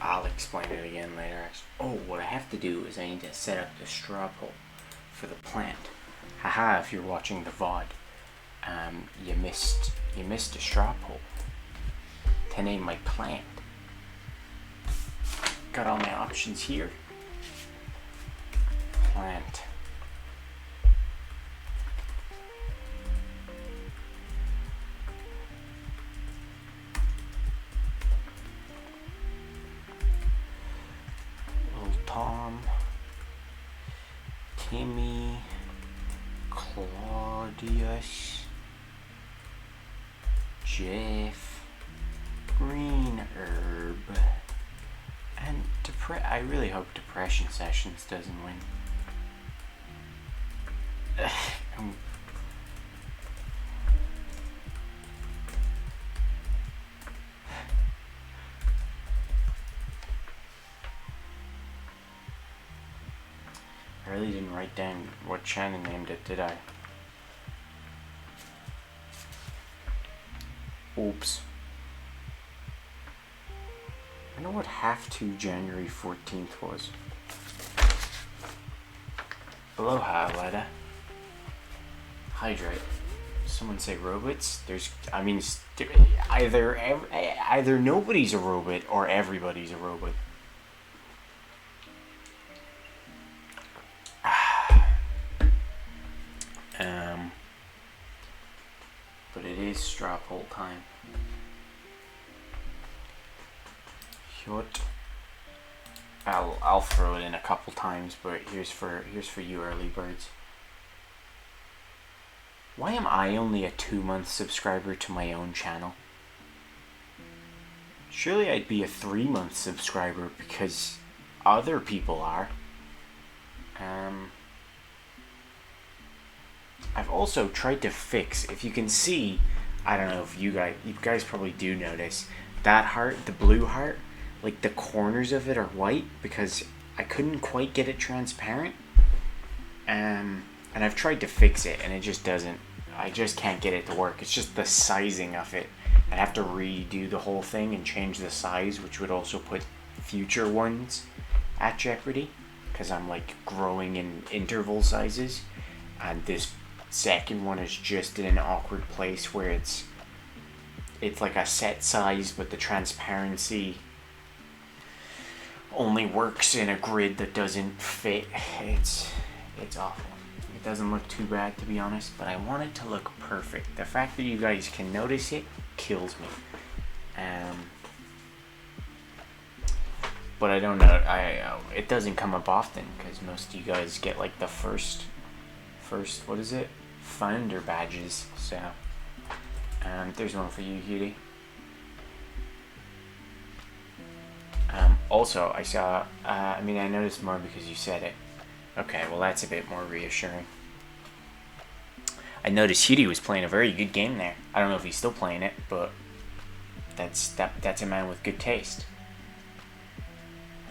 I'll explain it again later. Oh, what I have to do is I need to set up the straw pole for the plant. Haha, if you're watching the VOD, you missed a straw pole to name my plant. Got all my options here. Plant. Little Tom, Timmy, Claudius, Jeff, Green Herb, and I really hope Depression Sessions doesn't win. I really didn't write down what Shannon named it, did I? Oops. I know what half to January 14th was. Aloha, Leda. Hydrate. Someone say robots? Either nobody's a robot or everybody's a robot. But it is straw poll time. What? I'll throw it in a couple times, but here's for you early birds. Why am I only a 2-month subscriber to my own channel? Surely I'd be a 3-month subscriber because other people are. I've also tried to fix, if you can see, I don't know if you guys probably do notice, that heart, the blue heart, like the corners of it are white because I couldn't quite get it transparent. And I've tried to fix it and it just doesn't, I just can't get it to work. It's just the sizing of it. I'd have to redo the whole thing and change the size, which would also put future ones at jeopardy because I'm like growing in interval sizes, and this second one is just in an awkward place where it's like a set size, but the transparency only works in a grid that doesn't fit. It's awful. It doesn't look too bad, to be honest, but I want it to look perfect. The fact that you guys can notice it kills me. But I don't know. It doesn't come up often because most of you guys get like the first what is it? Founder badges. So there's one for you, Hughie. Also, I saw. I noticed more because you said it. Okay, well that's a bit more reassuring. I noticed Hughie was playing a very good game there. I don't know if he's still playing it, but that's a man with good taste.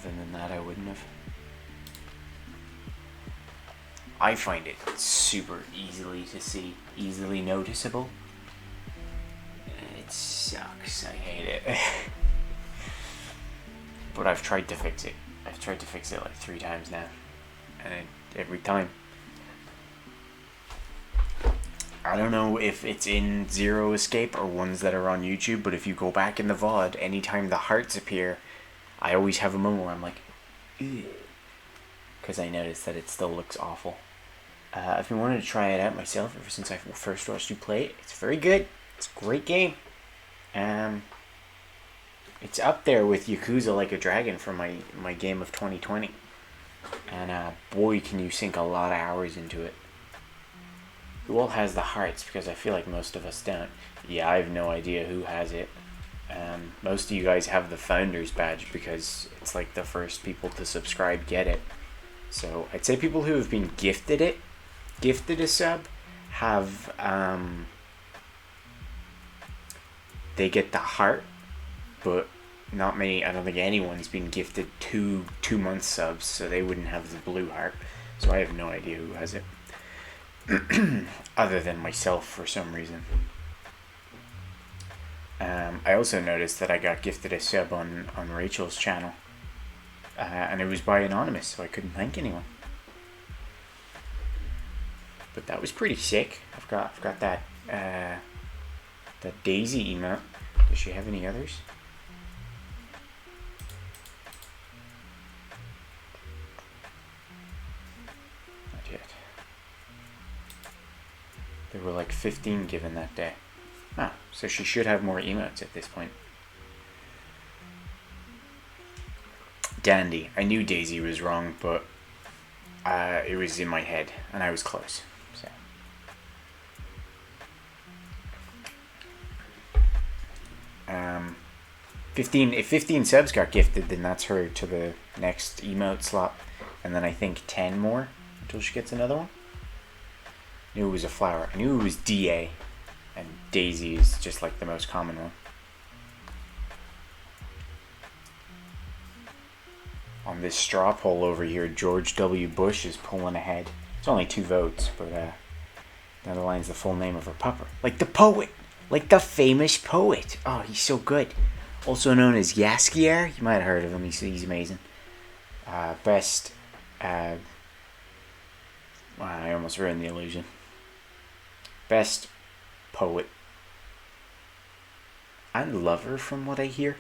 Other than that, I wouldn't have. I find it super easily to see, easily noticeable. It sucks. I hate it. But I've tried to fix it. I've tried to fix it like 3 times now. And every time. I don't know if it's in Zero Escape or ones that are on YouTube, but if you go back in the VOD, anytime the hearts appear, I always have a moment where I'm like, ew. Because I notice that it still looks awful. I've been wanting to try it out myself ever since I first watched you play it. It's very good. It's a great game. It's up there with Yakuza Like a Dragon for my game of 2020. And boy, can you sink a lot of hours into it. Who all has the hearts? Because I feel like most of us don't. Yeah, I have no idea who has it. Most of you guys have the Founders badge because it's like the first people to subscribe get it. So I'd say people who have been gifted a sub, have they get the heart, but not many. I don't think anyone's been gifted 2-month subs, so they wouldn't have the blue heart. So I have no idea who has it. Other than myself for some reason. I also noticed that I got gifted a sub on Rachel's channel. And it was by Anonymous, so I couldn't thank anyone. But that was pretty sick. I've got that that Daisy emote. Does she have any others? Not yet. There were like 15 given that day. Ah, so she should have more emotes at this point. Dandy. I knew Daisy was wrong, but it was in my head, and I was close. So. If 15 subs got gifted, then that's her to the next emote slot, and then I think 10 more until she gets another one. I knew it was a flower. I knew it was DA, and Daisy is just like the most common one. On this straw poll over here, George W. Bush is pulling ahead. It's only 2 votes, but that underlines the full name of her pupper. Like the poet. Like the famous poet. Oh, he's so good. Also known as Yaskier. You might have heard of him. He's amazing. Best... wow, I almost ruined the illusion. Best poet. And lover, from what I hear.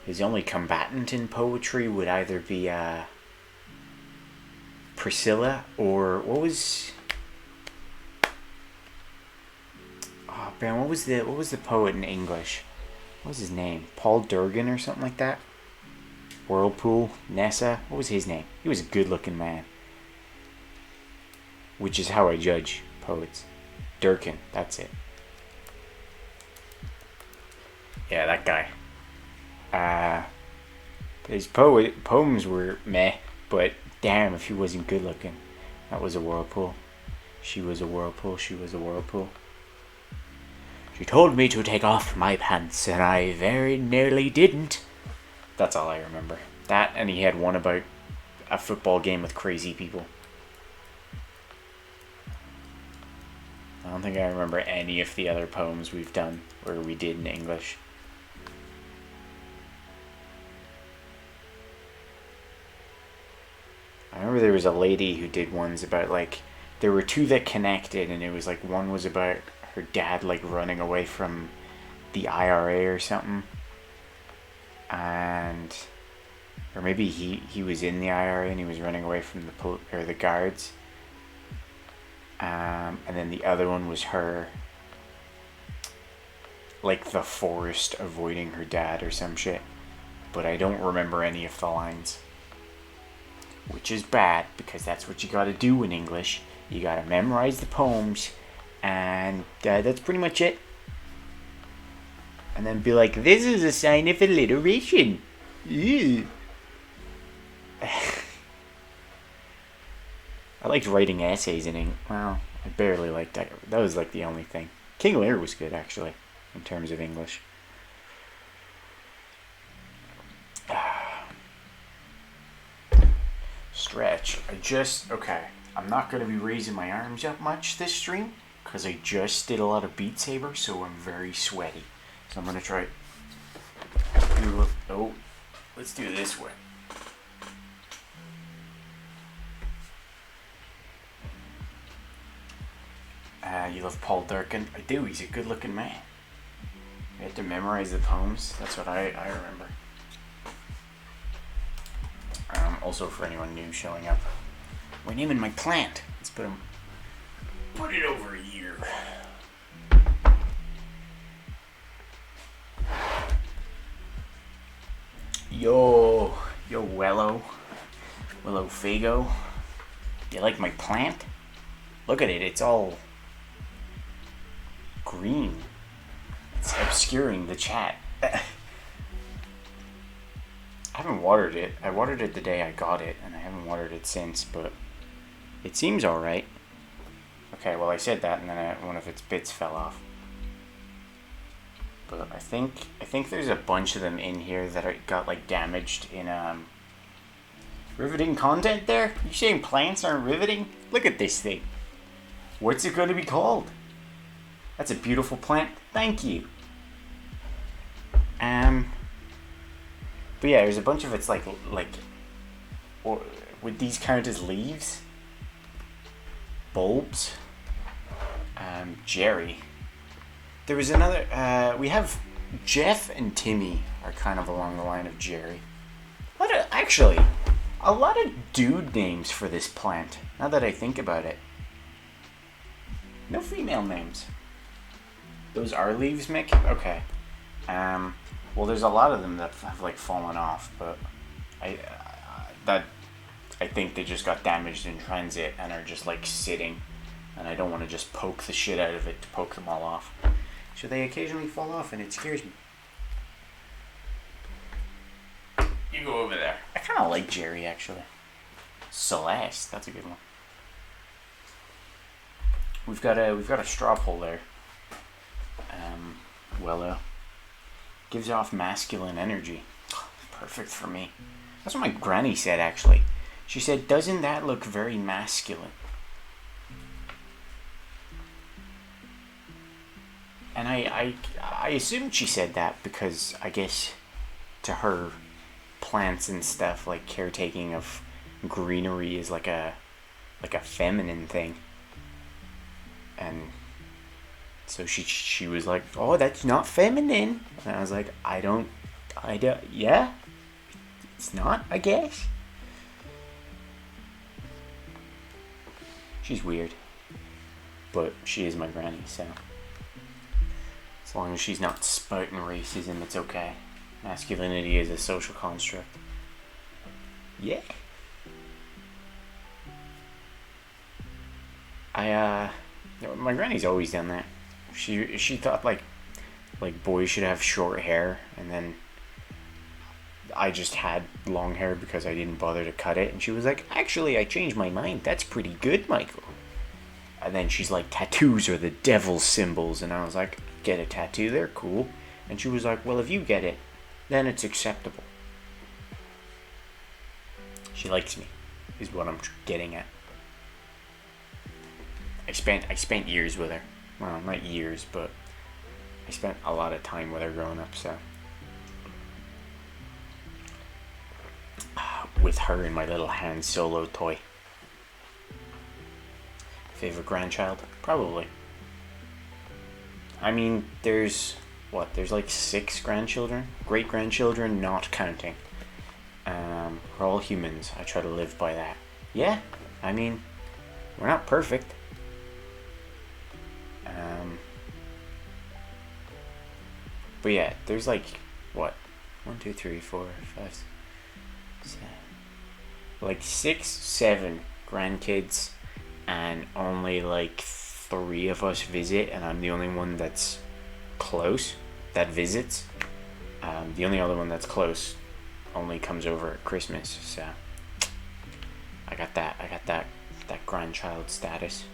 His only combatant in poetry would either be Priscilla or what was? Oh man, what was the poet in English? What was his name? Paul Durgan or something like that? Whirlpool, Nessa. What was his name? He was a good-looking man. Which is how I judge poets. Durkin, that's it. Yeah, that guy. His poems were meh, but damn if he wasn't good looking. That was a whirlpool. She was a whirlpool, she was a whirlpool. She told me to take off my pants, and I very nearly didn't. That's all I remember. That, and he had one about a football game with crazy people. I don't think I remember any of the other poems we've done where we did in English. I remember there was a lady who did ones about, like, there were 2 that connected, and it was like one was about her dad, like, running away from the IRA or something, and or maybe he was in the IRA and he was running away from the guards, and then the other one was her, like, the forest avoiding her dad or some shit, but I don't remember any of the lines. Which is bad, because that's what you gotta do in English. You gotta memorize the poems, and that's pretty much it. And then be like, this is a sign of alliteration. Ew. I liked writing essays in English. Well, I barely liked that. That was like the only thing. King Lear was good, actually, in terms of English. Stretch. Okay, I'm not going to be raising my arms up much this stream because I just did a lot of Beat Saber, so I'm very sweaty. So I'm going to try. Oh, let's do it this way. You love Paul Durkin? I do, he's a good looking man. You have to memorize the poems, that's what I remember. Also, for anyone new showing up, we're naming my plant. Let's put it over here. Yo, Willow Fago. You like my plant? Look at it. It's all green. It's obscuring the chat. I haven't watered it. I watered it the day I got it, and I haven't watered it since, but it seems alright. Okay, well, I said that, and then one of its bits fell off. But I think there's a bunch of them in here that got, like, damaged in, riveting content there? You saying plants aren't riveting? Look at this thing. What's it going to be called? That's a beautiful plant. Thank you. But yeah, there's a bunch of it's like, or would these count as leaves? Bulbs. Jerry. There was another. We have Jeff and Timmy are kind of along the line of Jerry. Actually, a lot of dude names for this plant. Now that I think about it, no female names. Those are leaves, Mick. Okay. Well, there's a lot of them that have like fallen off, but I think they just got damaged in transit and are just like sitting, and I don't want to just poke the shit out of it to poke them all off. So they occasionally fall off, and it scares me. You go over there. I kind of like Jerry, actually. Celeste, that's a good one. We've got a straw pull there. Willow. Gives off masculine energy. Perfect for me. That's what my granny said, actually. She said, "Doesn't that look very masculine?" And I assumed she said that because I guess to her, plants and stuff, like caretaking of greenery, is like a feminine thing. And so she was like, "Oh, that's not feminine." And I was like, I don't, yeah, it's not, I guess. She's weird, but she is my granny, so as long as she's not spouting racism, it's okay. Masculinity is a social construct. Yeah. My granny's always done that. She thought like boys should have short hair, and then I just had long hair because I didn't bother to cut it, and she was like, "Actually, I changed my mind. That's pretty good, Michael." And then she's like, "Tattoos are the devil's symbols," and I was like, "Get a tattoo, they're cool." And she was like, "Well, if you get it, then it's acceptable." She likes me, is what I'm getting at. I spent years with her. Well, not years, but I spent a lot of time with her growing up, so. With her and my little Han Solo toy. Favorite grandchild? Probably. I mean, there's like 6 grandchildren? Great-grandchildren, not counting. We're all humans. I try to live by that. Yeah, I mean, we're not perfect. But yeah, there's like, what? 1, 2, 3, 4, 5, 6, like 6, 7 grandkids, and only like 3 of us visit, and I'm the only one that's close that visits. The only other one that's close only comes over at Christmas, so I got that grandchild status.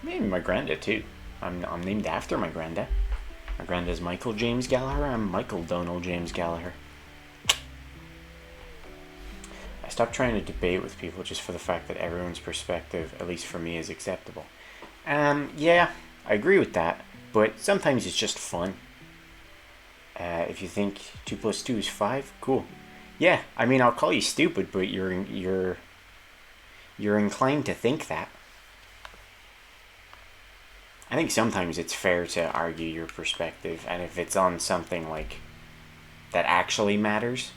Maybe my granddad too. I'm named after my granddad. My granddad's Michael James Gallagher. I'm Michael Donald James Gallagher. I stopped trying to debate with people just for the fact that everyone's perspective, at least for me, is acceptable. Yeah, I agree with that, but sometimes it's just fun. If you think 2 + 2 is 5, cool. Yeah, I mean, I'll call you stupid, but you're inclined to think that. I think sometimes it's fair to argue your perspective, and if it's on something like that actually matters,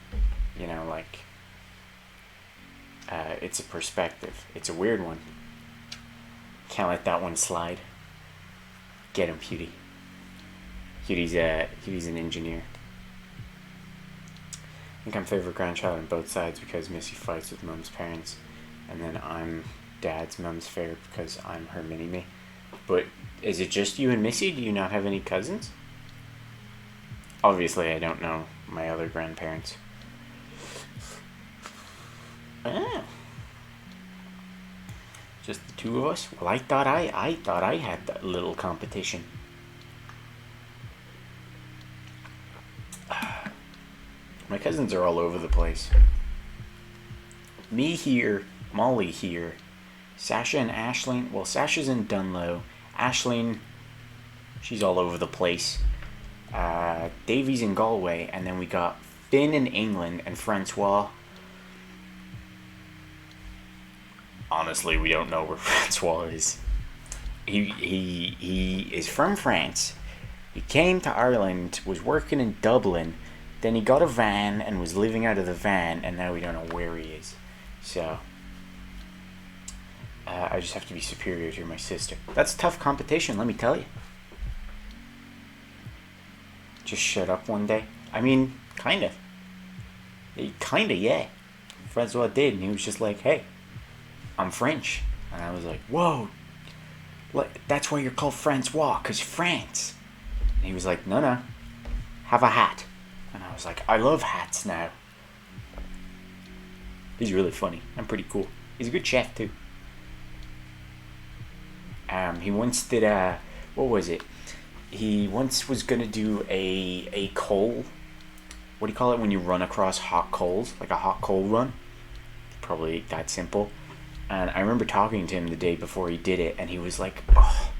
you know, like it's a perspective. It's a weird one. Can't let that one slide. Get him, Cutie. Cutie's an engineer. I think I'm favorite grandchild on both sides because Missy fights with Mum's parents, and then I'm Dad's Mum's favorite because I'm her mini-me. But is it just you and Missy? Do you not have any cousins? Obviously, I don't know my other grandparents. Ah. Just the 2 of us? Well, I thought I had that little competition. My cousins are all over the place. me here, Molly here, Sasha and Aisling. Well, Sasha's in Dunlow. Aisling, she's all over the place. Davey's in Galway, and then we got Finn in England and Francois. Honestly, we don't know where Francois is. He is from France. He came to Ireland, was working in Dublin, then he got a van and was living out of the van, and now we don't know where he is. So, I just have to be superior to my sister. That's tough competition, let me tell you. Just shut up one day. I mean, kinda. Kinda, yeah. Francois did, and he was just like, hey, I'm French. And I was like, whoa, that's why you're called Francois, because France. And he was like, no, have a hat. And I was like, I love hats now. He's really funny and pretty cool. He's a good chef too. He once did what was it? He once was gonna do a coal. What do you call it when you run across hot coals? Like a hot coal run. Probably that simple. And I remember talking to him the day before he did it, and he was like, oh,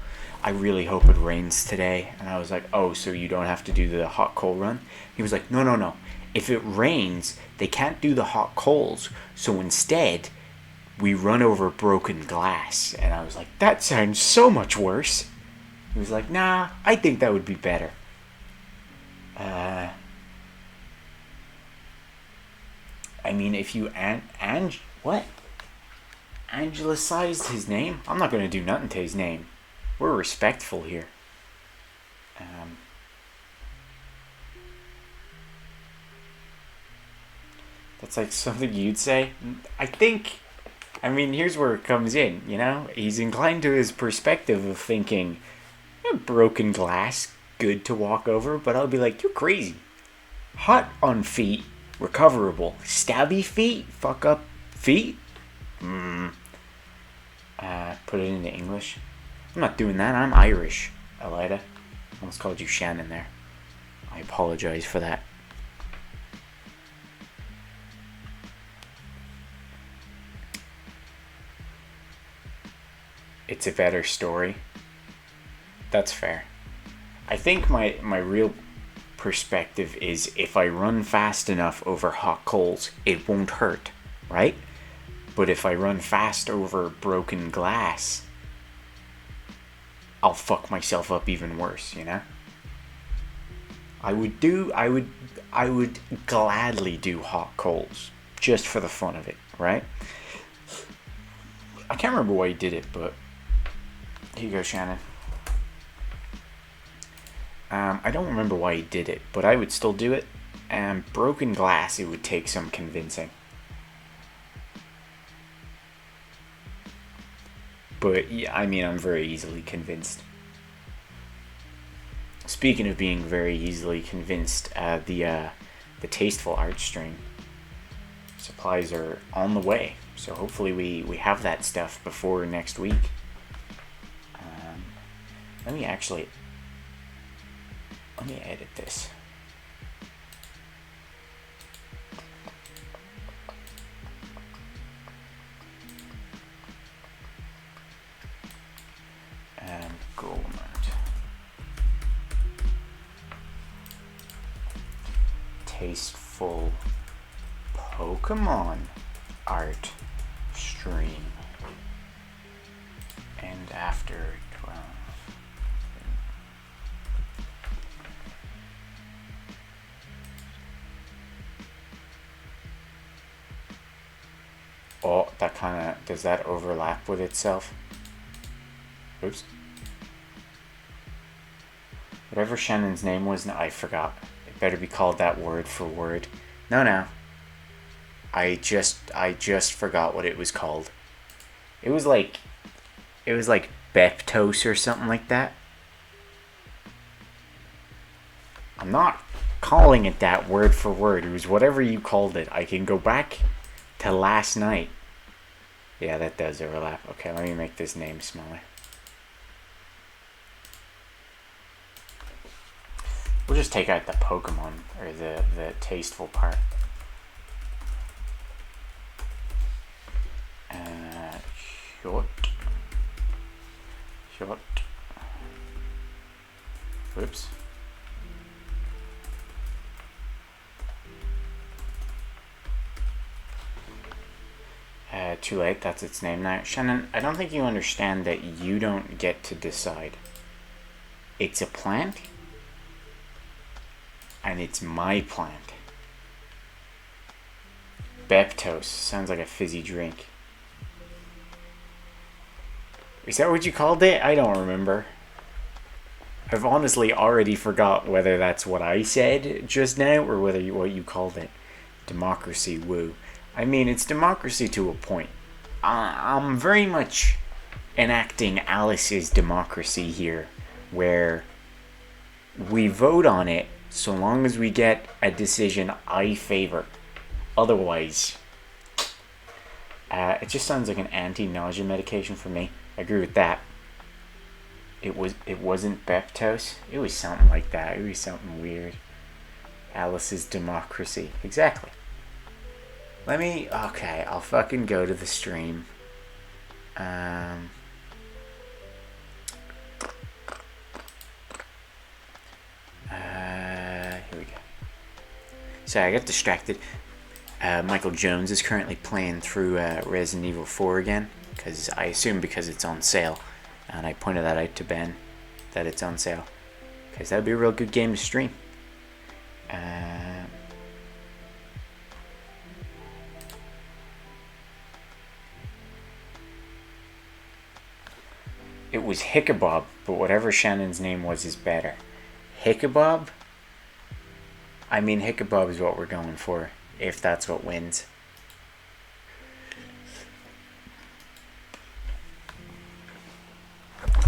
I really hope it rains today. And I was like, oh, so you don't have to do the hot coal run? He was like, no. If it rains, they can't do the hot coals. So instead, we run over broken glass. And I was like, that sounds so much worse. He was like, nah, I think that would be better. I mean, if you Angelicized his name? I'm not going to do nothing to his name. We're respectful here. That's like something you'd say. I mean, here's where it comes in, you know? He's inclined to his perspective of thinking, broken glass, good to walk over, but I'll be like, you're crazy. Hot on feet, recoverable. Stabby feet, fuck up feet. Put it into English. I'm not doing that. I'm Irish, Elida. Almost called you Shannon there. I apologize for that. It's a better story. That's fair. I think my real perspective is if I run fast enough over hot coals, it won't hurt, right? But if I run fast over broken glass, I'll fuck myself up even worse, you know? I would gladly do hot coals just for the fun of it, right? I can't remember why he did it, but here you go, Shannon. I don't remember why he did it, but I would still do it. Broken glass, it would take some convincing. But yeah, I mean, I'm very easily convinced. Speaking of being very easily convinced, the Tasteful Art String supplies are on the way. So hopefully we have that stuff before next week. Let me edit this. Gold art. Tasteful Pokemon art stream. And after 12. Oh, that kind of, does that overlap with itself? Oops. Whatever Shannon's name was, I forgot. It better be called that word for word. No. I just forgot what it was called. It was like Beptos or something like that. I'm not calling it that word for word. It was whatever you called it. I can go back to last night. Yeah, that does overlap. Okay, let me make this name smaller. We'll just take out the Pokemon, or the tasteful part. Too late, that's its name now. Shannon, I don't think you understand that you don't get to decide. It's a plant, and it's my plant. Beptos sounds like a fizzy drink. Is that what you called it? I don't remember. I've honestly already forgot whether that's what I said just now or whether what you called it. Democracy, woo. I mean, it's democracy to a point. I'm very much enacting Alice's democracy here, where we vote on it so long as we get a decision I favor. Otherwise, it just sounds like an anti-nausea medication for me. I agree with that. It wasn't Beptos. It was something like that. It was something weird. Alice's democracy. Exactly. Okay, I'll fucking go to the stream. Here we go. Sorry, I got distracted. Michael Jones is currently playing through Resident Evil 4 again, because I assume because it's on sale, and I pointed that out to Ben, that it's on sale, because that would be a real good game to stream. It was Hickabob, but whatever Shannon's name was is better. Hickabob? I mean, Hickabob is what we're going for, if that's what wins.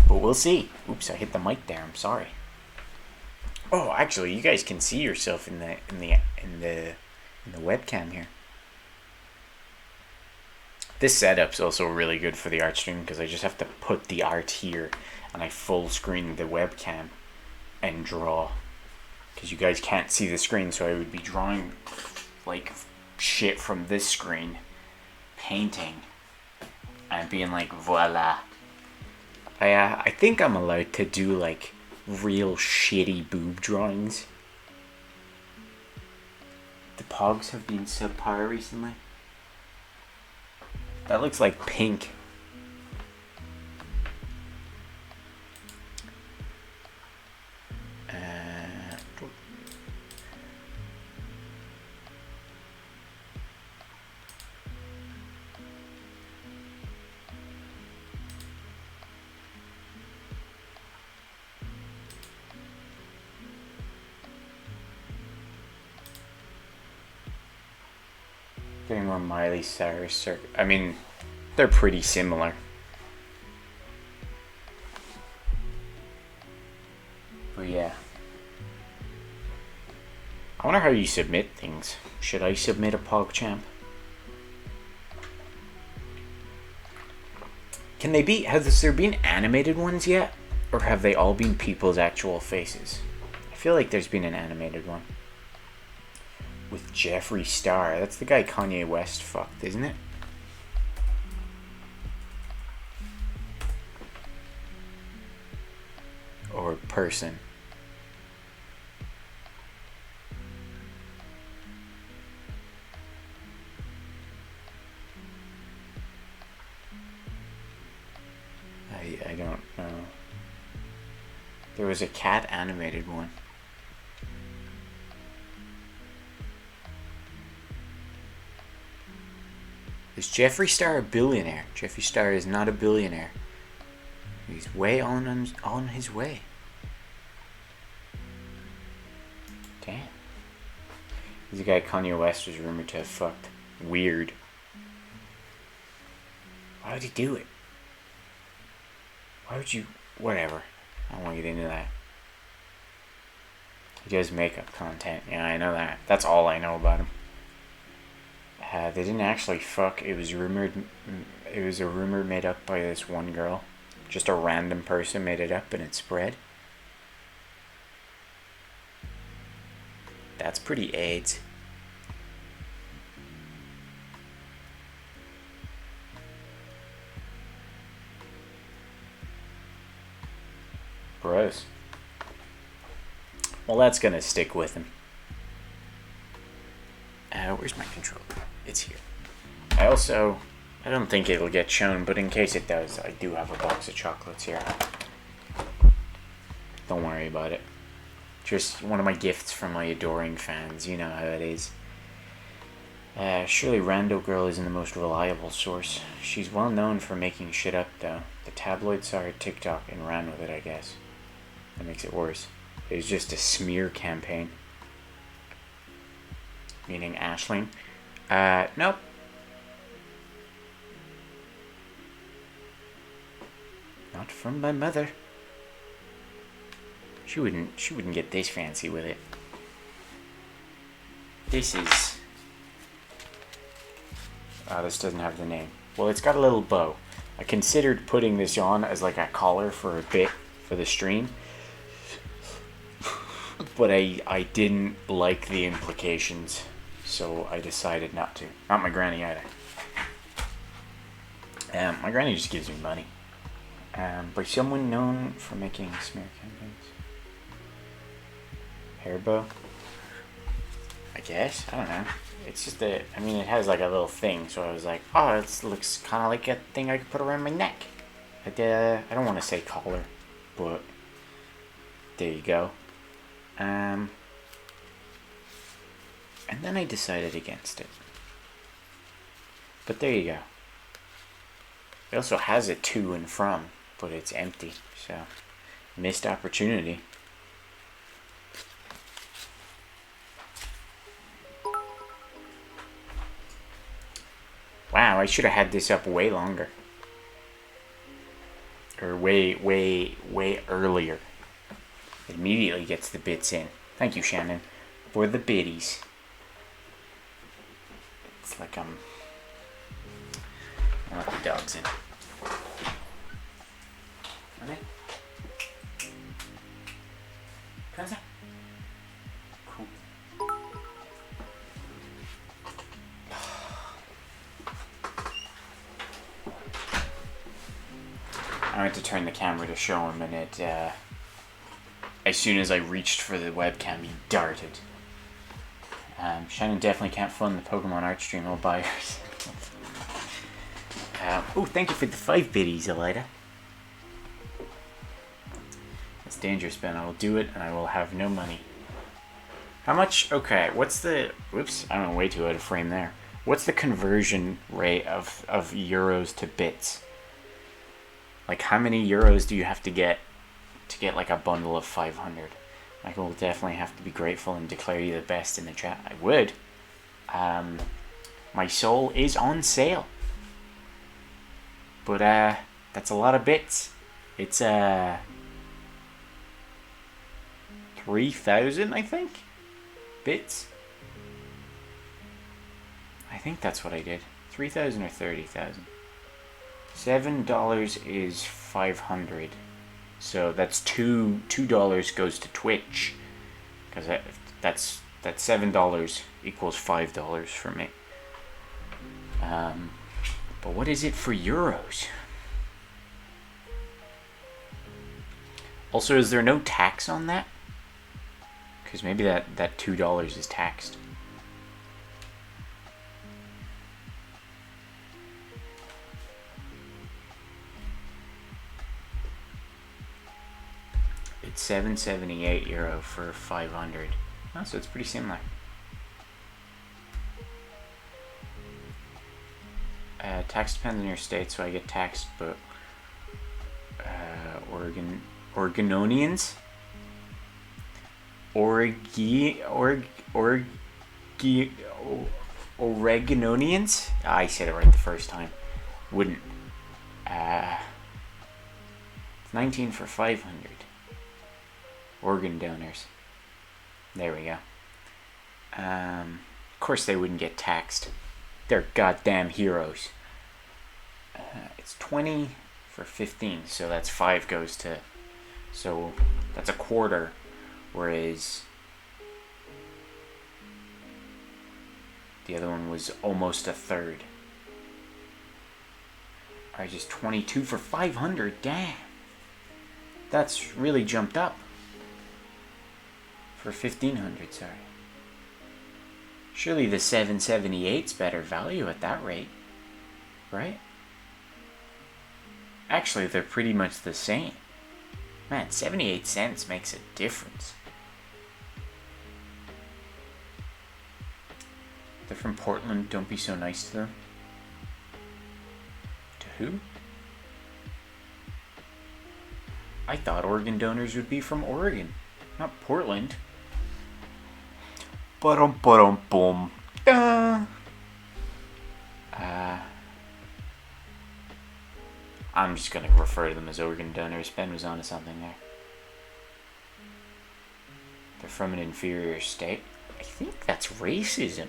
But we'll see. Oops, I hit the mic there. I'm sorry. Oh, actually, you guys can see yourself in the webcam here. This setup's also really good for the art stream because I just have to put the art here and I full screen the webcam and draw. Because you guys can't see the screen, so I would be drawing like shit from this screen, painting, and being like, voila. I think I'm allowed to do like real shitty boob drawings. The pogs have been subpar recently. That looks like pink. Getting more Miley Cyrus. I mean, they're pretty similar. But yeah. I wonder how you submit things. Should I submit a PogChamp? Can they be... Has there been animated ones yet? Or have they all been people's actual faces? I feel like there's been an animated one. With Jeffree Star. That's the guy Kanye West fucked, isn't it? Or person. I don't know. There was a cat animated one. Is Jeffree Star a billionaire? Jeffree Star is not a billionaire. He's way on his way. Damn. He's the guy Kanye West was rumored to have fucked. Weird. Why would he do it? Why would you... Whatever. I don't want to get into that. He does makeup content. Yeah, I know that. That's all I know about him. They didn't actually fuck. It was rumored. It was a rumor made up by this one girl. Just a random person made it up and it spread. That's pretty AIDS. Gross. Well, that's gonna stick with him. Where's my controller? It's here. I also I don't think it'll get shown, but in case it does, I do have a box of chocolates here. Don't worry about it. Just one of my gifts from my adoring fans. You know how it is. Surely Rando Girl isn't the most reliable source. She's well known for making shit up, though. The tabloids saw her TikTok and ran with it, I guess. That makes it worse. It was just a smear campaign. Meaning Aisling. Nope. Not from my mother. She wouldn't get this fancy with it. This is... this doesn't have the name. Well, it's got a little bow. I considered putting this on as like a collar for a bit for the stream. But I didn't like the implications. So I decided not to. Not my granny either. My granny just gives me money. By someone known for making smear campaigns. Hair bow? I guess? I don't know. It's just it has like a little thing, so I was like, oh, it looks kind of like a thing I could put around my neck. I don't want to say collar, but there you go. And then I decided against it. But there you go. It also has a to and from, but it's empty, so missed opportunity. Wow, I should have had this up way longer. Or way earlier. It immediately gets the bits in. Thank you, Shannon, for the biddies. It's like I'll let the dogs in. Okay. Cool. I went to turn the camera to show him, and it, as soon as I reached for the webcam, he darted. Shannon definitely can't fund the Pokemon art stream all by herself. Oh, thank you for the 5 biddies, Elida. It's dangerous, Ben. I will do it, and I will have no money. How much? Okay, what's the... Whoops, I went way too out of frame there. What's the conversion rate of euros to bits? Like, how many euros do you have to get like a bundle of 500? I will definitely have to be grateful and declare you the best in the chat. I would. My soul is on sale. But that's a lot of bits. It's 3,000, I think, bits. I think that's what I did. 3,000 or 30,000. $7 is 500. So that's $2 goes to Twitch, because that's $7 equals $5 for me. But what is it for euros? Also, is there no tax on that? Because maybe that $2 is taxed. It's €7.78 for 500. Oh, so it's pretty similar. Tax depends on your state, so I get taxed, but Oregonians? Oregonians? I said it right the first time. Wouldn't. It's 19 for 500. Organ donors. There we go. Of course they wouldn't get taxed. They're goddamn heroes. It's 20 for 15, so that's 5 goes to... So that's a quarter, whereas the other one was almost a third. Alright, just 22 for 500, damn. That's really jumped up. For 1,500, sorry. Surely the 778's better value at that rate. right? Actually, they're pretty much the same. Man, 78 cents makes a difference. They're from Portland. Don't be so nice to them. To who? I thought organ donors would be from Oregon, not Portland. Ba-dum-ba-dum-bum. I'm just going to refer to them as organ donors. Ben was onto something there. They're from an inferior state. I think that's racism.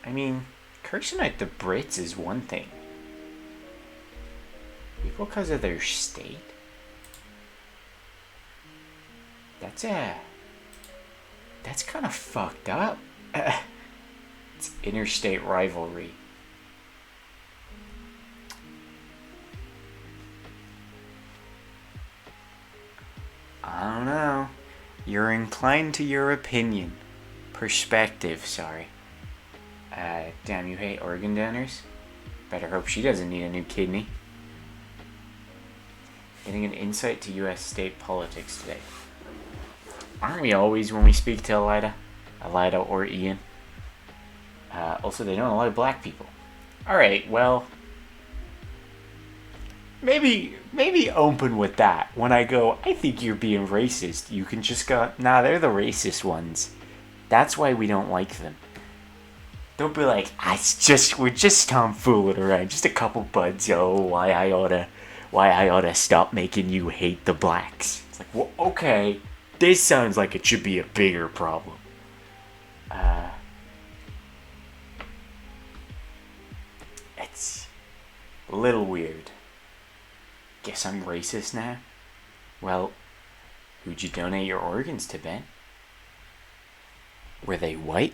I mean, cursing out the Brits is one thing. People because of their state? That's kind of fucked up. It's interstate rivalry. I don't know. You're inclined to your opinion. Perspective, sorry. Damn, you hate organ donors? Better hope she doesn't need a new kidney. Getting an insight to U.S. state politics today. Aren't we always when we speak to Elida or Ian? Also, they don't allow black people. Alright, well... Maybe open with that. When I go, I think you're being racist, you can just go, nah, they're the racist ones. That's why we don't like them. Don't be like, we're just tomfooling around, just a couple buds, why I oughta stop making you hate the blacks. It's like, well, okay, this sounds like it should be a bigger problem. It's a little weird. Guess I'm racist now? Well, who'd you donate your organs to, Ben? Were they white?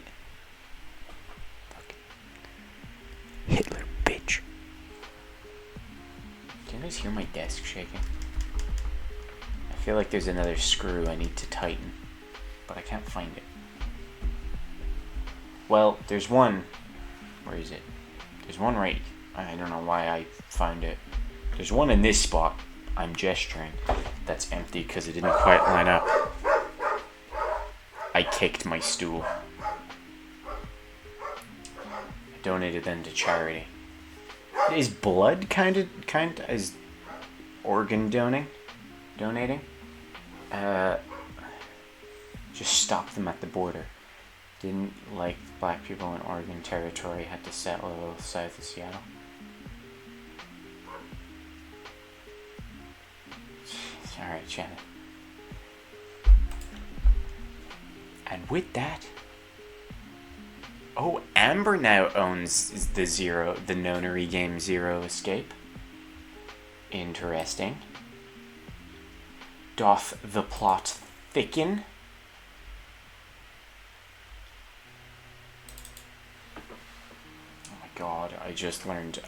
Hitler, bitch. Can you guys hear my desk shaking? I feel like there's another screw I need to tighten, but I can't find it. Well, there's one. Where is it? There's one right. I don't know why I found it. There's one in this spot. I'm gesturing. That's empty because it didn't quite line up. I kicked my stool. I donated them to charity. Is blood kind of as organ donating? Just stop them at the border. Didn't like black people in Oregon Territory had to settle a little south of Seattle. Alright, Shannon. And with that... Oh, Amber now owns the nonary game Zero Escape. Interesting. Doth the plot thicken? Oh my god, I just learned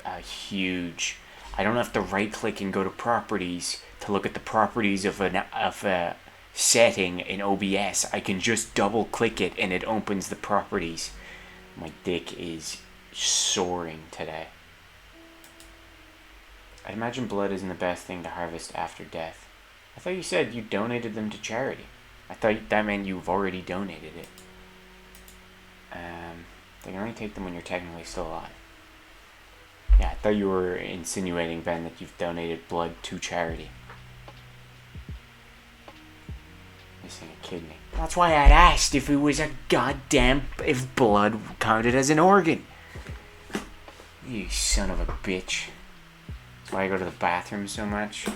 a huge... I don't have to right click and go to properties to look at the properties of a setting in OBS. I can just double click it and it opens the properties. My dick is soaring today. I imagine blood isn't the best thing to harvest after death. I thought you said you donated them to charity. I thought that meant you've already donated it. They can only take them when you're technically still alive. Yeah, I thought you were insinuating, Ben, that you've donated blood to charity. Missing a kidney. That's why I'd asked if it was if blood counted as an organ. You son of a bitch. That's why I go to the bathroom so much.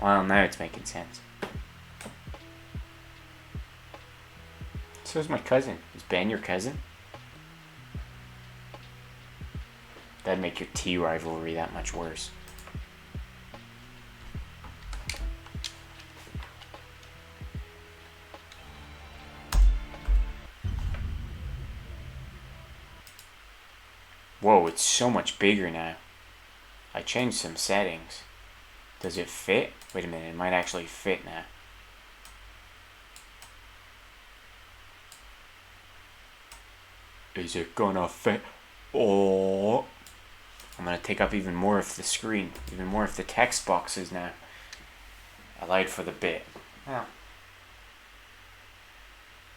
Well, now it's making sense. So's my cousin. Is Ben your cousin? That'd make your tea rivalry that much worse. Whoa, it's so much bigger now. I changed some settings. Does it fit? Wait a minute, it might actually fit now. Is it gonna fit? Oh, I'm gonna take up even more of the screen, even more of the text boxes now. I lied for the bit. Oh.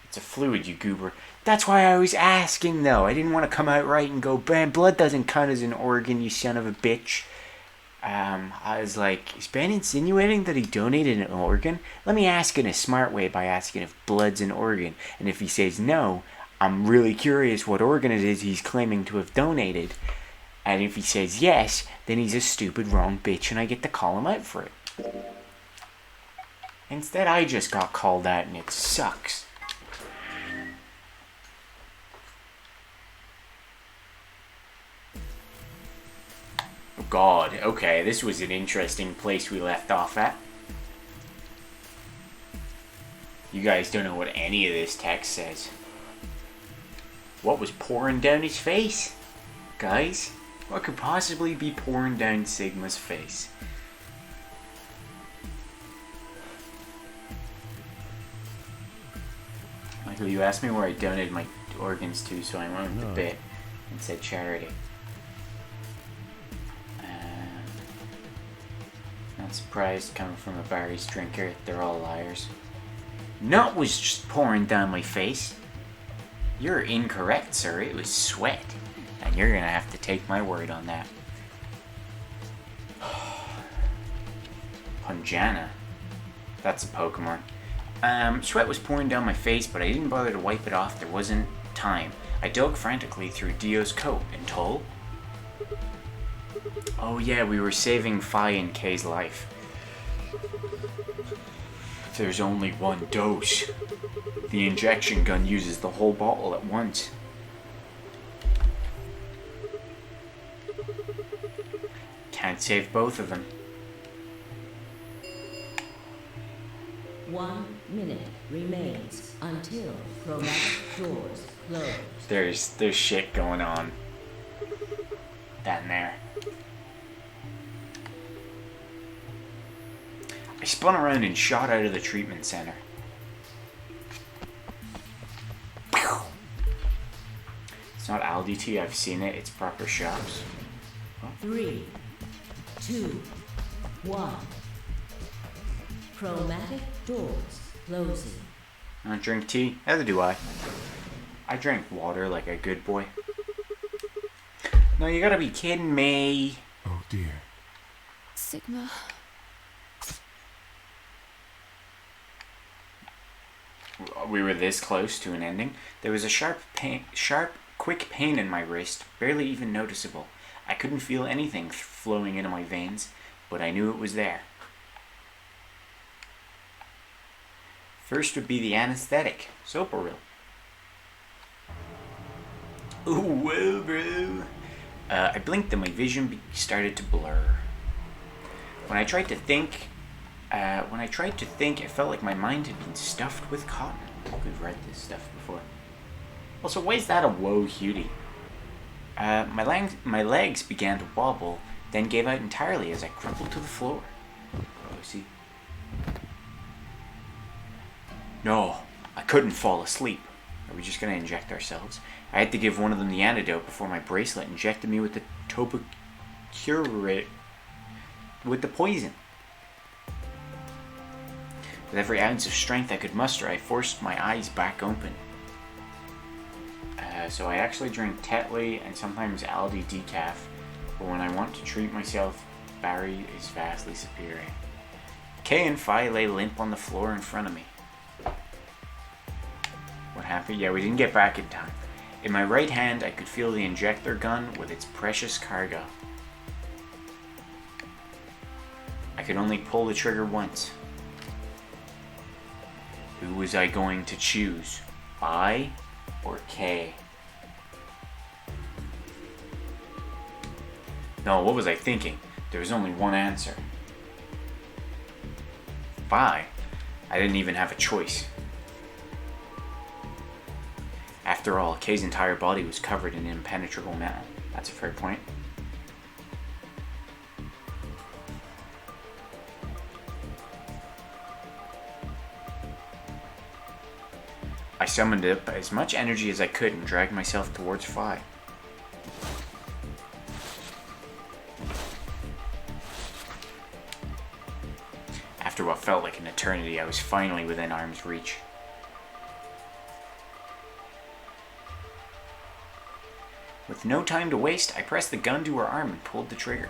It's a fluid, you goober. That's why I was asking, though. I didn't want to come out right and go, "Ben, blood doesn't count as an organ, you son of a bitch." I was like, is Ben insinuating that he donated an organ? Let me ask in a smart way by asking if blood's an organ. And if he says no, I'm really curious what organ it is he's claiming to have donated. And if he says yes, then he's a stupid wrong bitch and I get to call him out for it. Instead, I just got called out and it sucks. Oh God, okay, this was an interesting place we left off at. You guys don't know what any of this text says. What was pouring down his face? Guys, what could possibly be pouring down Sigma's face? Michael, you asked me where I donated my organs to, so I went with the bit and said charity. Not surprised, coming from a Barry's drinker, they're all liars. Nut was just pouring down my face. You're incorrect, sir. It was sweat. And you're gonna have to take my word on that. Punjana. That's a Pokemon. Sweat was pouring down my face, but I didn't bother to wipe it off. There wasn't time. I dug frantically through Dio's coat and Toll. Oh yeah, we were saving Phi and K's life. There's only one dose. The injection gun uses the whole bottle at once. Can't save both of them. 1 minute remains until chromatic doors close. There's shit going on. Down there. I spun around and shot out of the treatment center. It's not Aldi tea, I've seen it, it's proper shops. 3, 2, 1. Chromatic doors closing. I don't drink tea, neither do I. I drink water like a good boy. No, you gotta be kidding me. Oh dear. Sigma. We were this close to an ending. There was a sharp, quick pain in my wrist, barely even noticeable. I couldn't feel anything flowing into my veins, but I knew it was there. First would be the anesthetic, Soparil. Ooh, whoa, bro. I blinked and my vision started to blur. When I tried to think, it felt like my mind had been stuffed with cotton. We've read this stuff before. Also, why is that a whoa, Hughie? My legs began to wobble, then gave out entirely as I crumpled to the floor. Oh, see. No, I couldn't fall asleep. Are we just gonna inject ourselves? I had to give one of them the antidote before my bracelet injected me with the topicurate with the poison. With every ounce of strength I could muster, I forced my eyes back open. So I actually drink Tetley and sometimes Aldi decaf, but when I want to treat myself, Barry is vastly superior. Kay and Phi lay limp on the floor in front of me. What happened? Yeah, we didn't get back in time. In my right hand, I could feel the injector gun with its precious cargo. I could only pull the trigger once. Who was I going to choose? Phi or K? No, what was I thinking? There was only one answer. Phi. I didn't even have a choice. After all, Kay's entire body was covered in impenetrable metal. That's a fair point. I summoned up as much energy as I could and dragged myself towards Phi. After what felt like an eternity, I was finally within arm's reach. With no time to waste, I pressed the gun to her arm and pulled the trigger.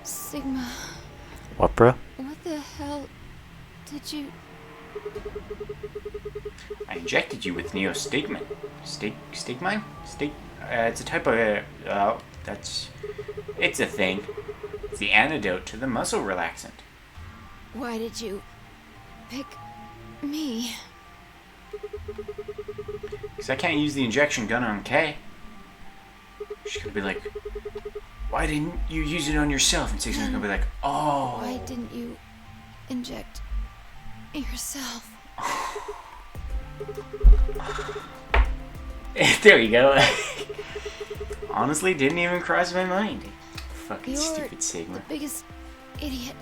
Sigma, What, bro? what the hell did you... I injected you with neostigmine. Stigmine? It's a type of... It's a thing. It's the antidote to the muscle relaxant. Why did you pick me? Because I can't use the injection gun on Kay. She's gonna be like, why didn't you use it on yourself? And Sigma's gonna be like, oh. Why didn't you inject yourself? There you go. Honestly, didn't even cross my mind. Fucking You're stupid Sigma. the biggest idiot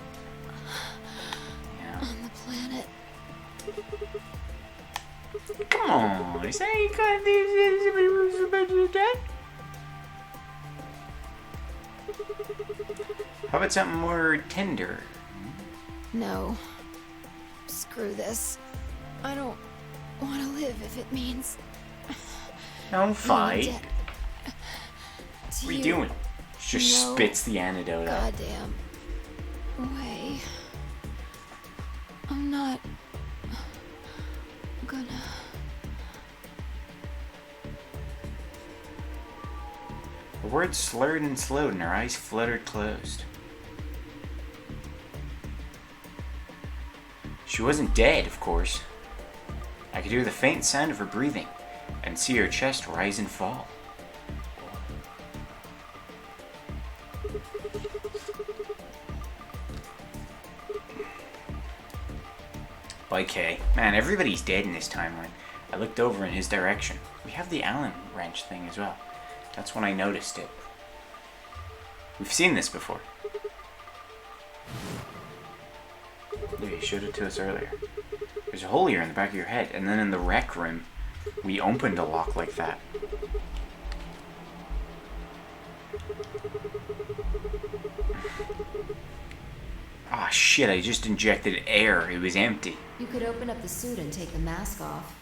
Yeah. on the planet. Come on, is that you got these dead? How about something more tender? No. Screw this. I don't want to live if it means... Don't fight. being dead. What are you doing? She just No. spits the antidote out. Goddamn way. I'm not gonna... The words slurred and slowed and her eyes fluttered closed. She wasn't dead, of course. I could hear the faint sound of her breathing and see her chest rise and fall. By Kay. Man, everybody's dead in this timeline. I looked over in his direction. We have the Allen wrench thing as well. That's when I noticed it. We've seen this before. Yeah, you showed it to us earlier. There's a hole here in the back of your head, and then in the rec room, we opened a lock like that. Ah, shit, I just injected air. It was empty. You could open up the suit and take the mask off.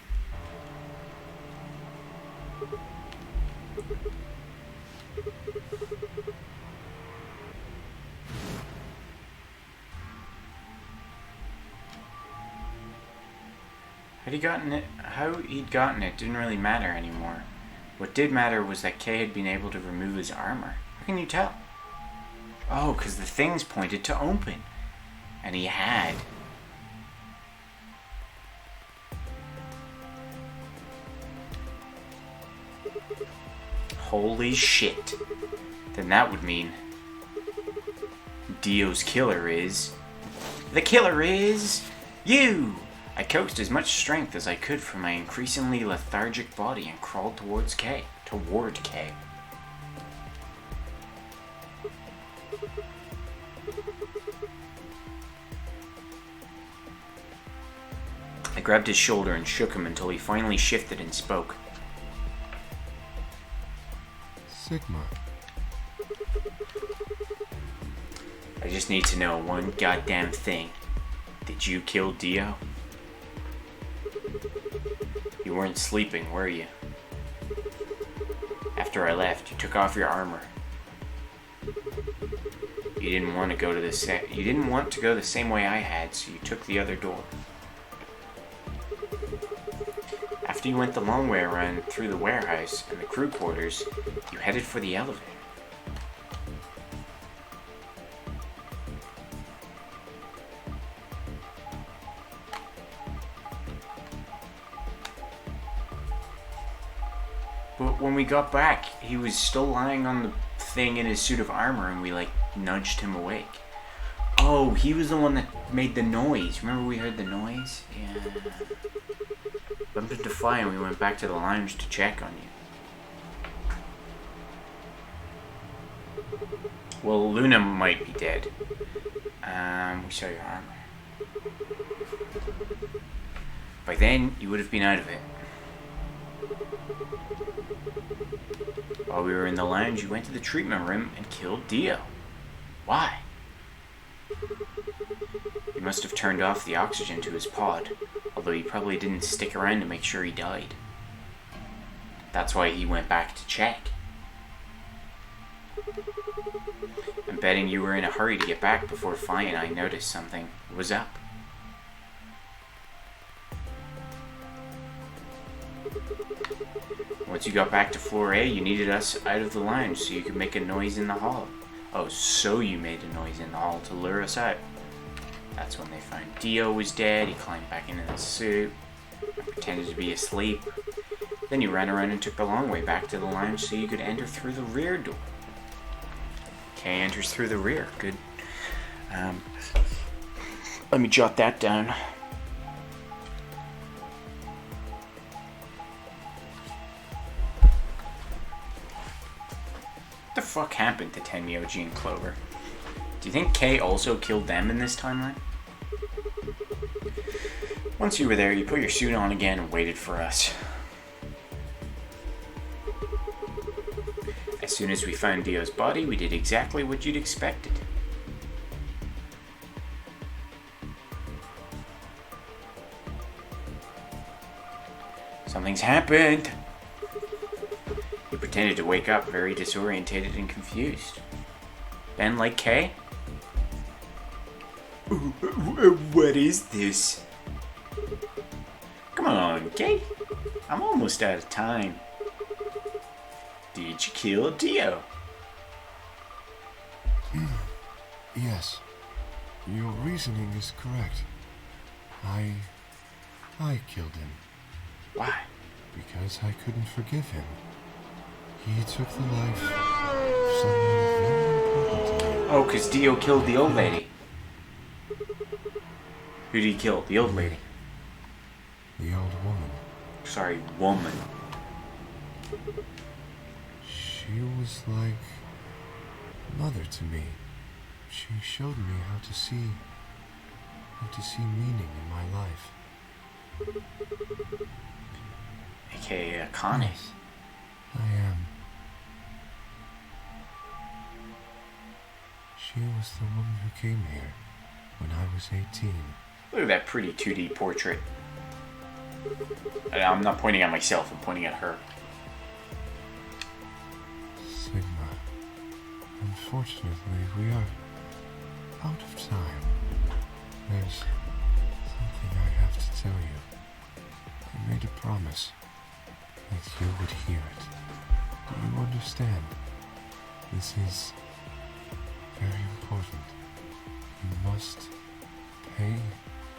How he'd gotten it didn't really matter anymore. What did matter was that Kay had been able to remove his armor. How can you tell? Oh, because the things pointed to open. And he had. Holy shit. Then that would mean Dio's killer is... The killer is... you! I coaxed as much strength as I could from my increasingly lethargic body and crawled towards Kay. Toward Kay. I grabbed his shoulder and shook him until he finally shifted and spoke. Sigma. I just need to know one goddamn thing. Did you kill Dio? You weren't sleeping, were you? After I left, you took off your armor. You didn't want to go the same way I had, so you took the other door. After you went the long way around through the warehouse and the crew quarters, you headed for the elevator. But when we got back, he was still lying on the thing in his suit of armor and we nudged him awake. Oh, he was the one that made the noise. Remember we heard the noise? Yeah. Bumped into Phi and we went back to the lounge to check on you. Well, Luna might be dead. We saw your armor. By then, you would have been out of it. While we were in the lounge, you went to the treatment room and killed Dio. Why? You must have turned off the oxygen to his pod, although he probably didn't stick around to make sure he died. That's why he went back to check. I'm betting you were in a hurry to get back before Fi and I noticed something was up. Once you got back to floor A, you needed us out of the lounge so you could make a noise in the hall. Oh, so you made a noise in the hall to lure us out. That's when they found Dio was dead. He climbed back into the suit and pretended to be asleep. Then you ran around and took the long way back to the lounge so you could enter through the rear door. Kay enters through the rear. Good. Let me jot that down. What the fuck happened to Tenmyoji and Clover? Do you think Kay also killed them in this timeline? Once you were there, you put your suit on again and waited for us. As soon as we found Dio's body, we did exactly what you'd expected. Something's happened! You pretended to wake up very disorientated and confused. Then, like Kay? What is this? Come on, Kay. I'm almost out of time. Did you kill Dio? Yes. Your reasoning is correct. I killed him. Why? Because I couldn't forgive him. He took the life of someone very important to me. Oh, because Dio killed the old lady. Who did he kill? The old lady. The old woman. Sorry, woman. She was like mother to me. She showed me how to see meaning in my life. AKA Connie. Yes, I am. She was the woman who came here when I was 18. Look at that pretty 2D portrait. I'm not pointing at myself, I'm pointing at her. Sigma, unfortunately, we are out of time. There's something I have to tell you. I made a promise that you would hear it. Do you understand? This is very important. You must pay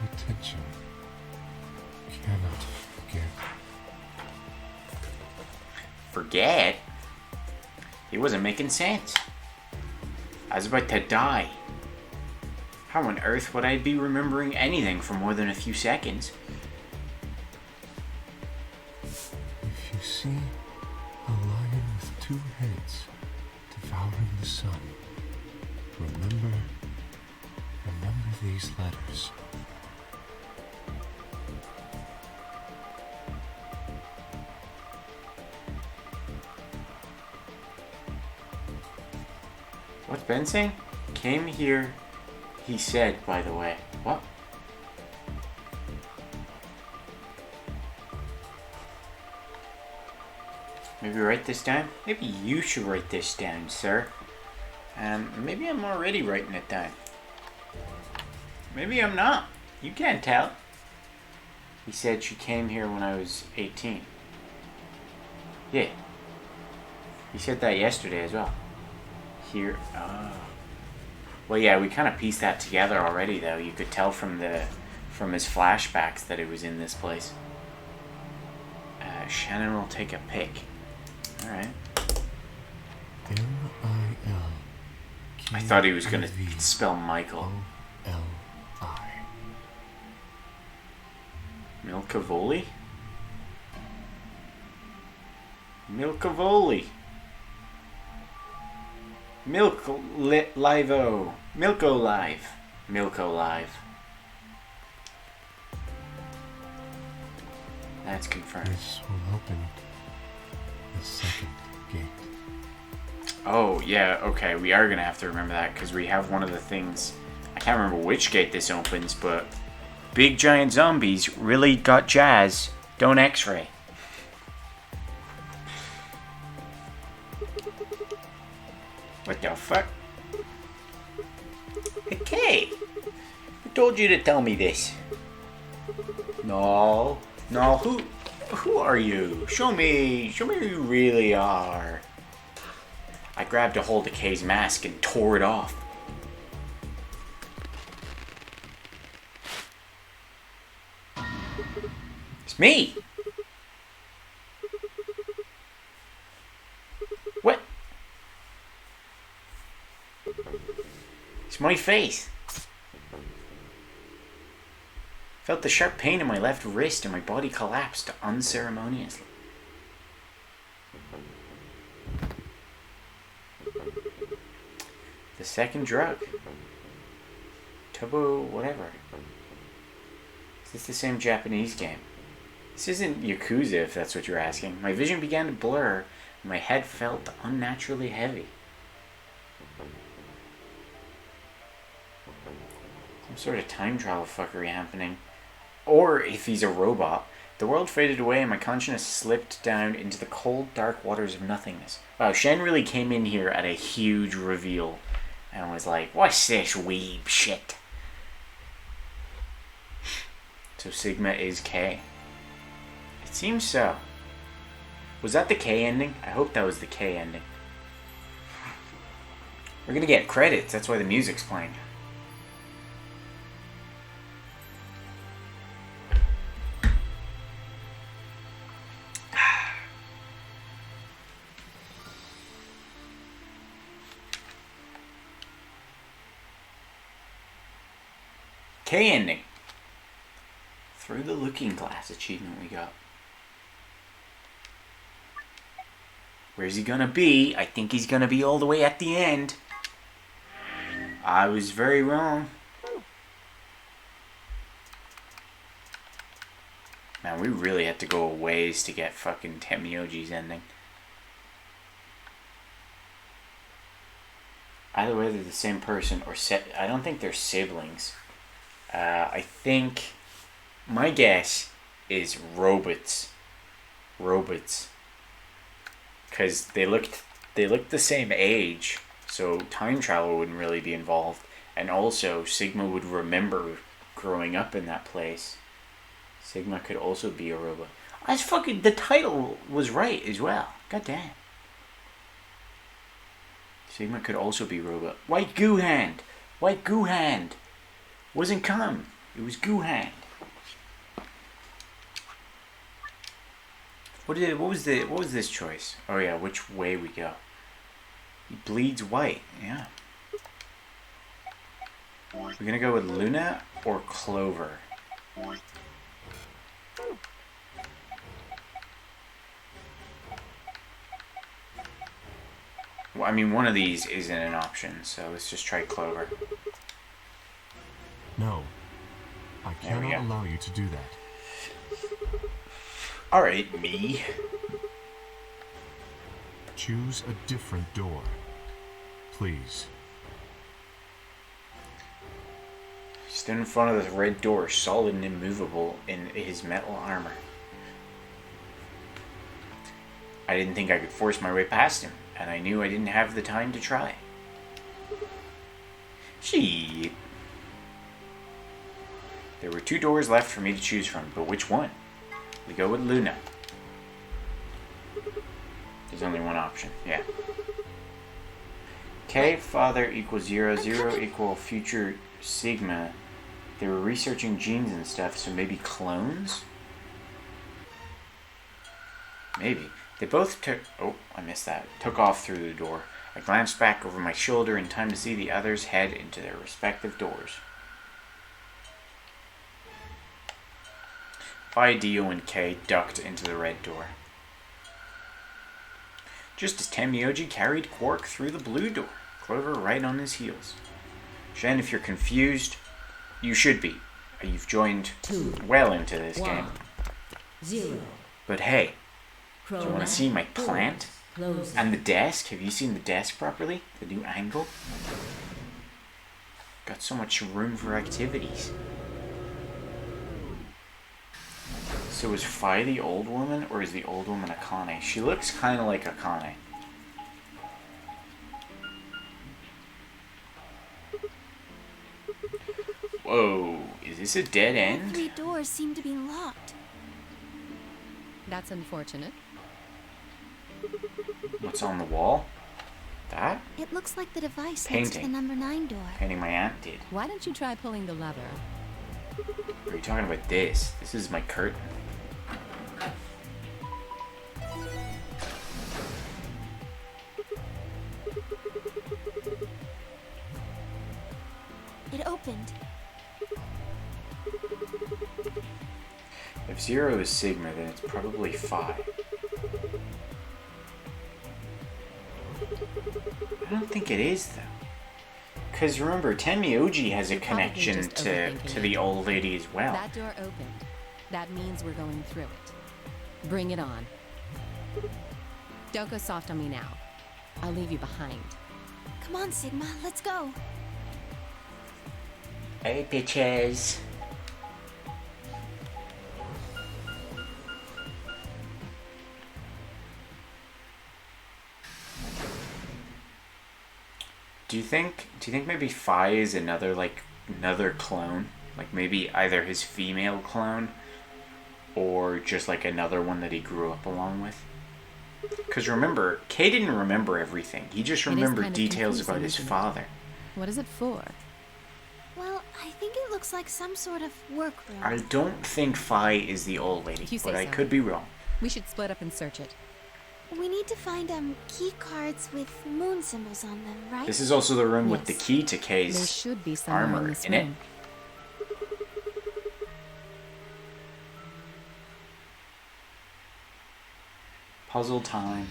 attention. You cannot forget. Forget? He wasn't making sense. I was about to die. How on earth would I be remembering anything for more than a few seconds? If you see a lion with two heads devouring the sun, remember these letters. What's Ben saying? Came here, he said, by the way. What? Maybe write this down? Maybe you should write this down, sir. Maybe I'm already writing it down. Maybe I'm not. You can't tell. He said she came here when I was 18. Yeah. He said that yesterday as well. Here. Well, yeah, we kind of pieced that together already, though. You could tell from his flashbacks that it was in this place. Shannon will take a pic. All right. M-I-L. I thought he was gonna spell Michael. O-L-I. Milcavoli? Milcavoli. Live-o. Milko Live. Milko Live. That's confirmed. This will open the second gate. Oh, yeah, okay. We are going to have to remember that because we have one of the things. I can't remember which gate this opens, but big giant zombies really got jazz. Don't x-ray. What the fuck? Okay. Who told you to tell me this? No. No, who are you? Show me who you really are. I grabbed a hold of Kay's mask and tore it off. It's me. What? It's my face. Felt the sharp pain in my left wrist and my body collapsed unceremoniously. The second drug. Tobo whatever. Is this the same Japanese game? This isn't Yakuza if that's what you're asking. My vision began to blur and my head felt unnaturally heavy. Some sort of time travel fuckery happening. Or if he's a robot. The world faded away and my consciousness slipped down into the cold, dark waters of nothingness. Wow, Shen really came in here at a huge reveal and was like, what's this weeb shit? So Sigma is K. It seems so. Was that the K ending? I hope that was the K ending. We're gonna get credits, that's why the music's playing. K ending. Through the looking glass achievement we got. Where's he gonna be? I think he's gonna be all the way at the end. I was very wrong. Man, we really had to go a ways to get fucking Temioji's ending. Either way, they're the same person or I don't think they're siblings. I think my guess is robots. Robots. Because they looked the same age, so time travel wouldn't really be involved. And also, Sigma would remember growing up in that place. Sigma could also be a robot. That's fucking, the title was right as well. God damn. Sigma could also be robot. White goo hand. White goo hand. Wasn't cum. It was goo hand. What was this choice? Oh yeah, which way we go. He bleeds white. Yeah. We're gonna go with Luna or Clover. Well, I mean, one of these isn't an option, so let's just try Clover. No. I cannot allow you to do that. Alright, me. Choose a different door. Please. Stood in front of the red door, solid and immovable in his metal armor. I didn't think I could force my way past him, and I knew I didn't have the time to try. Shit. There were 2 doors left for me to choose from, but which one? We go with Luna. There's only one option, yeah. K, father equals 0, 0 equal future Sigma. They were researching genes and stuff, so maybe clones? Maybe. They both took... Oh, I missed that. Took off through the door. I glanced back over my shoulder in time to see the others head into their respective doors. Dio and K ducked into the red door. Just as Temioji carried Quark through the blue door. Clover right on his heels. Shen, if you're confused, you should be. You've joined well into this game. 0. But hey, do you want to see my plant? And the desk? Have you seen the desk properly? The new angle? Got so much room for activities. So is Fi the old woman, or is the old woman Akane? She looks kind of like Akane. Whoa, is this a dead end? 3 doors seem to be locked. That's unfortunate. What's on the wall? That? It looks like the device next to Painting. the number 9 door. Painting my aunt did. Why don't you try pulling the lever? Are you talking about this? This is my curtain. It opened. If 0 is Sigma, then it's probably Phi. I don't think it is, though. Because remember, Tenmyoji has a You're probably connection just to overthinking the it. old lady as well. That door opened. That means we're going through it. Bring it on. Don't go soft on me now. I'll leave you behind. Come on, Sigma, let's go. Hey, bitches. Do you think maybe Phi is another clone? Like maybe either his female clone or just like another one that he grew up along with? Because remember, Kay didn't remember everything. He just It is remembered kind of details confusing, about his isn't it? father. What is it for? Well, I think it looks like some sort of workroom. I don't think Phi is the old lady, You say but I so. could be wrong. We should split up and search it. We need to find key cards with moon symbols on them, right? This is also the room with the Yes. key to There Kay's should be someone in armor this in it. room. Puzzle time.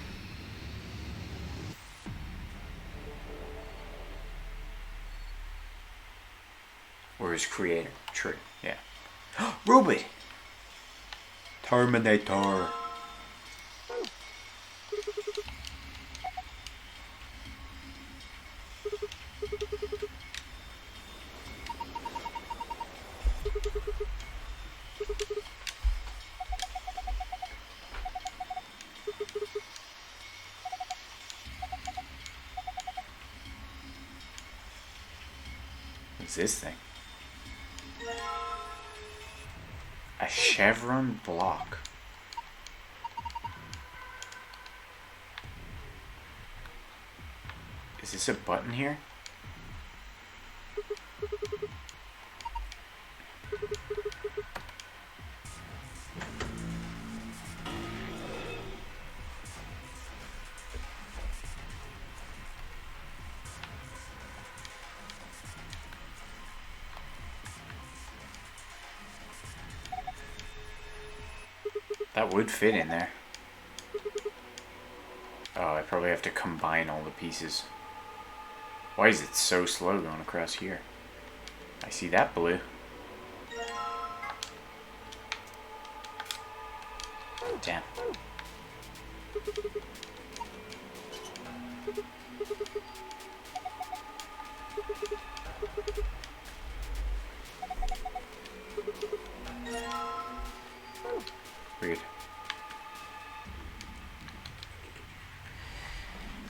Or his creator. True, yeah. Robit! Terminator. What's this thing? A chevron block. Is this a button here? That would fit in there. Oh, I probably have to combine all the pieces. Why is it so slow going across here? I see that blue. Damn. Weird.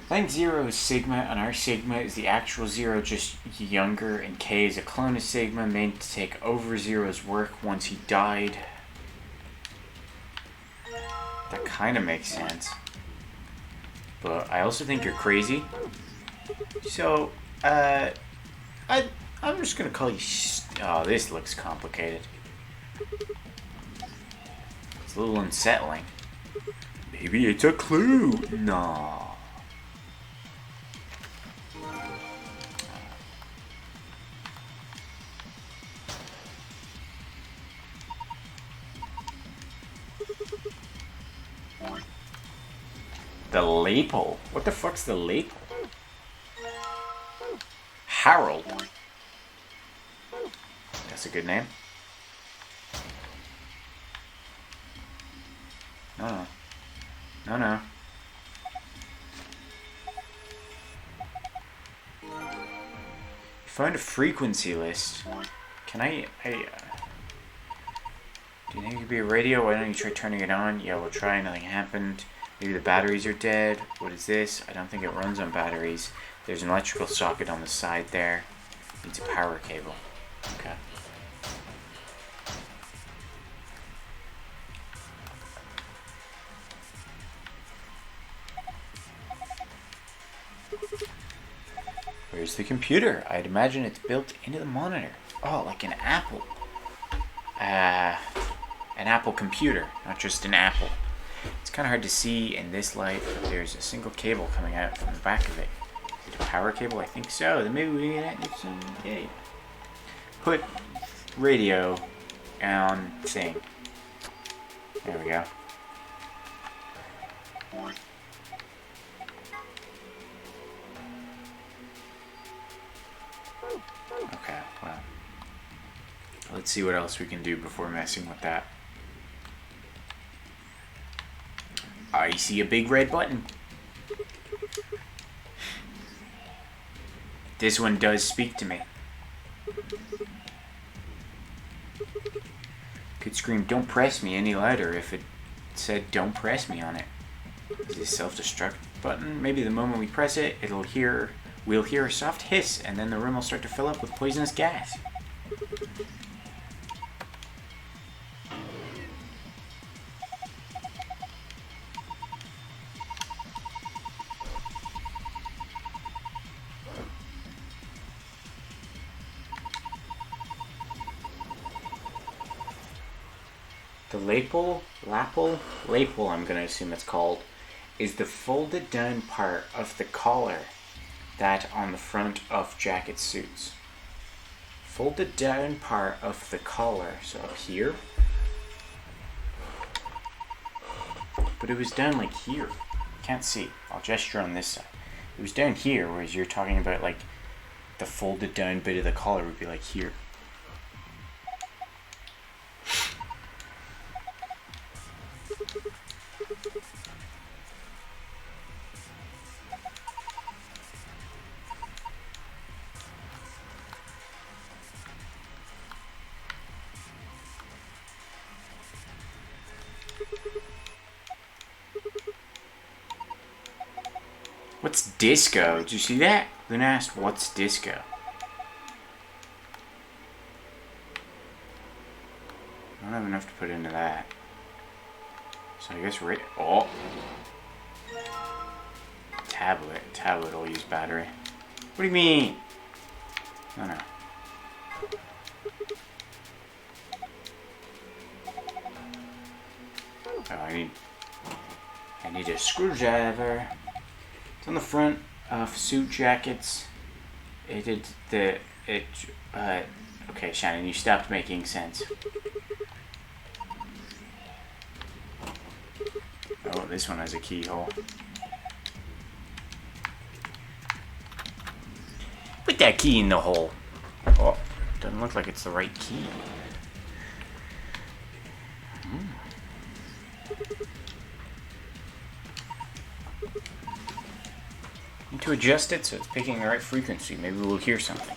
I think 0 is Sigma, and our Sigma is the actual 0, just younger, and K is a clone of Sigma, made to take over 0's work once he died. That kind of makes sense. But I also think you're crazy. So, I'm just gonna call you... Oh, this looks complicated. It's a little unsettling. Maybe it's a clue. No. The lapel? What the fuck's the lapel? Harold. That's a good name. No. No, no. Find a frequency list. Can I do you think it could be a radio? Why don't you try turning it on? Yeah, we'll try. Nothing happened. Maybe the batteries are dead. What is this? I don't think it runs on batteries. There's an electrical socket on the side there. Needs a power cable. Okay. Where's the computer? I'd imagine it's built into the monitor. Oh, like an Apple. An Apple computer, not just an Apple. It's kind of hard to see in this light, but there's a single cable coming out from the back of it. Is it a power cable? I think so. Then maybe we need some... Yeah. Put radio on thing. There we go. Okay, well. Let's see what else we can do before messing with that. I see a big red button. This one does speak to me. Could scream, "Don't press me" any louder if it said "don't press me" on it. Is this self-destruct button? Maybe the moment we press it, we'll hear a soft hiss, and then the room will start to fill up with poisonous gas. The lapel, I'm going to assume it's called, is the folded down part of the collar that on the front of jacket suits. Folded down part of the collar, so up here. But it was down like here. Can't see. I'll gesture on this side. It was down here, whereas you're talking about like the folded down bit of the collar would be like here. What's disco? Did you see that? Luna asked, "What's disco?" I don't have enough to put into that. So I guess we're... Oh! Tablet. Tablet will use battery. What do you mean? No, no. Oh, I need a screwdriver. It's on the front of suit jackets. Okay, Shannon, you stopped making sense. Oh, this one has a keyhole. Put that key in the hole. Oh, doesn't look like it's the right key. Need to adjust it so it's picking the right frequency. Maybe we'll hear something.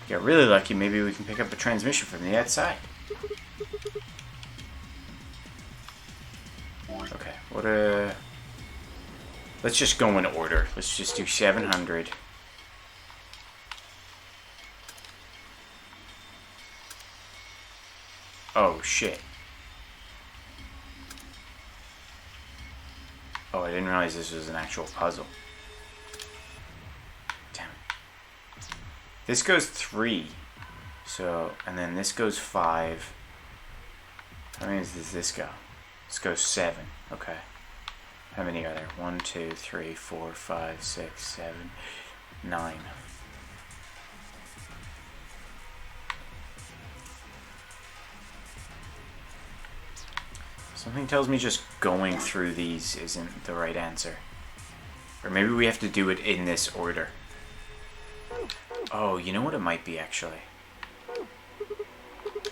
If you're really lucky, maybe we can pick up a transmission from the outside. Okay, let's just go in order. Let's just do 700. Oh, shit. Oh, I didn't realize this was an actual puzzle. Damn it. This goes 3. So, and then this goes 5. How many does this go? This goes 7. Okay. How many are there? 1, 2, 3, 4, 5, 6, 7, 9. Something tells me just going through these isn't the right answer. Or maybe we have to do it in this order. Oh, you know what it might be, actually?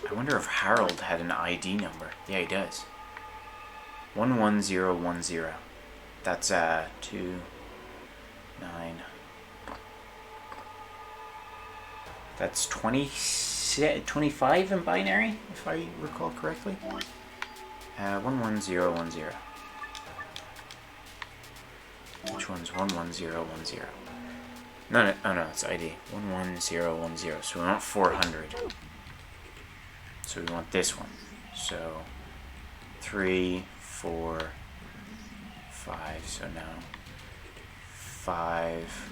I wonder if Harold had an ID number. Yeah, he does. 11010. That's 2 9. That's 25 in binary, if I recall correctly. 11010. Which one's 11010? No, oh no, it's ID. 11010. So we want 400. So we want this one. So 3, 4, 5. So now 5.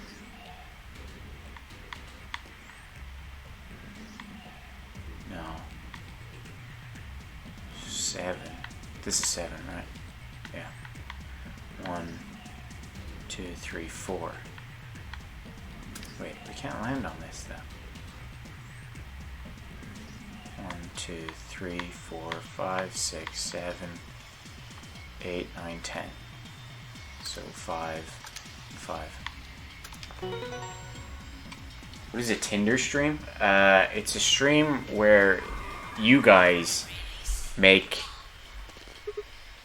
No. 7. This is 7, right? Yeah. 1, 2, 3, 4. Wait, we can't land on this though. 1, 2, 3, 4, 5, 6, 7, 8, 9, 10. So 5, 5. What is a Tinder stream? It's a stream where you guys make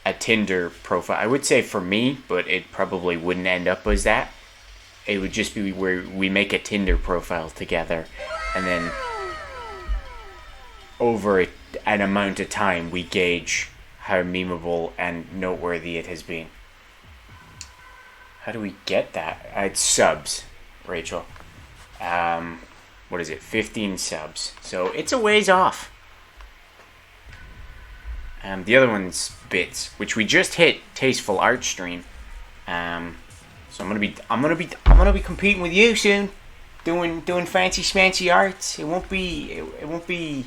a Tinder profile. I would say for me, but it probably wouldn't end up as that. It would just be where we make a Tinder profile together, and then over an amount of time we gauge how memeable and noteworthy it has been. How do we get that? It's subs, Rachel. What is it? 15 subs. So it's a ways off. The other one's bits, which we just hit Tasteful Art stream. So I'm gonna be competing with you soon, doing fancy smancy arts. It won't be.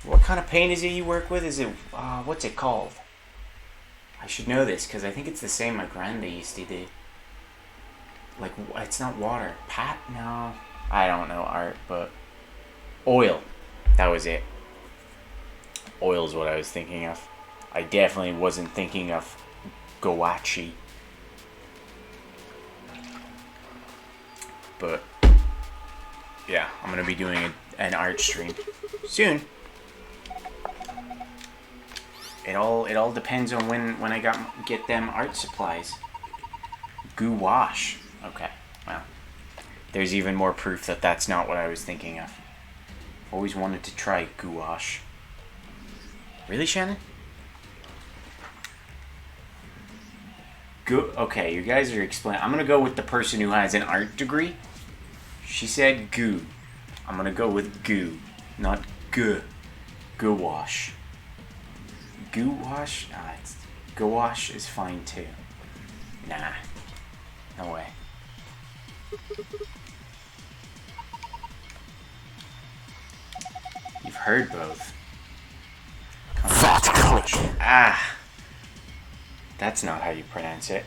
What kind of paint is it you work with? Is it what's it called? I should know this because I think it's the same my grande used to do. Like, it's not water. No, I don't know art, but oil. That was it. Oil is what I was thinking of. I definitely wasn't thinking of gouache. But yeah, I'm gonna be doing an art stream soon. It all depends on when I get them art supplies. Gouache. Okay, well, there's even more proof that that's not what I was thinking of. Always wanted to try gouache. Really, Shannon? Okay, you guys are explaining. I'm gonna go with the person who has an art degree. She said goo. I'm gonna go with goo, not guh. Gouache. Gouache? Gouache is fine too. Nah. No way. You've heard both. That's not how you pronounce it.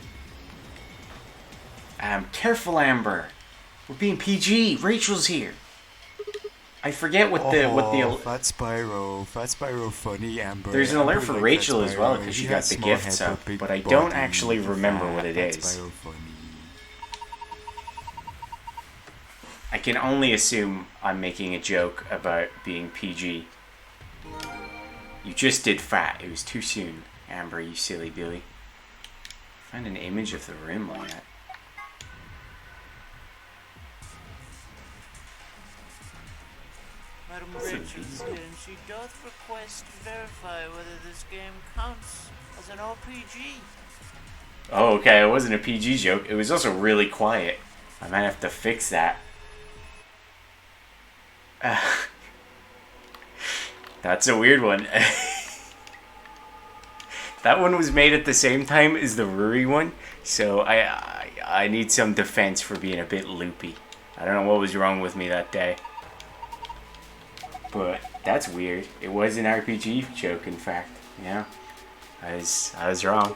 Careful, Amber. We're being PG. Rachel's here. I forget what the Fat Spyro, funny Amber. There's an alert Amber for like Rachel Fat as well Spyro. because she He got has the small gift head, sub, big but I don't body. actually remember what it Fat is. Spyro funny. I can only assume I'm making a joke about being PG. You just did fat. It was too soon, Amber, you silly Billy. Find an image of the room like that. Madam Richardson, she doth request to verify whether this game counts as an RPG. Oh, okay, it wasn't a PG joke. It was also really quiet. I might have to fix that. That's a weird one. That one was made at the same time as the Ruri one, so I need some defense for being a bit loopy. I don't know what was wrong with me that day. But that's weird. It was an RPG joke, in fact. Yeah, I was wrong.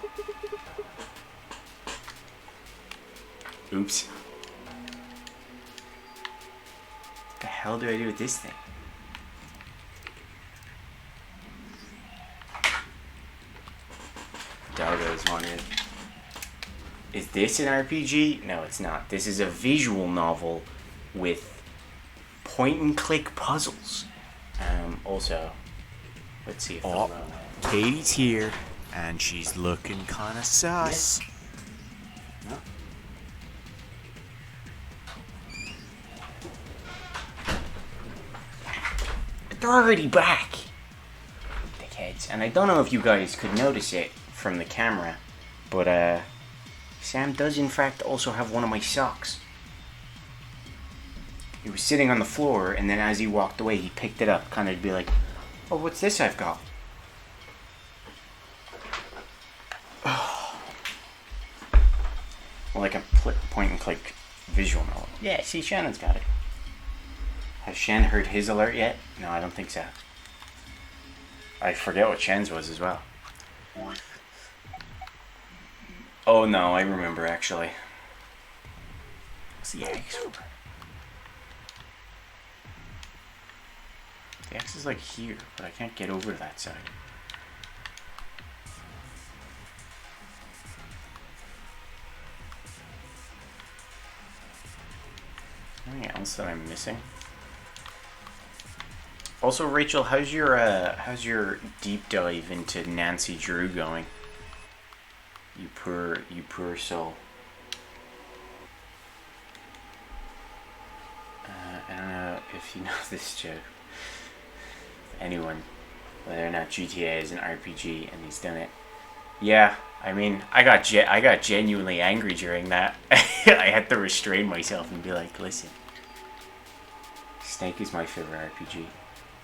Oops. What the hell do I do with this thing? Doggo's wanted. Is this an RPG? No, it's not. This is a visual novel with point and click puzzles. Also, let's see if they'll Oh, run. Katie's here, and she's looking kinda sus. No? They're already back. Dickheads. And I don't know if you guys could notice it from the camera, but Sam does in fact also have one of my socks. He was sitting on the floor, and then as he walked away, he picked it up, kind of to be like, "Oh, what's this I've got?" Well, like a point and click visual novel. Yeah, see, Shannon's got it. Has Shan heard his alert yet? No, I don't think so. I forget what Shan's was as well. Oh no, I remember actually. What's the X for? The X is like here, but I can't get over to that side. Anything else that I'm missing? Also, Rachel, how's your deep dive into Nancy Drew going? You poor soul. I don't know if you know this joke. Anyone, whether or not GTA is an RPG, and he's done it. Yeah, I mean, I got genuinely angry during that. I had to restrain myself and be like, listen, Snake is my favorite RPG.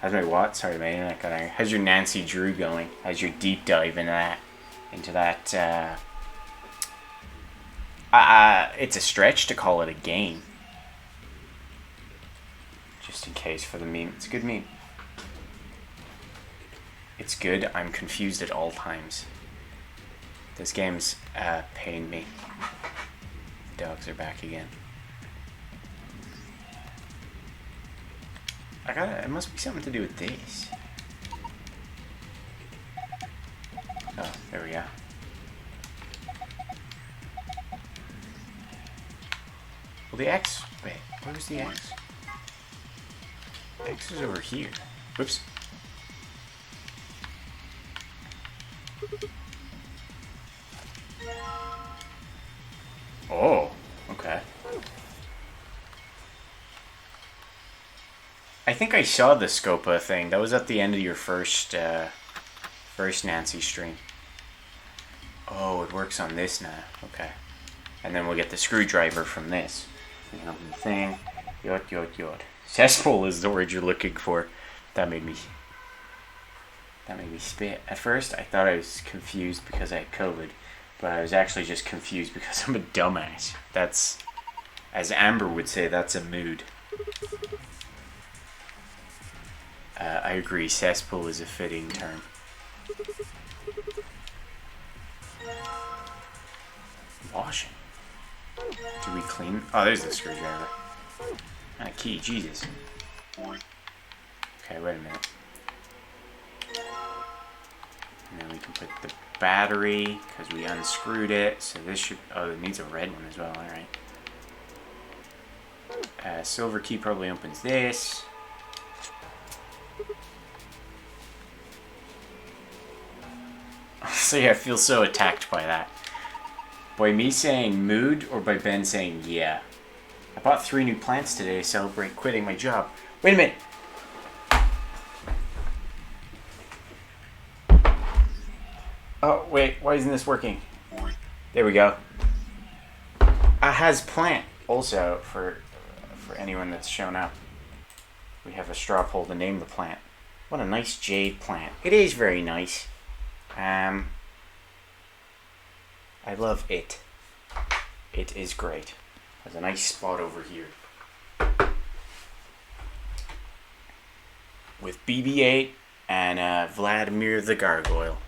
How's my what? Sorry, my internet got angry. How's your Nancy Drew going? How's your deep dive into that? It's a stretch to call it a game. Just in case for the meme. It's a good meme. It's good. I'm confused at all times. This game's pained me. The dogs are back again. It must be something to do with this. Oh, there we go. Well, the X... Wait, where's the X? X is over here. Whoops. Oh, okay. I think I saw the Scopa thing. That was at the end of your first Nancy stream. Oh, it works on this now. Okay. And then we'll get the screwdriver from this. You know, the thing. Yot, yot, yot. Cesspool is the word you're looking for. That made me spit. At first, I thought I was confused because I had COVID, but I was actually just confused because I'm a dumbass. That's, as Amber would say, that's a mood. I agree, cesspool is a fitting term. Washing. Do we clean? Oh, there's the screwdriver. And a key, Jesus. Okay, wait a minute. And then we can put the battery, because we unscrewed it. So this should, oh, it needs a red one as well, alright. Silver key probably opens this. So yeah, I feel so attacked by that. By me saying mood, or by Ben saying yeah. I bought 3 new plants today to celebrate quitting my job. Wait a minute. Oh, wait, why isn't this working? There we go. Has plant, also, for anyone that's shown up. We have a straw poll to name the plant. What a nice jade plant. It is very nice. I love it. It is great. There's a nice spot over here. With BB-8 and Vladimir the Gargoyle.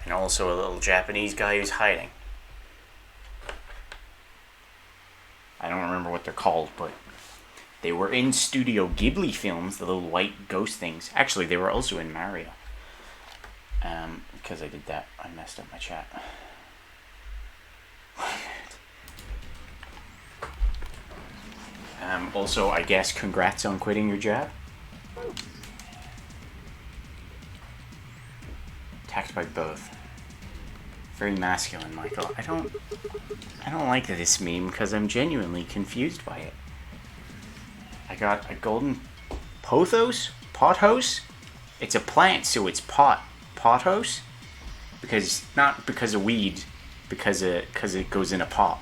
And also a little Japanese guy who's hiding. I don't remember what they're called, but they were in Studio Ghibli films, the little white ghost things. Actually, they were also in Mario. Because I did that, I messed up my chat. Also, I guess congrats on quitting your job. Attacked by both. Very masculine, Michael. I don't like this meme because I'm genuinely confused by it. I got a golden pothos? Pothos? It's a plant, so it's pothos? Because, not because of weed, because it goes in a pot.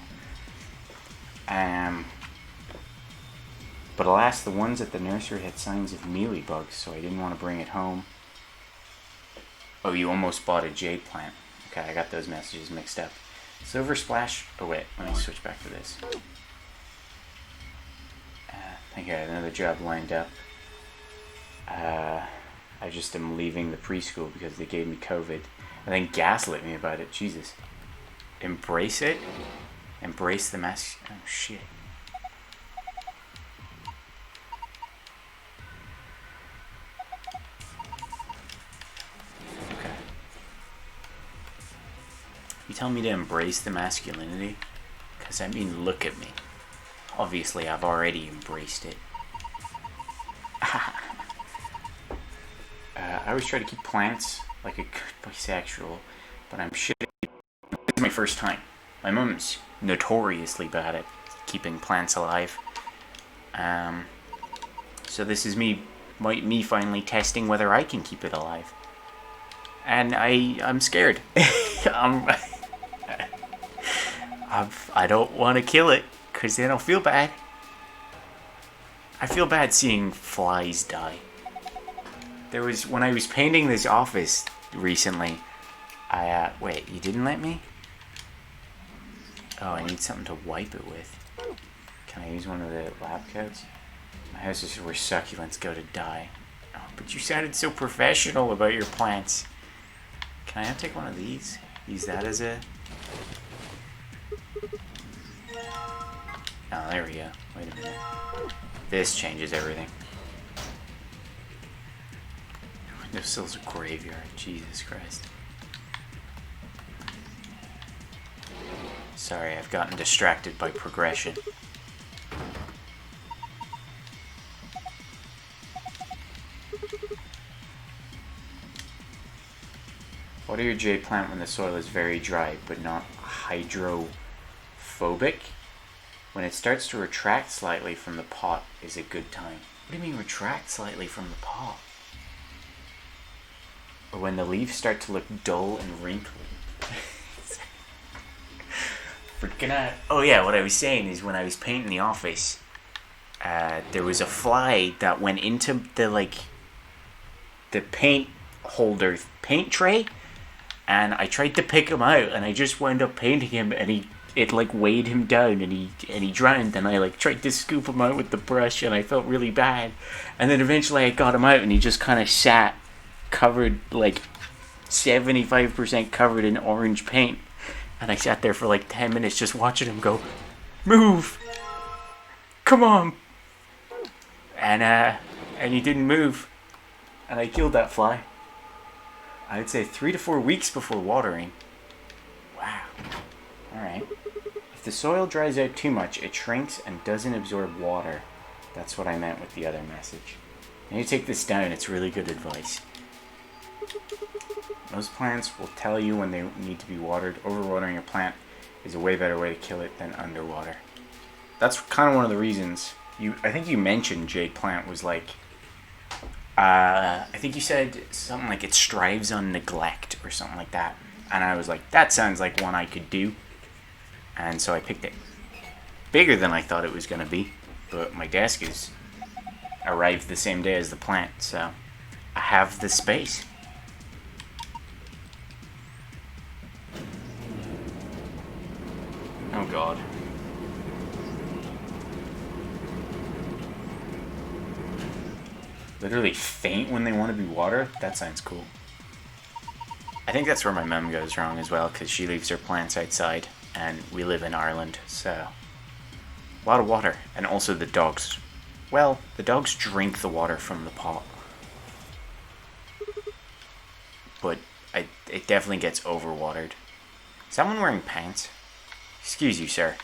But alas, the ones at the nursery had signs of mealybugs, so I didn't want to bring it home. Oh, you almost bought a jade plant. Okay, I got those messages mixed up. Silver splash. Oh wait, let me switch back to this. I think I had another job lined up. I just am leaving the preschool because they gave me COVID. And then gaslit me about it. Jesus. Embrace it? Embrace the mess. Oh shit. Okay. You tell me to embrace the masculinity? Because I mean, look at me. Obviously, I've already embraced it. I always try to keep plants like a good bisexual, but I'm shit. This is my first time. My mom's notoriously bad at keeping plants alive. So this is me finally testing whether I can keep it alive. And I'm scared. I don't want to kill it, because then I'll feel bad. I feel bad seeing flies die. When I was painting this office recently, wait, you didn't let me? Oh, I need something to wipe it with. Can I use one of the lab coats? My house is where succulents go to die. Oh, but you sounded so professional about your plants. Can I take one of these? Use that as a... Oh, there we go. Wait a minute. This changes everything. Windowsill's a graveyard. Jesus Christ. Sorry, I've gotten distracted by progression. Water your jade plant when the soil is very dry, but not hydrophobic. When it starts to retract slightly from the pot is a good time. What do you mean retract slightly from the pot? Or when the leaves start to look dull and wrinkly. Oh yeah, what I was saying is when I was painting the office, there was a fly that went into the paint holder paint tray, and I tried to pick him out, and I just wound up painting him, and it weighed him down, and he drowned, and I tried to scoop him out with the brush, and I felt really bad, and then eventually I got him out, and he just kind of sat covered 75% covered in orange paint. And I sat there for 10 minutes just watching him go, move! Come on! And he didn't move. And I killed that fly. I would say 3 to 4 weeks before watering. Wow. Alright. If the soil dries out too much, it shrinks and doesn't absorb water. That's what I meant with the other message. I need to take this down, it's really good advice. Most plants will tell you when they need to be watered. Overwatering a plant is a way better way to kill it than underwater. That's kind of one of the reasons. I think you mentioned jade plant was I think you said something like it strives on neglect or something like that. And I was like, that sounds like one I could do. And so I picked it. Bigger than I thought it was going to be. But my desk is arrived the same day as the plant, so I have the space. Oh god. Literally faint when they want to be watered? That sounds cool. I think that's where my mum goes wrong as well, because she leaves her plants outside, and we live in Ireland, so... a lot of water. And also the dogs. Well, the dogs drink the water from the pot. But it definitely gets overwatered. Is someone wearing pants? Excuse you, sir.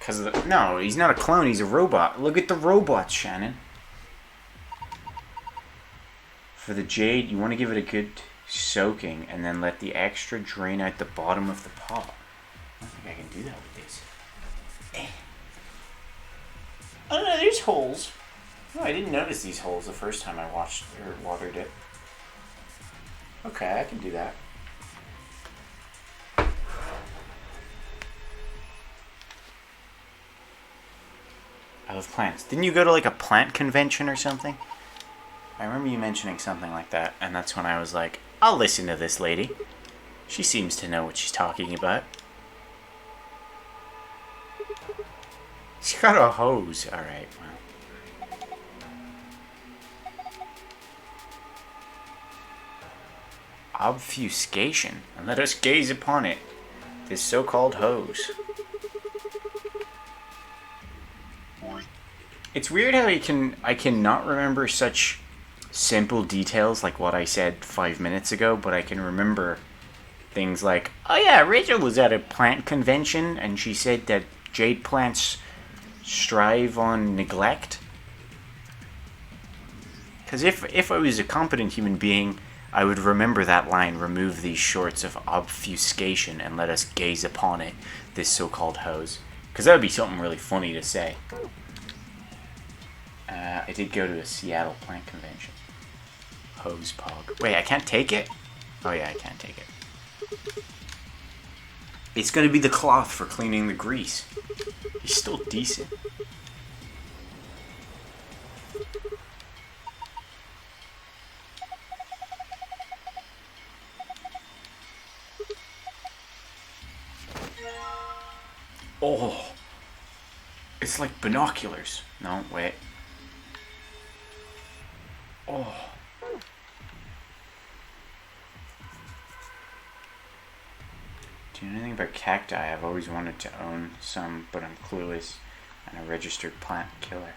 Because of the... No, he's not a clone. He's a robot. Look at the robots, Shannon. For the jade, you want to give it a good soaking and then let the extra drain out the bottom of the pot. I don't think I can do that with this. Oh no, there's holes. No, I didn't notice these holes the first time I watched or watered it. Okay, I can do that. I love plants. Didn't you go to like a plant convention or something? I remember you mentioning something like that, and that's when I was like, I'll listen to this lady. She seems to know what she's talking about. She's got a hose. Alright, well. Obfuscation. And let us gaze upon it. This so-called hose. It's weird how I cannot remember such simple details like what I said 5 minutes ago, but I can remember things like, oh yeah, Rachel was at a plant convention and she said that jade plants strive on neglect. Because if I was a competent human being, I would remember that line, remove these shorts of obfuscation and let us gaze upon it, this so-called hose. Because that would be something really funny to say. I did go to a Seattle plant convention. Hose pog. Wait, I can't take it? Oh yeah, I can't take it. It's gonna be the cloth for cleaning the grease. He's still decent. Oh, it's like binoculars. No, wait. Oh. Do you know anything about cacti? I've always wanted to own some, but I'm clueless. And a registered plant killer.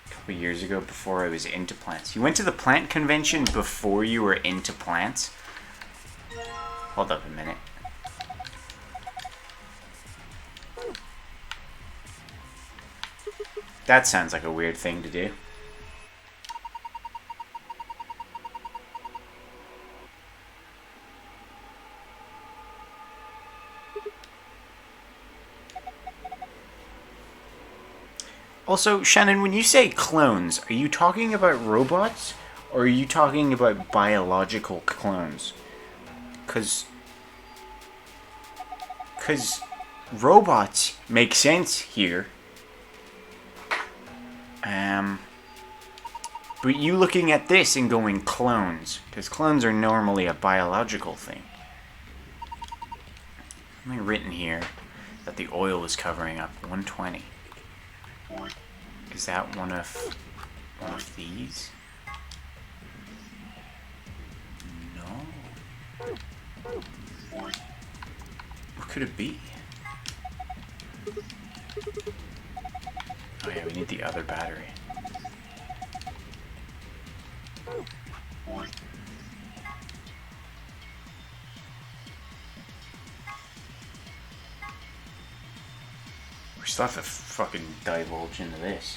A couple years ago, before I was into plants. You went to the plant convention before you were into plants? Hold up a minute. That sounds like a weird thing to do. Also, Shannon, when you say clones, are you talking about robots or are you talking about biological clones? Because robots make sense here. But you looking at this and going clones, because clones are normally a biological thing. Something written here that the oil is covering up. 120. Is that one of these? No. What could it be? Oh yeah, we need the other battery. We still have to fucking divulge into this.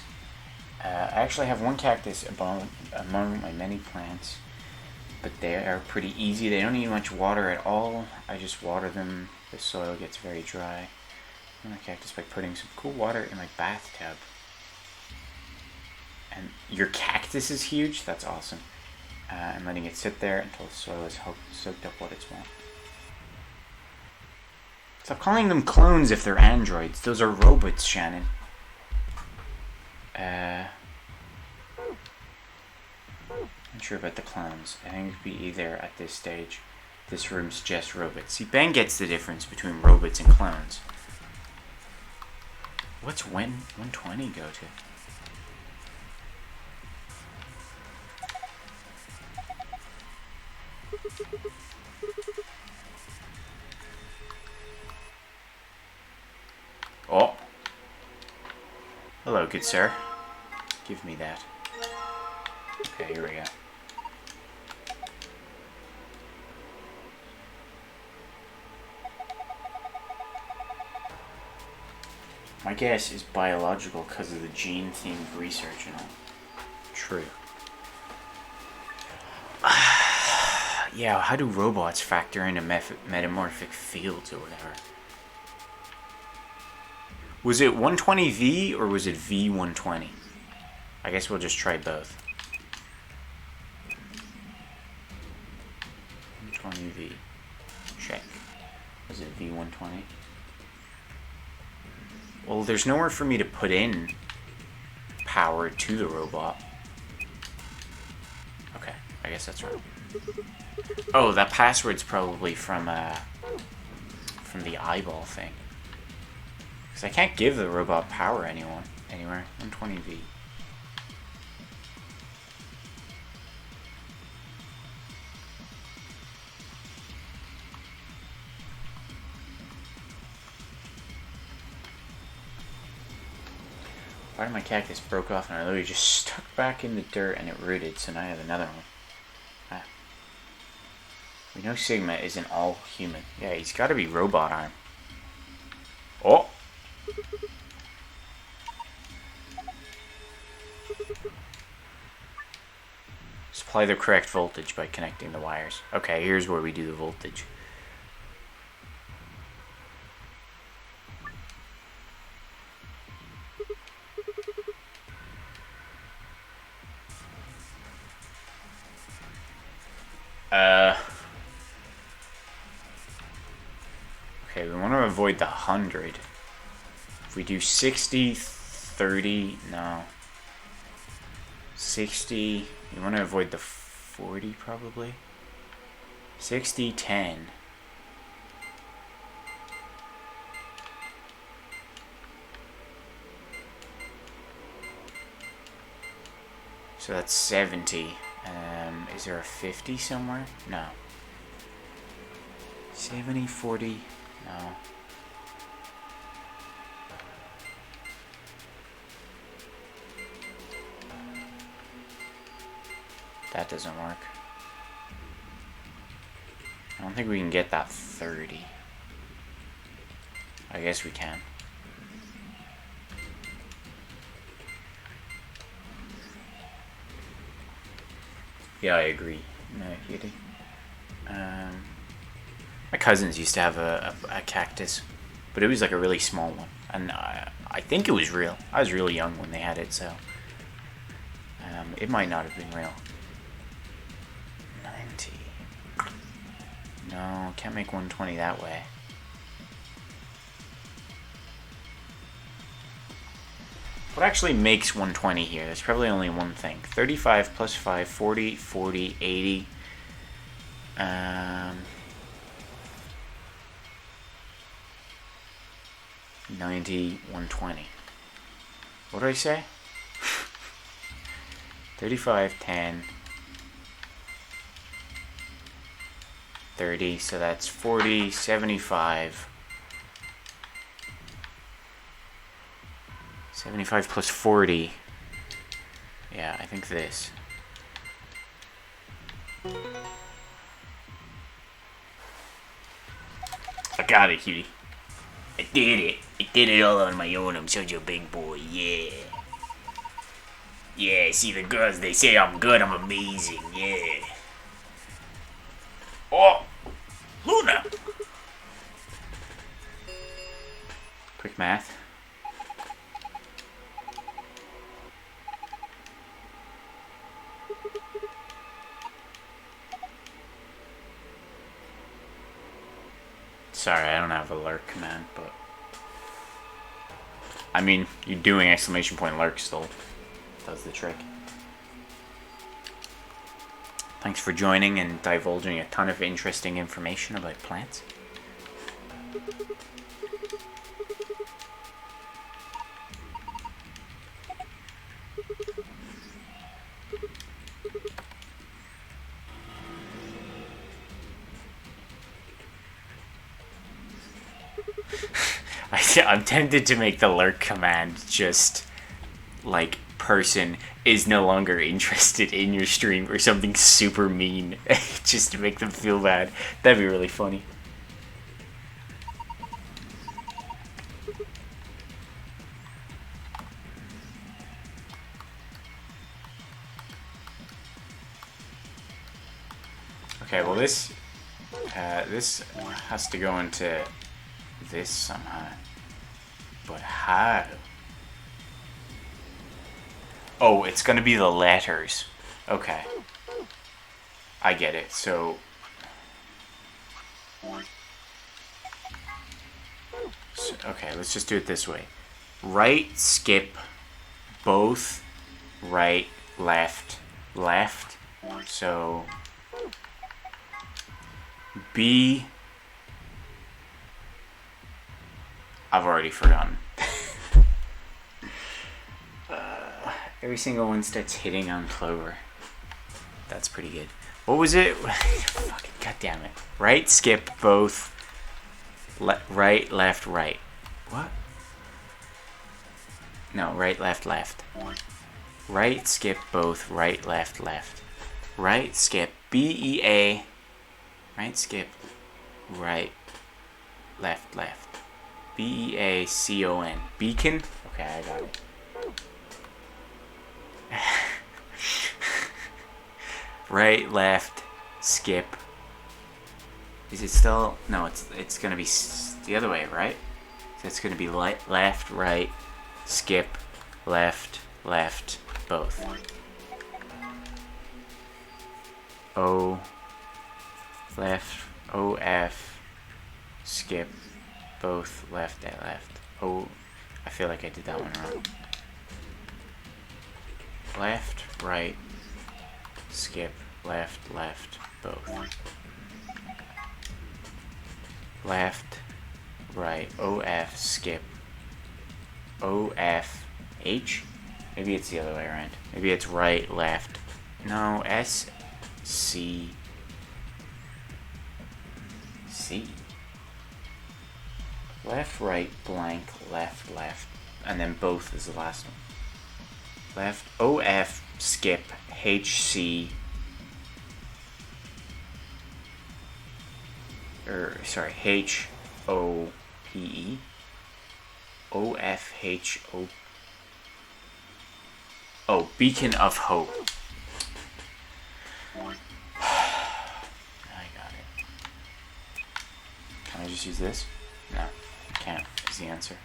I actually have one cactus among my many plants, but they are pretty easy. They don't need much water at all. I just water them. The soil gets very dry. My cactus by putting some cool water in my bathtub. And your cactus is huge? That's awesome. And letting it sit there until the soil is soaked up what it's want. Stop calling them clones if they're androids. Those are robots, Shannon. Not sure about the clones. I think it'd be either at this stage. This room's just robots. See, Ben gets the difference between robots and clones. What's 120 go to? Oh. Hello, good sir. Give me that. Okay, here we go. My guess is biological because of the gene-themed research and all. True. Yeah, how do robots factor into metamorphic fields or whatever? Was it 120V or was it V120? I guess we'll just try both. 120V. Check. Was it V120? Well, there's nowhere for me to put in power to the robot. Okay, I guess that's right. Oh, that password's probably from the eyeball thing. Because I can't give the robot power anywhere. 120V. Part of my cactus broke off and I literally just stuck back in the dirt and it rooted, so now I have another one. Ah. We know Sigma isn't all human. Yeah, he's got to be robot arm. Oh! Supply the correct voltage by connecting the wires. Okay, here's where we do the voltage. Okay, we want to avoid the 100. If we do 60, 30, no. 60, you want to avoid the 40 probably. 60, 10. So that's 70. Is there a 50 somewhere? No. 70, 40, no. That doesn't work. I don't think we can get that 30. I guess we can. Yeah, I agree. No, Kitty. My cousins used to have a cactus, but it was like a really small one, and I think it was real. I was really young when they had it, so it might not have been real. 90. No, can't make 120 that way. What actually makes 120 here? There's probably only one thing. 35 plus 5, 40, 40, 80. 90, 120. What did I say? 35, 10, 30, so that's 40, 75. 75 plus 40. Yeah, I think this. I got it, cutie. I did it. I did it all on my own. I'm such a big boy. Yeah. Yeah, see the girls, they say I'm good, I'm amazing. Yeah. Oh! Luna! Quick math. Sorry, I don't have a lurk command, but I mean, you're doing exclamation point lurk still does the trick. Thanks for joining and divulging a ton of interesting information about plants. I'm tempted to make the lurk command just like person is no longer interested in your stream or something super mean just to make them feel bad. That'd be really funny. Okay, well this has to go into this somehow. But how? Oh, it's gonna be the letters. Okay. I get it. So okay, let's just do it this way. Right, skip, both, right, left, left. So B. I've already forgotten. Every single one starts hitting on Clover. That's pretty good. What was it? Fucking goddamn it. Right, skip, both. Right, left, right. What? No, right, left, left. Right, skip, both. Right, left, left. Right, skip, B-E-A. Right, skip, right, left, left. B-E-A-C-O-N. Beacon? Okay, I got it. Right, left, skip. Is it still? No, it's gonna be the other way, right? So it's gonna be left, right, skip, left, left, both. O, left, O, F, skip, both, left, and left. Oh, I feel like I did that one wrong. Left, right, skip, left, left, both. Left, right, O, F, skip, O, F, H? Maybe it's the other way around. Maybe it's right, left. No, S, C, C. Left, right, blank, left, left. And then both is the last one. Left, O, F, skip, H, C. Sorry, H, O, P, E. O, F, H, O. Oh, Beacon of Hope. I got it. Can I just use this? No, I can't, is the answer.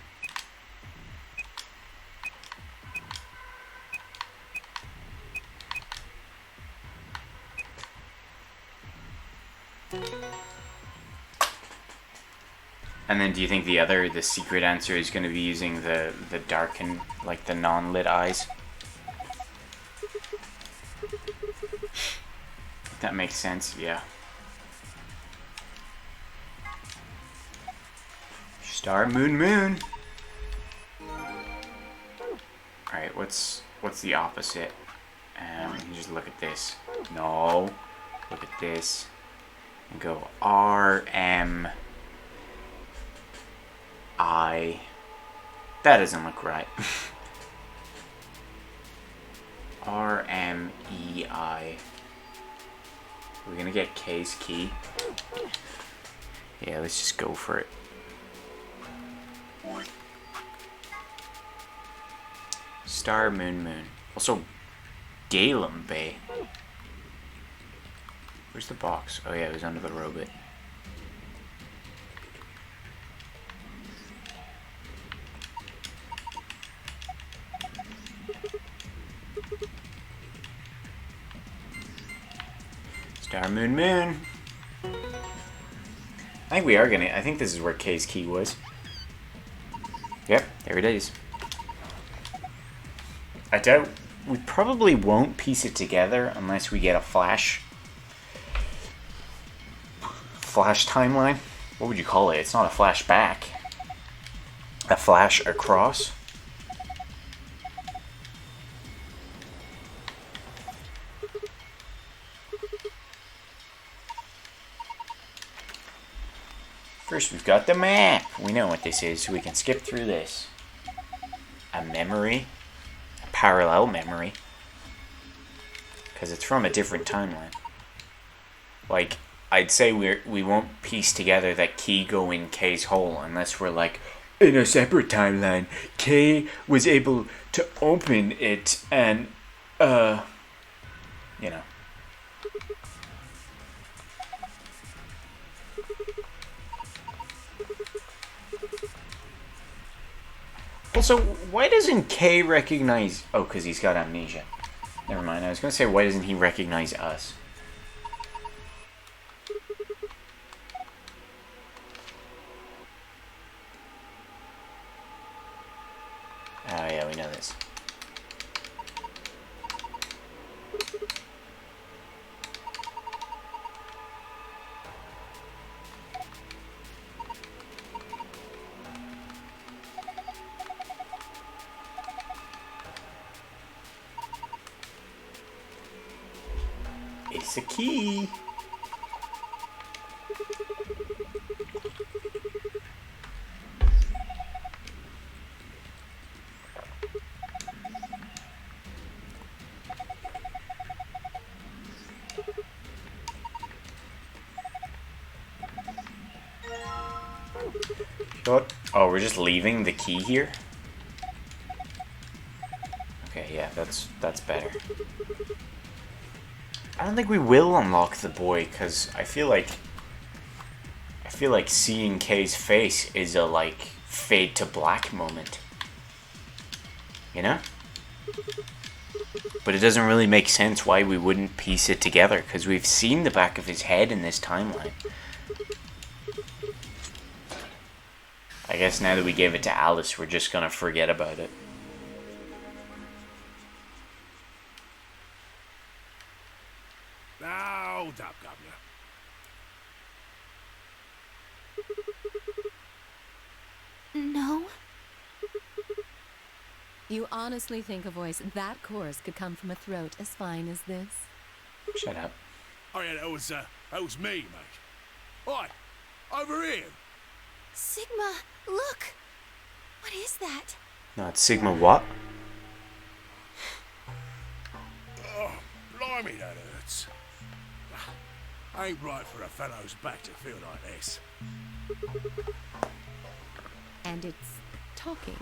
And then do you think the secret answer is going to be using the darken, like the non-lit eyes? If that makes sense, yeah. Star, moon, moon. Alright, what's the opposite? We can just look at this. No. Look at this. And go R, M, I. That doesn't look right. R, M, E, I. We're gonna get K's key. Yeah, let's just go for it. Star, moon, moon. Also, Galen Bay. Where's the box? Oh yeah, it was under the robot. Star, moon, moon. I think this is where K's key was. Yep, there it is. I doubt we probably won't piece it together unless we get a flash timeline. What would you call it? It's not a flashback. A flash across. First, we've got the map. We know what this is, so we can skip through this. A memory. A parallel memory. Because it's from a different timeline. Like, I'd say we won't piece together that key go in K's hole unless we're like, in a separate timeline, K was able to open it and, you know. Also, why doesn't Kay recognize... Oh, because he's got amnesia. Never mind, I was going to say, why doesn't he recognize us? Oh yeah, we know this. It's a key. What? Oh, we're just leaving the key here? Okay, yeah, that's better. I don't think we will unlock the boy, because I feel like seeing Kay's face is a, like, fade to black moment. You know? But it doesn't really make sense why we wouldn't piece it together, because we've seen the back of his head in this timeline. I guess now that we gave it to Alice, we're just gonna forget about it. Now, hold up, Governor. No? You honestly think a voice that coarse could come from a throat as fine as this? Shut up. Oh yeah, that was me, mate. Oi, over here. Sigma, look! What is that? No, it's Sigma what? Oh, blimey, that hurts. Ain't right for a fellow's back to feel like this. And it's talking.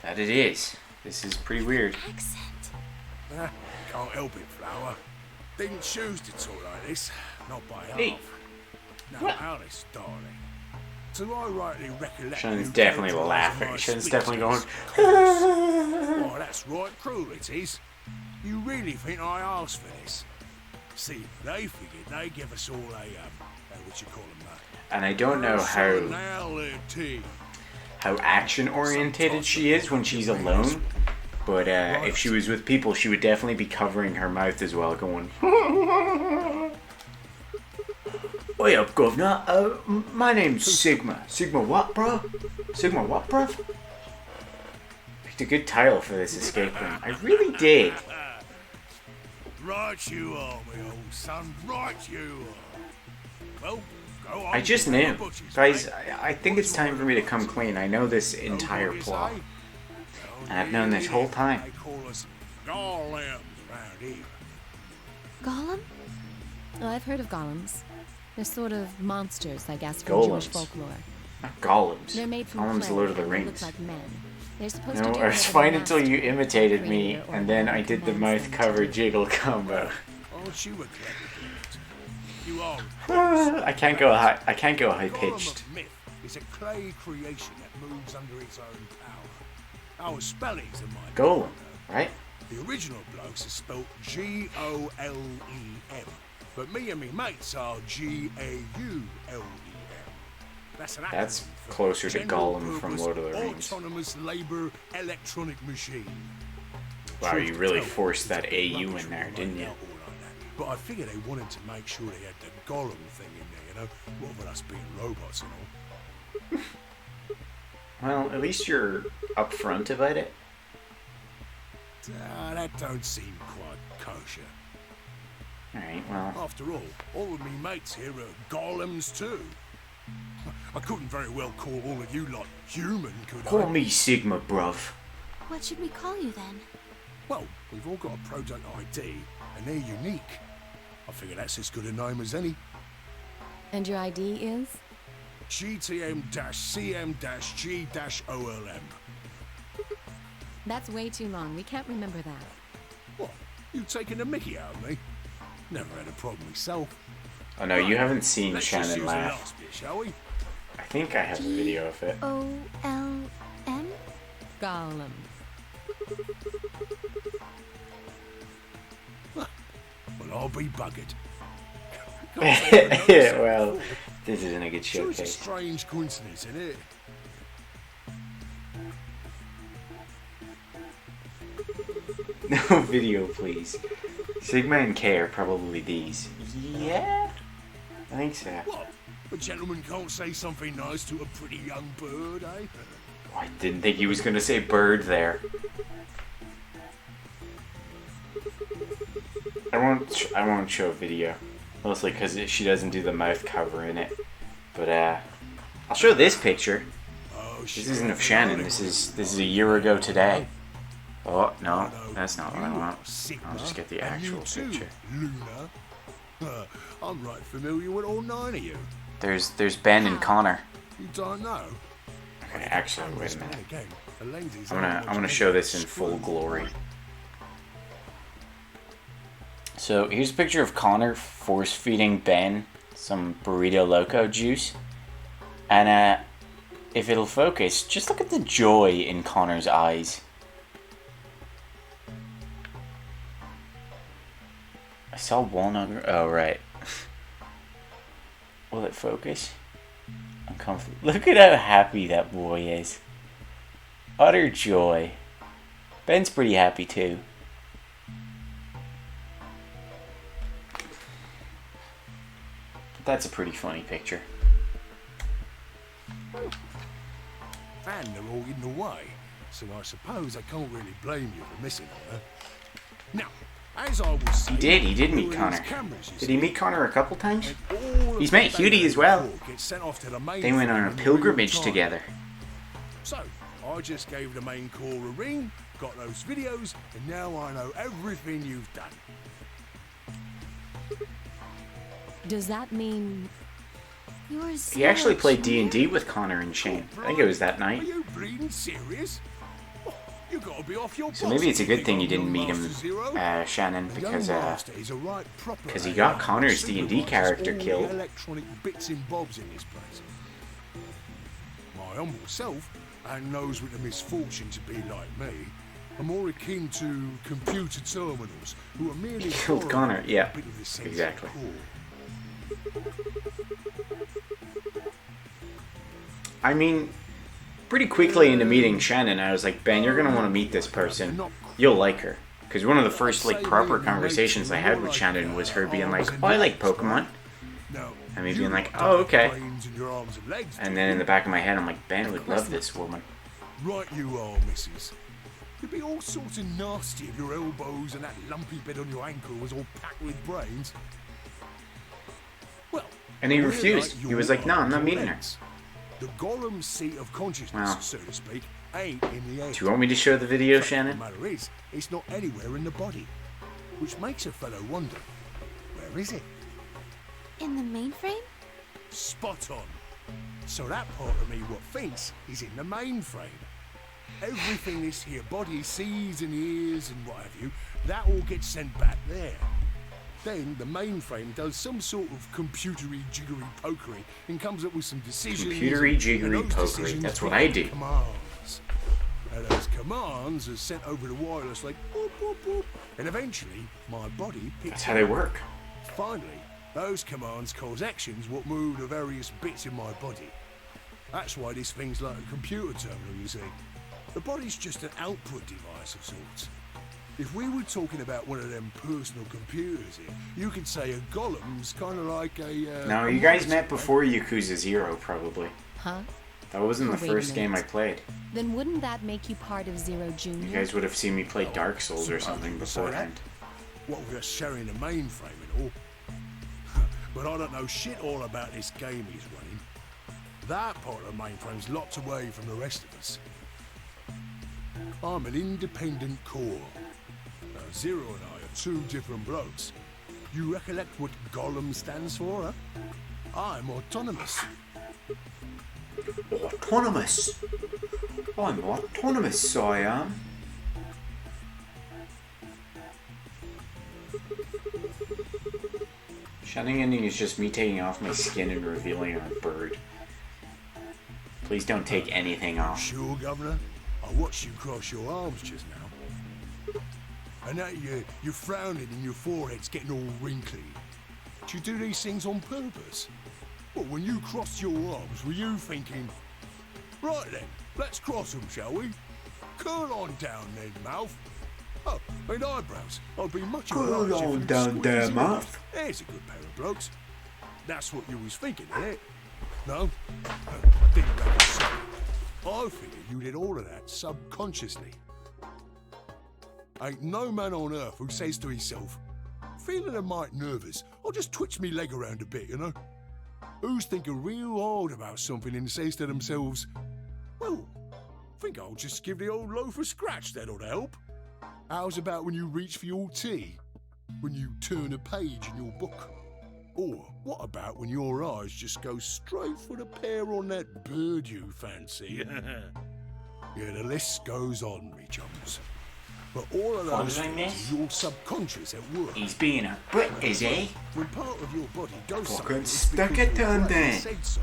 That it is. This is pretty weird. Accent. Can't help it, Flower. Didn't choose to talk like this, not by half. Hey. Now, Alice, darling. Do I rightly recollect? Shannon's you definitely characterised laughing. my Shannon's split definitely going. Oh, that's right, cruel it is. You really think I asked for this? See, they figured they'd give us all what you call them, And I don't know how action orientated she is when she's alone, but if she was with people, she would definitely be covering her mouth as well, going. Oi up, governor. My name's Sigma. Sigma what, bro? Sigma what, bro? Picked a good title for this escape room. I really did. Right you are, my old son. Right you are. Well, go on. I just knew. Guys, I think it's time for me to come clean. I know this entire plot. And I've known this whole time. They call us golems round here. Golem? Oh, I've heard of golems. They're sort of monsters, I guess, from Jewish Golems. folklore. Not golems. They're made from Golems, clay Lord of the and they Rings. look like men. They're supposed No, to do I was whatever fine the until you master, imitated me, creator, or and then I whatever did the commands mouth them cover to do. jiggle combo. Aren't you a clever bird? You are. I can't go high. I can't go high Golem pitched. of myth is a clay creation that moves under its own power. Our spellings are my Golem, right? The original blokes are spelt Golem, but me and me mates are Gaulem. That's an That's acronym for closer to General Gollum from Purpose Lord of the Rings. Autonomous Labour Electronic Machine. Wow, you really Truth to tell, forced that it's a bit AU rubbish in there, when didn't they you? out all like that. But I figure they wanted to make sure they had the Gollum thing in there, you know, what with us being robots and all. Well, at least you're upfront about it. That don't seem quite kosher. Alright, well. After all of me mates here are golems too. I couldn't very well call all of you lot human, could Call I? me Sigma, bruv. What should we call you then? Well, we've all got a product ID, and they're unique. I figure that's as good a name as any. And your ID is? GTM-CM-G-OLM. That's way too long. We can't remember that. What? You taking the mickey out of me? Never had a problem myself. Oh no, you haven't seen Let's just Shannon use the laugh. last bit, shall we? I think I have a video of it. O-L-M? Gollum. Well, I'll be buggered. Can't say I've noticed that Well, before. this isn't a good Sure, it's a showcase. strange coincidence, isn't it? No video, please. Sigma and K are probably these. Yeah? I think so. What? A gentleman can't say something nice to a pretty young bird, eh? Oh, I didn't think he was going to say bird there. I won't show a video. Mostly because she doesn't do the mouth cover in it. But, I'll show this picture. Oh, This isn't of Shannon. This is a year ago today. Oh, no. That's not what I want. I'll just get the actual picture. Luna. I'm right familiar with all 9 of you. There's Ben and Connor. You don't know? Okay, actually, wait a minute. Again, the ladies I'm aren't gonna much show better this in than full screws. glory. So here's a picture of Connor force feeding Ben some burrito loco juice, and if it'll focus, just look at the joy in Connor's eyes. I saw walnut. Oh right. Will it focus? I'm comfortable. Look at how happy that boy is. Utter joy. Ben's pretty happy too. That's a pretty funny picture. And they're all in the way, so I suppose I can't really blame you for missing on her. Now, as I was saying, He did meet there Connor. is cameras, you Did see, he meet Connor a couple times? and all of He's the met data Hudie as well. gets sent off to the main They went on frame a in pilgrimage real time. together. So, I just gave the main core a ring, got those videos, and now I know everything you've done. Does that mean You're He actually played Junior? D&D with Connor and Shane. I think it was that Are night. you bleeding serious? Oh, you gotta be off your So maybe it's a good thing you Big old didn't meet him, Master Zero. Shannon, The because young master is a right proper 'cause he AI got Connor's that D&D supervises character all the killed. electronic bits and bobs in this place. My humble self, and those with the misfortune to be like me, are more akin to computer terminals who are merely Killed borrowing Connor, yeah, a bit of the sense of exactly. core. I mean, pretty quickly into meeting Shannon, I was like, Ben, you're going to want to meet this person. You'll like her. Because one of the first, like, proper conversations I had with Shannon was her being like, oh, I like Pokemon. Now, And me you being like, got oh, okay. brains in your arms and legs, And do then in you? the back of my head, I'm like, Ben would love this woman. Right you are, missus. You'd be all sorts of nasty if your elbows and that lumpy bit on your ankle was all packed with brains. Well, And he we're refused. He was like, no, I'm not your meeting her. legs. The Gollum seat of consciousness, Wow. so to speak, ain't in the head. Do you want me to show the video, Fact of Shannon? The matter is, it's not anywhere in the body, which makes a fellow wonder, where is it? In the mainframe? Spot on. So that part of me what thinks is in the mainframe. Everything this here body sees and hears and what have you, that all gets sent back there. Then the mainframe does some sort of computery jiggery pokery and comes up with some decisions. Computery jiggery and those pokery, decisions that's what become I do. Commands. And those commands are sent over the wireless like boop boop boop, and eventually my body picks That's how they work. Finally, those commands cause actions what move the various bits in my body. That's why this thing's like a computer terminal, you see. The body's just an output device of sorts. If we were talking about one of them personal computers here, you could say a Gollum's kind of like a... No, a you guys monitor, met before Yakuza 0, probably. Huh? That wasn't the Oh, wait a first game I minute. played. Then wouldn't that make you part of Zero Junior? You guys would have seen me play Dark Souls or Suppose something you could say that. beforehand. What with us sharing the mainframe and all. But I don't know shit all about this game he's running. That part of the mainframe's locked away from the rest of us. I'm an independent core. Now, Zero and I are two different blokes. You recollect what Gollum stands for, huh? I'm autonomous. Autonomous! I'm autonomous, I am. Shining ending is just me taking off my skin and revealing a bird. Please don't take anything off. Sure, Governor? I watched you cross your arms just now. And now you're frowning and your forehead's getting all wrinkly. Do you do these things on purpose? Well, when you crossed your arms, were you thinking, right then, let's cross them, shall we? Curl on down then, mouth. Oh, and eyebrows. I'd be much obliged if you'd squeeze them in. There's a good pair of blokes. That's what you was thinking, innit? No? I didn't reckon so. I figured you did all of that subconsciously. Ain't no man on earth who says to himself, feeling a mite nervous, I'll just twitch me leg around a bit, you know? Who's thinking real hard about something and says to themselves, well, think I'll just give the old loaf a scratch, that'll help. How's about when you reach for your tea? When you turn a page in your book? Or what about when your eyes just go straight for the pear on that bird you fancy? Yeah, the list goes on, me chums. But all of those things is your subconscious at work. He's being a Brit, is he? When part of your body does Fucking something, stuck it down there. Said so.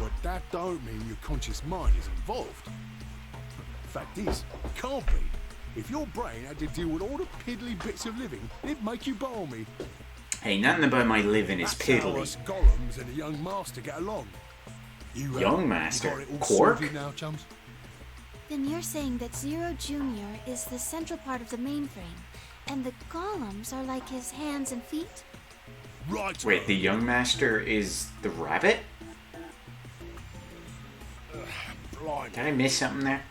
But that don't mean your conscious mind is involved. Fact is, it can't be. If your brain had to deal with all the piddly bits of living, it'd make you balmy. Hey, nothing about my living is That's how piddly. us golems and the young master get along. You, Young you master? got it all Quark? sorted now, chums? Then you're saying that Zero Jr. is the central part of the mainframe, and the golems are like his hands and feet? Right. Wait, the young master is the rabbit? Blind. Did I miss something there?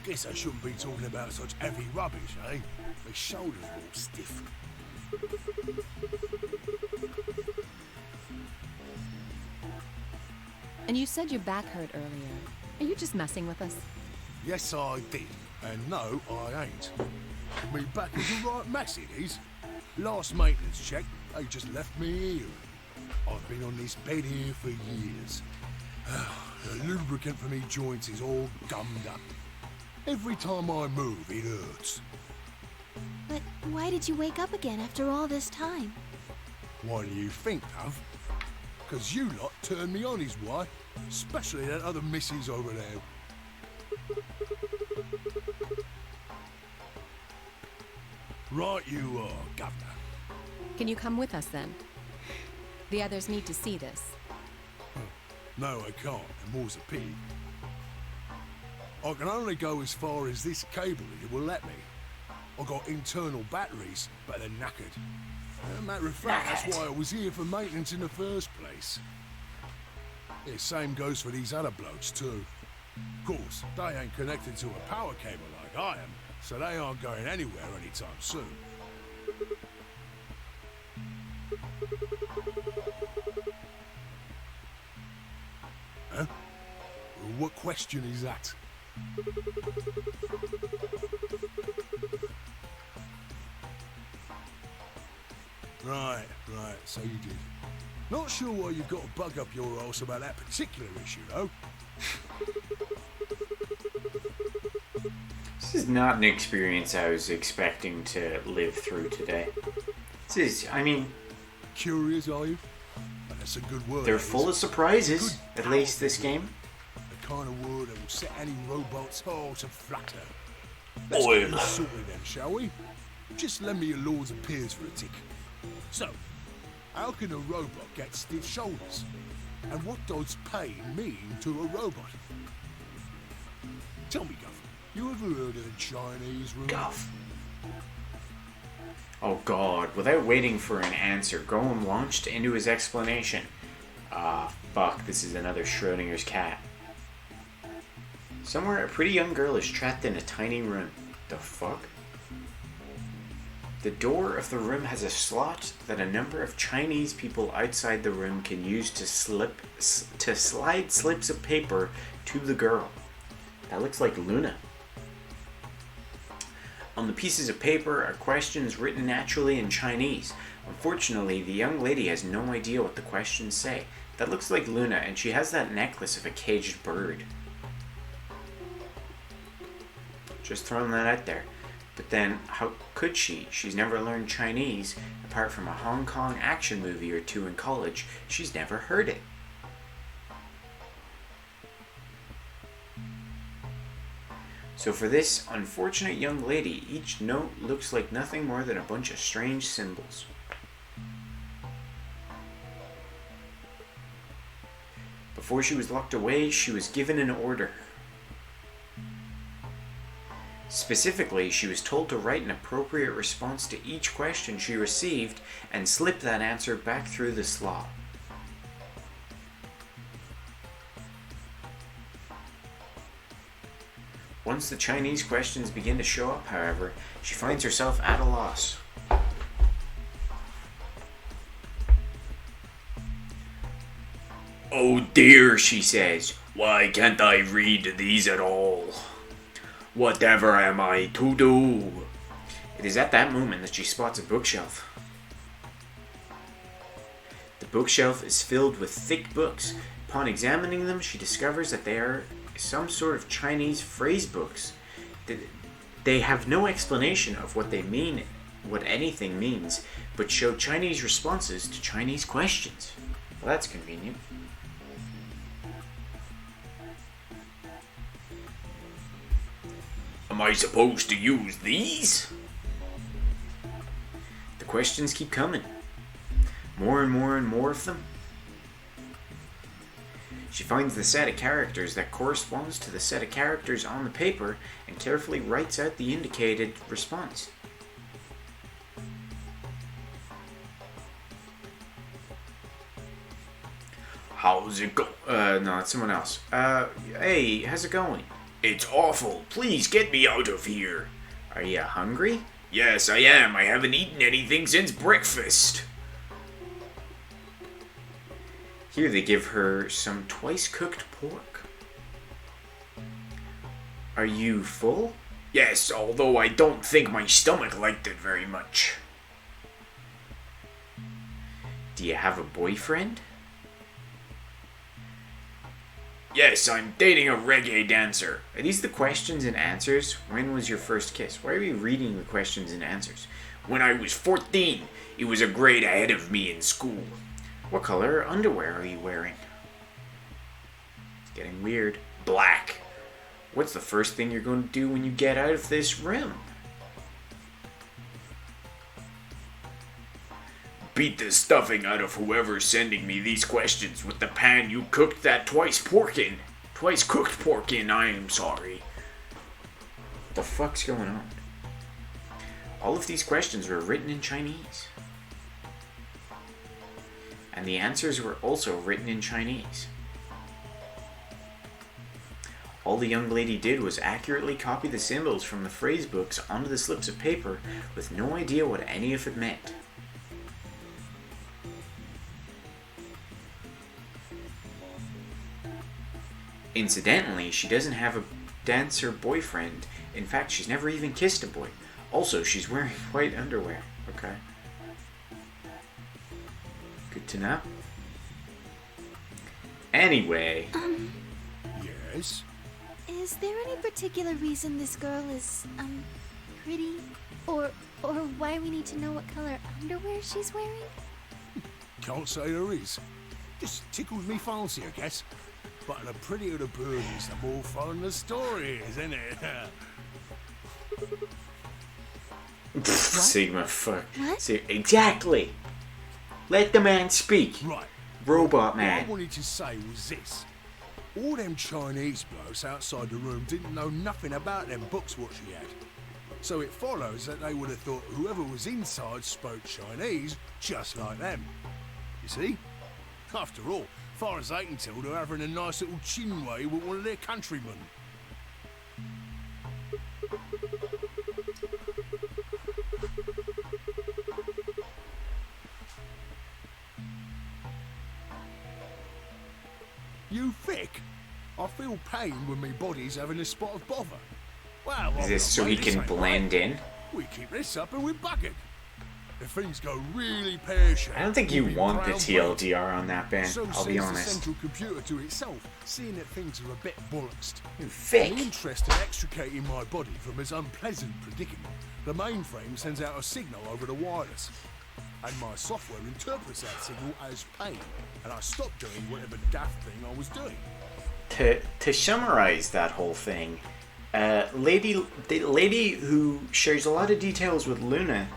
Guess I shouldn't be talking about such heavy rubbish, eh? My shoulders are all stiff. And you said your back hurt earlier. Are you just messing with us? Yes, I did. And no, I ain't. Me back is a right mess, it is. Last maintenance check, they just left me here. I've been on this bed here for years. The lubricant for me joints is all gummed up. Every time I move, it hurts. But why did you wake up again after all this time? What do you think, Dove? 'Cause you lot turned me on is why. Especially that other missus over there. Right you are, Governor. Can you come with us then? The others need to see this. No, I can't, and more's a pity. I can only go as far as this cable it will let me. I got internal batteries, but they're knackered. As a matter of fact, that's why I was here for maintenance in the first place. The same goes for these other blokes too. Of course, they ain't connected to a power cable like I am, so they aren't going anywhere anytime soon. Huh? What question is that? Right, so you did. Not sure why you've got to bug up your arse about that particular issue, though. This is not an experience I was expecting to live through today. This is, I mean... Curious, are you? That's a good word. They're full of surprises, at least this game. The kind of word that will set any robot's heart to flutter. Let's get this sorted then, shall we? Just lend me your Lord's of Peers for a tick. So, how can a robot get stiff shoulders? And what does pain mean to a robot? Tell me, Guff, you ever heard of the Chinese room? Guff. Oh god, without waiting for an answer, Gollum launched into his explanation. Ah, fuck, this is another Schrodinger's cat. Somewhere, a pretty young girl is trapped in a tiny room. The fuck? The door of the room has a slot that a number of Chinese people outside the room can use to slide slips of paper to the girl. That looks like Luna. On the pieces of paper are questions written naturally in Chinese. Unfortunately, the young lady has no idea what the questions say. That looks like Luna, and she has that necklace of a caged bird. Just throwing that out there. But then, how could she? She's never learned Chinese. Apart from a Hong Kong action movie or two in college, she's never heard it. So for this unfortunate young lady, each note looks like nothing more than a bunch of strange symbols. Before she was locked away, she was given an order. Specifically, she was told to write an appropriate response to each question she received and slip that answer back through the slot. Once the Chinese questions begin to show up, however, she finds herself at a loss. "Oh dear," she says, "why can't I read these at all? Whatever am I to do?" It is at that moment that she spots a bookshelf. The bookshelf is filled with thick books. Upon examining them, she discovers that they are some sort of Chinese phrase books. They have no explanation of what they mean, what anything means, but show Chinese responses to Chinese questions. Well, that's convenient. "Am I supposed to use these?" The questions keep coming. More and more and more of them. She finds the set of characters that corresponds to the set of characters on the paper and carefully writes out the indicated response. "How's it go?" No, it's someone else. Hey, how's it going?" "It's awful. Please get me out of here." "Are you hungry?" "Yes, I am. I haven't eaten anything since breakfast." Here they give her some twice-cooked pork. "Are you full?" "Yes, although I don't think my stomach liked it very much." "Do you have a boyfriend?" "Yes, I'm dating a reggae dancer." Are these the questions and answers? When was your first kiss? Why are you reading the questions and answers? "When I was 14. He was a grade ahead of me in school." What color underwear are you wearing? It's getting weird. "Black." What's the first thing you're going to do when you get out of this room? "Beat the stuffing out of whoever's sending me these questions with the pan you cooked that twice cooked pork in, I am sorry." What the fuck's going on? All of these questions were written in Chinese. And the answers were also written in Chinese. All the young lady did was accurately copy the symbols from the phrase books onto the slips of paper with no idea what any of it meant. Incidentally, she doesn't have a dancer boyfriend. In fact, she's never even kissed a boy. Also, she's wearing white underwear. Okay. Good to know. Anyway. Yes? Is there any particular reason this girl is, pretty? Or why we need to know what color underwear she's wearing? Can't say there is. Just tickles me fancy, I guess. But the prettier the bird is, the more fun the story is, isn't it? Sigma, fuck. What? Exactly. Let the man speak. Right. Robot What man. I wanted to say was this. All them Chinese blokes outside the room didn't know nothing about them books what she had. So it follows that they would have thought whoever was inside spoke Chinese just like them. You see? After all, far as they can tell, they're having a nice little chinway with one of their countrymen. You thick? I feel pain when my body's having a spot of bother. Well, Is this so he can blend in? We keep this up and we're buggered. If things go really pear-shaped... I don't think you we'll be want the brown TLDR on that, Ben. So I'll be says honest. the central computer to itself, seeing that things are a bit bollocksed. You In thick. the interest of extricating my body from this unpleasant predicament, the mainframe sends out a signal over the wireless. And my software interprets that signal as pain, and I stop doing whatever daft thing I was doing. To summarize that whole thing, The lady who shares a lot of details with Luna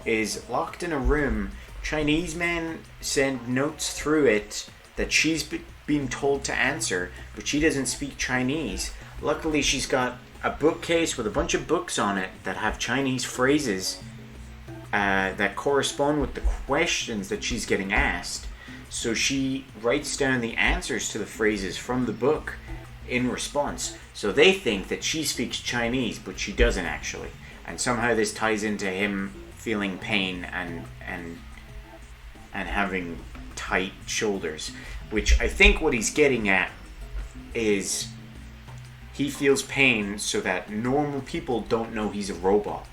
is locked in a room. Chinese men send notes through it that she's being told to answer, but she doesn't speak Chinese. Luckily, she's got a bookcase with a bunch of books on it that have Chinese phrases that correspond with the questions that she's getting asked. So she writes down the answers to the phrases from the book in response. So they think that she speaks Chinese, but she doesn't actually. And somehow this ties into him feeling pain and having tight shoulders, which I think what he's getting at is he feels pain so that normal people don't know he's a robot.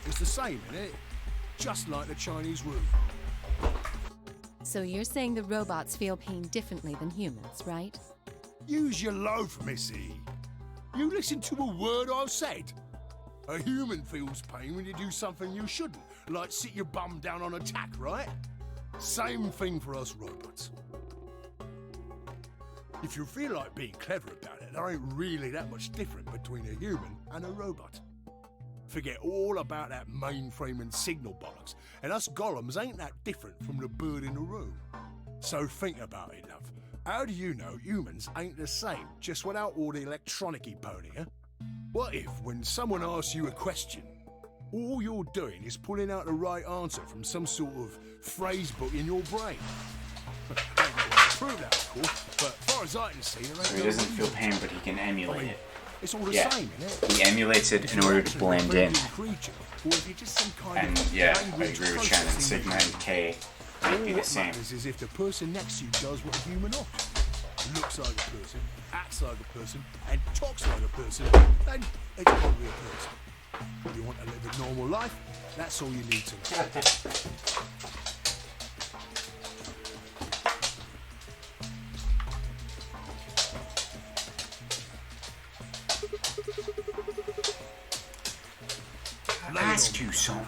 It's the same, innit? Just like the Chinese room. So you're saying the robots feel pain differently than humans, right? Use your loaf, missy. You listen to a word I've said. A human feels pain when you do something you shouldn't, like sit your bum down on a tack, right? Same thing for us robots. If you feel like being clever about it, there ain't really that much different between a human and a robot. Forget all about that mainframe and signal bollocks, and us golems ain't that different from the bird in the room. So think about it, love. How do you know humans ain't the same, just without all the electronic-y pony, huh? What if, when someone asks you a question, all you're doing is pulling out the right answer from some sort of phrase book in your brain? I don't know how to prove that, of course, but as far as I can see, there ain't So he no doesn't feel reason. pain, but he can emulate it. It's all the Yeah. same, innit? He emulates it in order to blend in. Creature, or if you're just some kind And of yeah, I language agree with Shannon. processing Sigma and K might be all the what same. matters is if the person next to you does what a human ought to. Looks like a person, acts like a person, and talks like a person, then it's probably a person. If you want to live a normal life, that's all you need to know. I asked you something.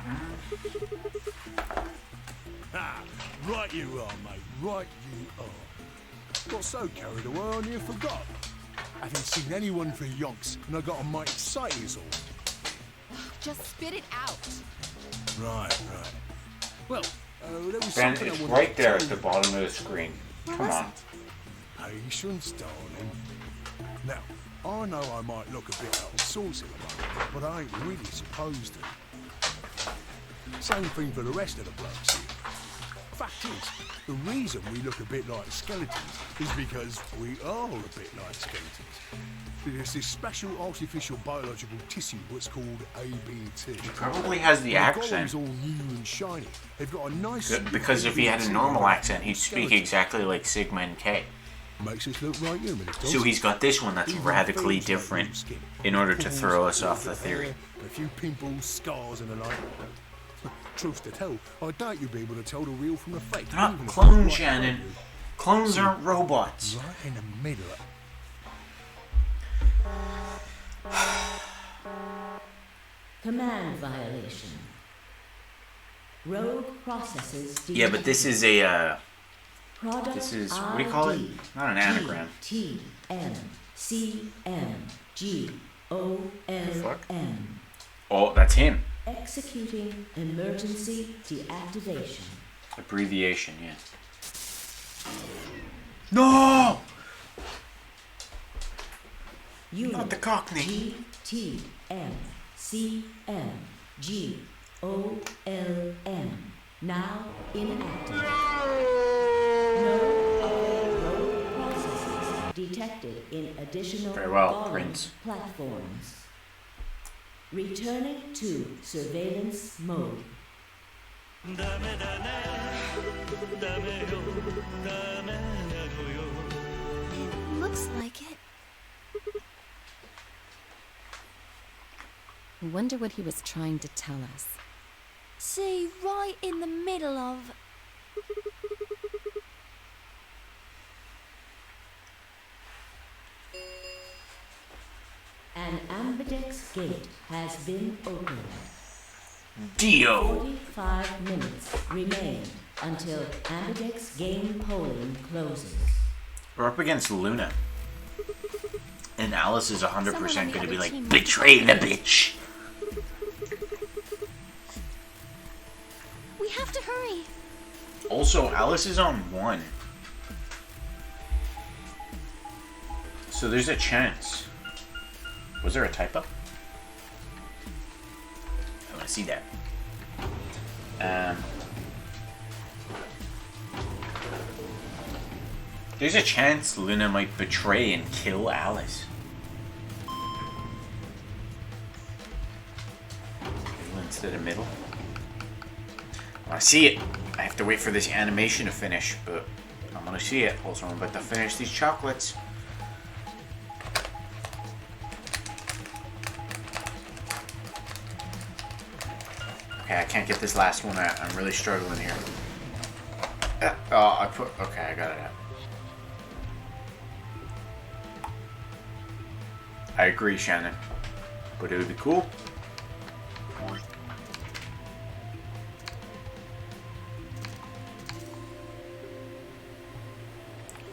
Ah, right you are, mate. Right you are. Got so carried away on you forgot. Haven't seen anyone for yonks, and I got a mite excited is all. Just spit it out. Right. Well, there was Ben, something I it's wanted right to there tell at the you. bottom of the screen. Come on. Patience, darling. Now, I know I might look a bit out of sorts at the moment, but I ain't really supposed to. Same thing for the rest of the blokes here. Fact is, the reason we look a bit like skeletons is because we are a bit like skeletons. There's this special artificial biological tissue what's called ABT. He probably has the When accent. golem's all new and shiny. They've got a nice... Because if he had a normal accent, he'd speak skeleton. exactly like Sigma and K. Makes us look right human, it does. So he's got this one that's Even radically feels like different real skin. in order to Pores, throw us off the bit of theory. hair, a few pimples, scars, and the like. Truth to tell, I doubt you'd be able to tell the real from the fake. They're not even if clones, you right Shannon. about you. Clones aren't robots. Right in the middle. Command violation. Rogue processes. Yeah, but this is a, Product this is, what do you call it? ID Not an anagram. T M C M G O L M. Oh, that's him. Executing emergency deactivation. Abbreviation, yeah. No! Unit Not the Cockney. G T M C M G O L M. Now inactive. No other rogue processes detected in additional Very well, Golem Prince. platforms. Returning to surveillance mode. Looks like it. I wonder what he was trying to tell us. See, right in the middle of... An ambidex gate has been opened. Dio! 45 minutes remain until ambidex game polling closes. We're up against Luna. And then Alice is 100% Someone on going to the be other like, team betray the bitch. We have to hurry. Also, Alice is on 1. So there's a chance. Was there a typo? I want to see that. There's a chance Luna might betray and kill Alice. Instead of middle. I want to see it. I have to wait for this animation to finish, but I'm going to see it. Also, I'm about to finish these chocolates. Okay, I can't get this last one out. I'm really struggling here. Okay, I got it out. I agree, Shannon. But it would be cool.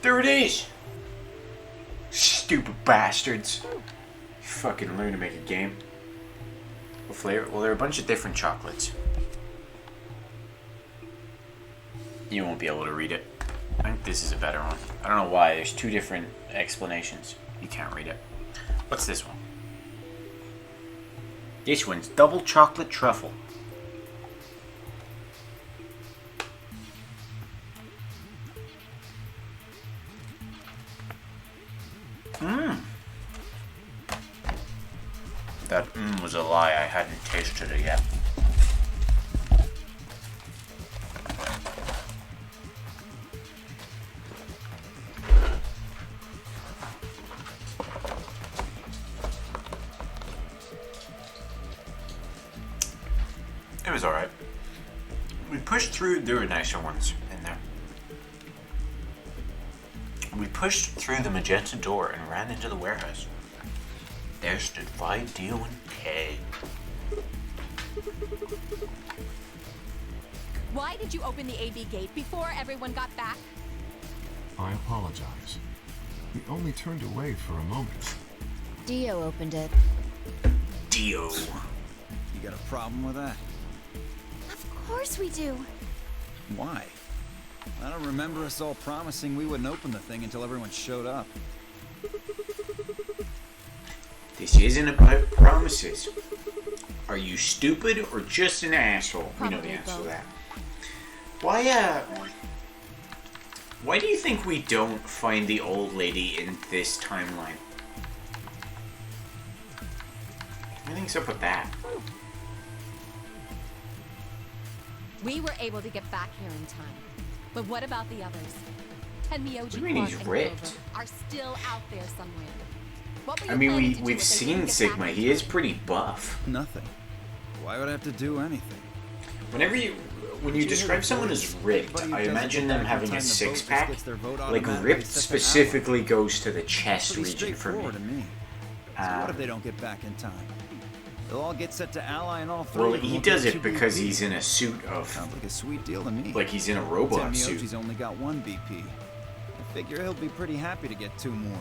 There it is! Stupid bastards. You fucking learn to make a game. What flavor? Well, there are a bunch of different chocolates. You won't be able to read it. I think this is a better one. I don't know why. There's 2 different explanations. You can't read it. What's this one? This one's double chocolate truffle. That was a lie. I hadn't tasted it yet. It was alright. We pushed through. There were nicer ones in there. We pushed through the magenta door and ran into the warehouse. There stood Vi, Dio, and Kay. Why did you open the AB gate before everyone got back? I apologize. We only turned away for a moment. Dio opened it. Dio. You got a problem with that? Of course we do. Why? I don't remember us all promising we wouldn't open the thing until everyone showed up. This isn't about promises. Are you stupid or just an asshole? We know the Probably answer to both. that. Why do you think we don't find the old lady in this timeline? What do you think's up with that? We were able to get back here in time. But what about the others? And Miyoji, I mean, Clark, he's and ripped. Clover are still out there somewhere. What were you I mean, planning to do we've if they seen didn't get Sigma. back in He is time? pretty buff. Nothing. Why would I have to do anything? When you describe someone as ripped, I imagine them having a six-pack. Like, ripped specifically goes to the chest Pretty region for me. straightforward to me. So what if they don't get back in time? They'll all get set to ally and all 3 Well, of them he won't does get it 2 because BP. he's in a suit of... Sounds like a sweet deal to me. Like he's in a robot Miyoji's suit. only got 1 BP. I figure he'll be pretty happy to get 2 more.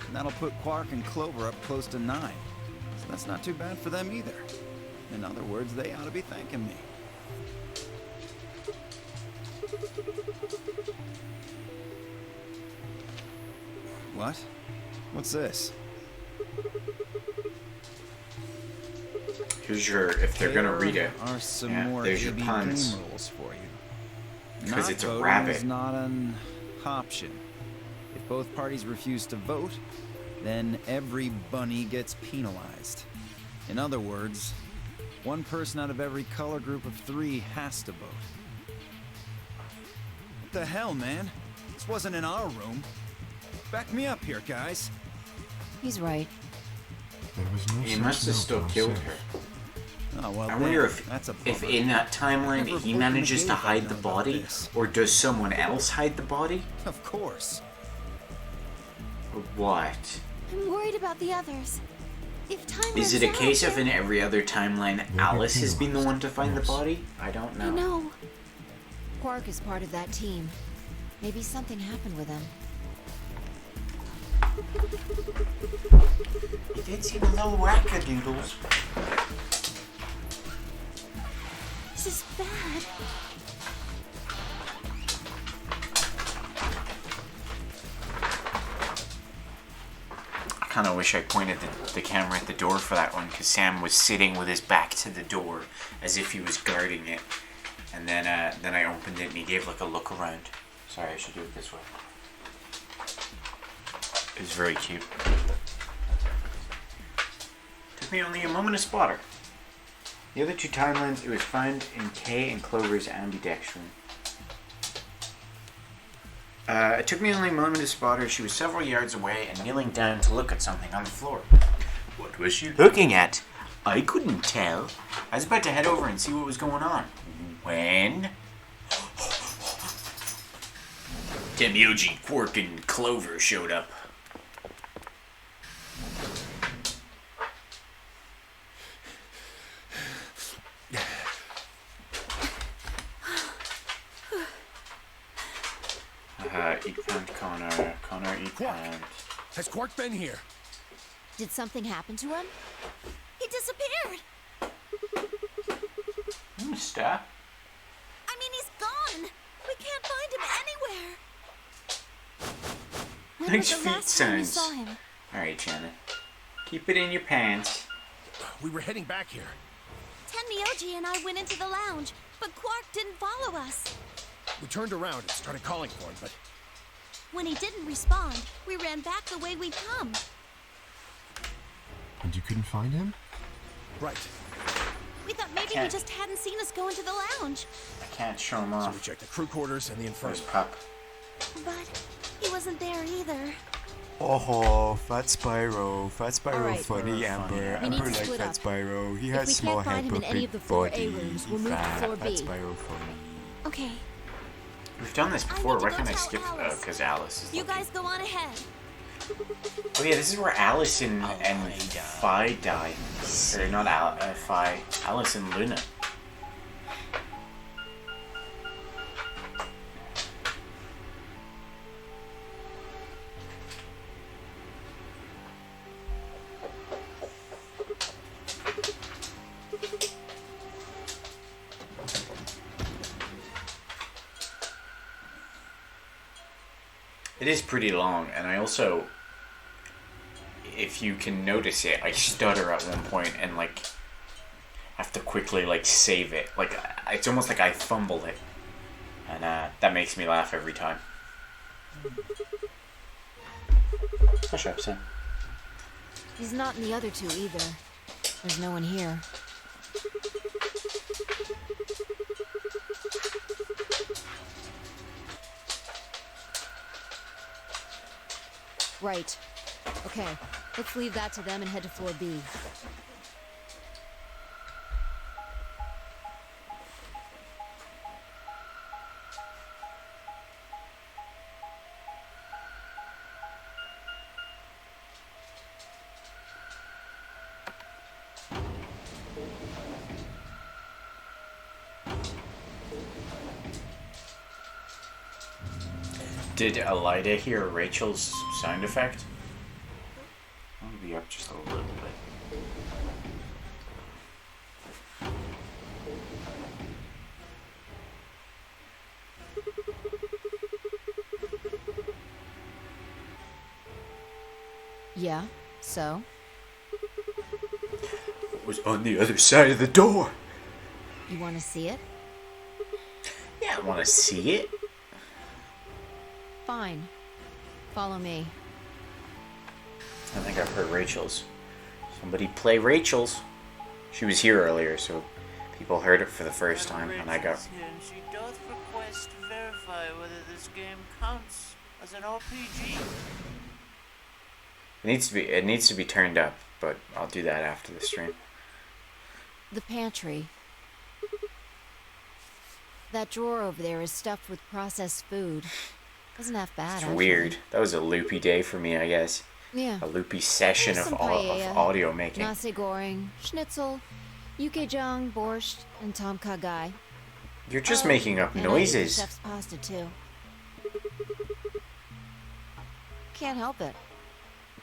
And that'll put Quark and Clover up close to 9. So that's not too bad for them either. In other words, they ought to be thanking me. What? What's this? Here's your... If they're gonna read it. Are some Yeah, more there's your AB puns. game rules for you. 'Cause Not it's a voting rabbit. is not an option. If both parties refuse to vote, then every bunny gets penalized. In other words, 1 person out of every color group of 3 has to vote. What the hell, man? This wasn't in our room. Back me up here, guys. He's right. There was no He such must have note still on killed safe. her. Oh, well, I wonder then, if that's a if bummer. in that timeline Never he opened the manages gate to if I'd hide the known about body, this. or does someone else hide the body? Of course. Or what? I'm worried about the others. If time Is it runs a case out, of in every other timeline Maybe Alice has been the penalized, one to find the yes. body? I don't I know. know. Quark is part of that team. Maybe something happened with him. It did seem a little wackadoodles. This is bad. I kind of wish I pointed the camera at the door for that one, because Sam was sitting with his back to the door as if he was guarding it. And then I opened it and he gave like a look around. Sorry, I should do it this way. It was very cute. Took me only a moment to spot her. The other two timelines, it was found in Kay and Clover's ambidextrine. It took me only a moment to spot her. She was several yards away and kneeling down to look at something on the floor. What was she looking at? I couldn't tell. I was about to head over and see what was going on. When? Demioji, Quark, and Clover showed up. Connor, Has Quark been here? Did something happen to him? He disappeared. Stop. I mean, he's gone. We can't find him anywhere. When Nice was the feet last time we sounds. saw him? Alright, Shannon. Keep it in your pants. We were heading back here. Tenmyoji and I went into the lounge, but Quark didn't follow us. We turned around and started calling for him, but When he didn't respond, we ran back the way we'd come. And you couldn't find him? right. We thought maybe he Can't. just hadn't seen us go into the lounge. I can't show him So we off. checked the crew quarters and the inferno. First pup. But he wasn't there either. Oh, Fat Spyro. Fat Spyro All right. funny, Amber. We need Amber to like split Fat up. Spyro. He If has we small can't find head him in but any big of the four body. A rooms, we'll move to Fat, floor Fat B. Spyro funny. Okay, We've done this I before. need to Why go can't I tell skip? Alice. Because Alice is you looking. guys go on ahead. Oh yeah, this is where Alice and Phi die. Or not Phi. Alice and Luna. It is pretty long, and I also, if you can notice it, I stutter at one point and like have to quickly like save it. Like it's almost like I fumbled it, and that makes me laugh every time. Hush up, Sam. He's not in the other two either. There's no one here. Right. Okay, let's leave that to them and head to floor B. Did Elida hear Rachel's sound effect? I'll be up just a little bit. Yeah, so? It was on the other side of the door. You want to see it? Yeah, I want to see it. Fine. Follow me. I think I've heard Rachel's. Somebody play Rachel's. She was here earlier, so people heard it for the first time, and I got. Rachel's here, and she doth request to verify whether this game counts as an RPG. It needs to be turned up, but I'll do that after the stream. The pantry. That drawer over there is stuffed with processed food. Wasn't half bad, It's actually. weird. That was a loopy day for me, I guess. Yeah. A loopy session There's of some paella, audio making. Nasi goreng, schnitzel, yukejang, borscht, and tom kha gai. You're just Oh, making up and I ate the noises. chef's pasta too. Can't help it.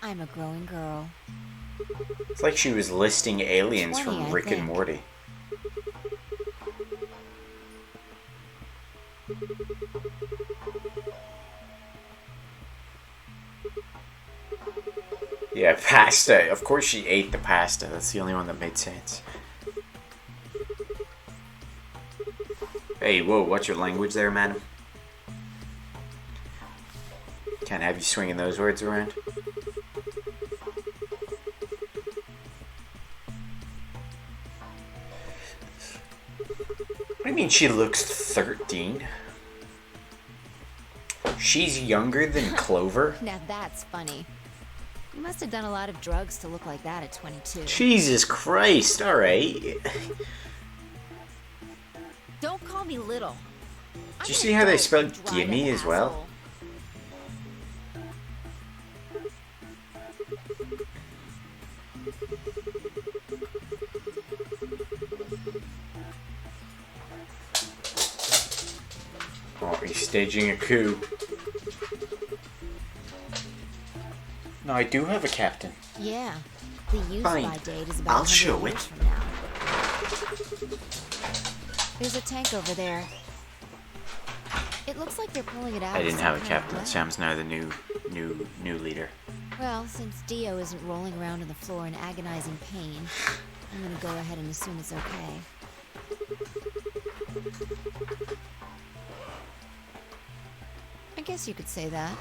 I'm a growing girl. It's like she was listing aliens 20, from I Rick and think. Morty. Yeah, pasta. Of course she ate the pasta. That's the only one that made sense. Hey, whoa, what's your language there, madam? Can't have you swinging those words around. What do you mean she looks 13? She's younger than Clover? Now that's funny. You must have done a lot of drugs to look like that at 22. Jesus Christ, alright. Don't call me little. Did you see how they spelled gimme as well? Oh, he's staging a coup. No, I do have a captain. Yeah. The use Fine. by date is about I'll 100 show years it. from now. There's a tank over there. It looks like they're pulling it out. I of didn't some have a kind of captain. well. Sam's now the new leader. Well, since Dio isn't rolling around on the floor in agonizing pain, I'm gonna go ahead and assume it's okay. I guess you could say that.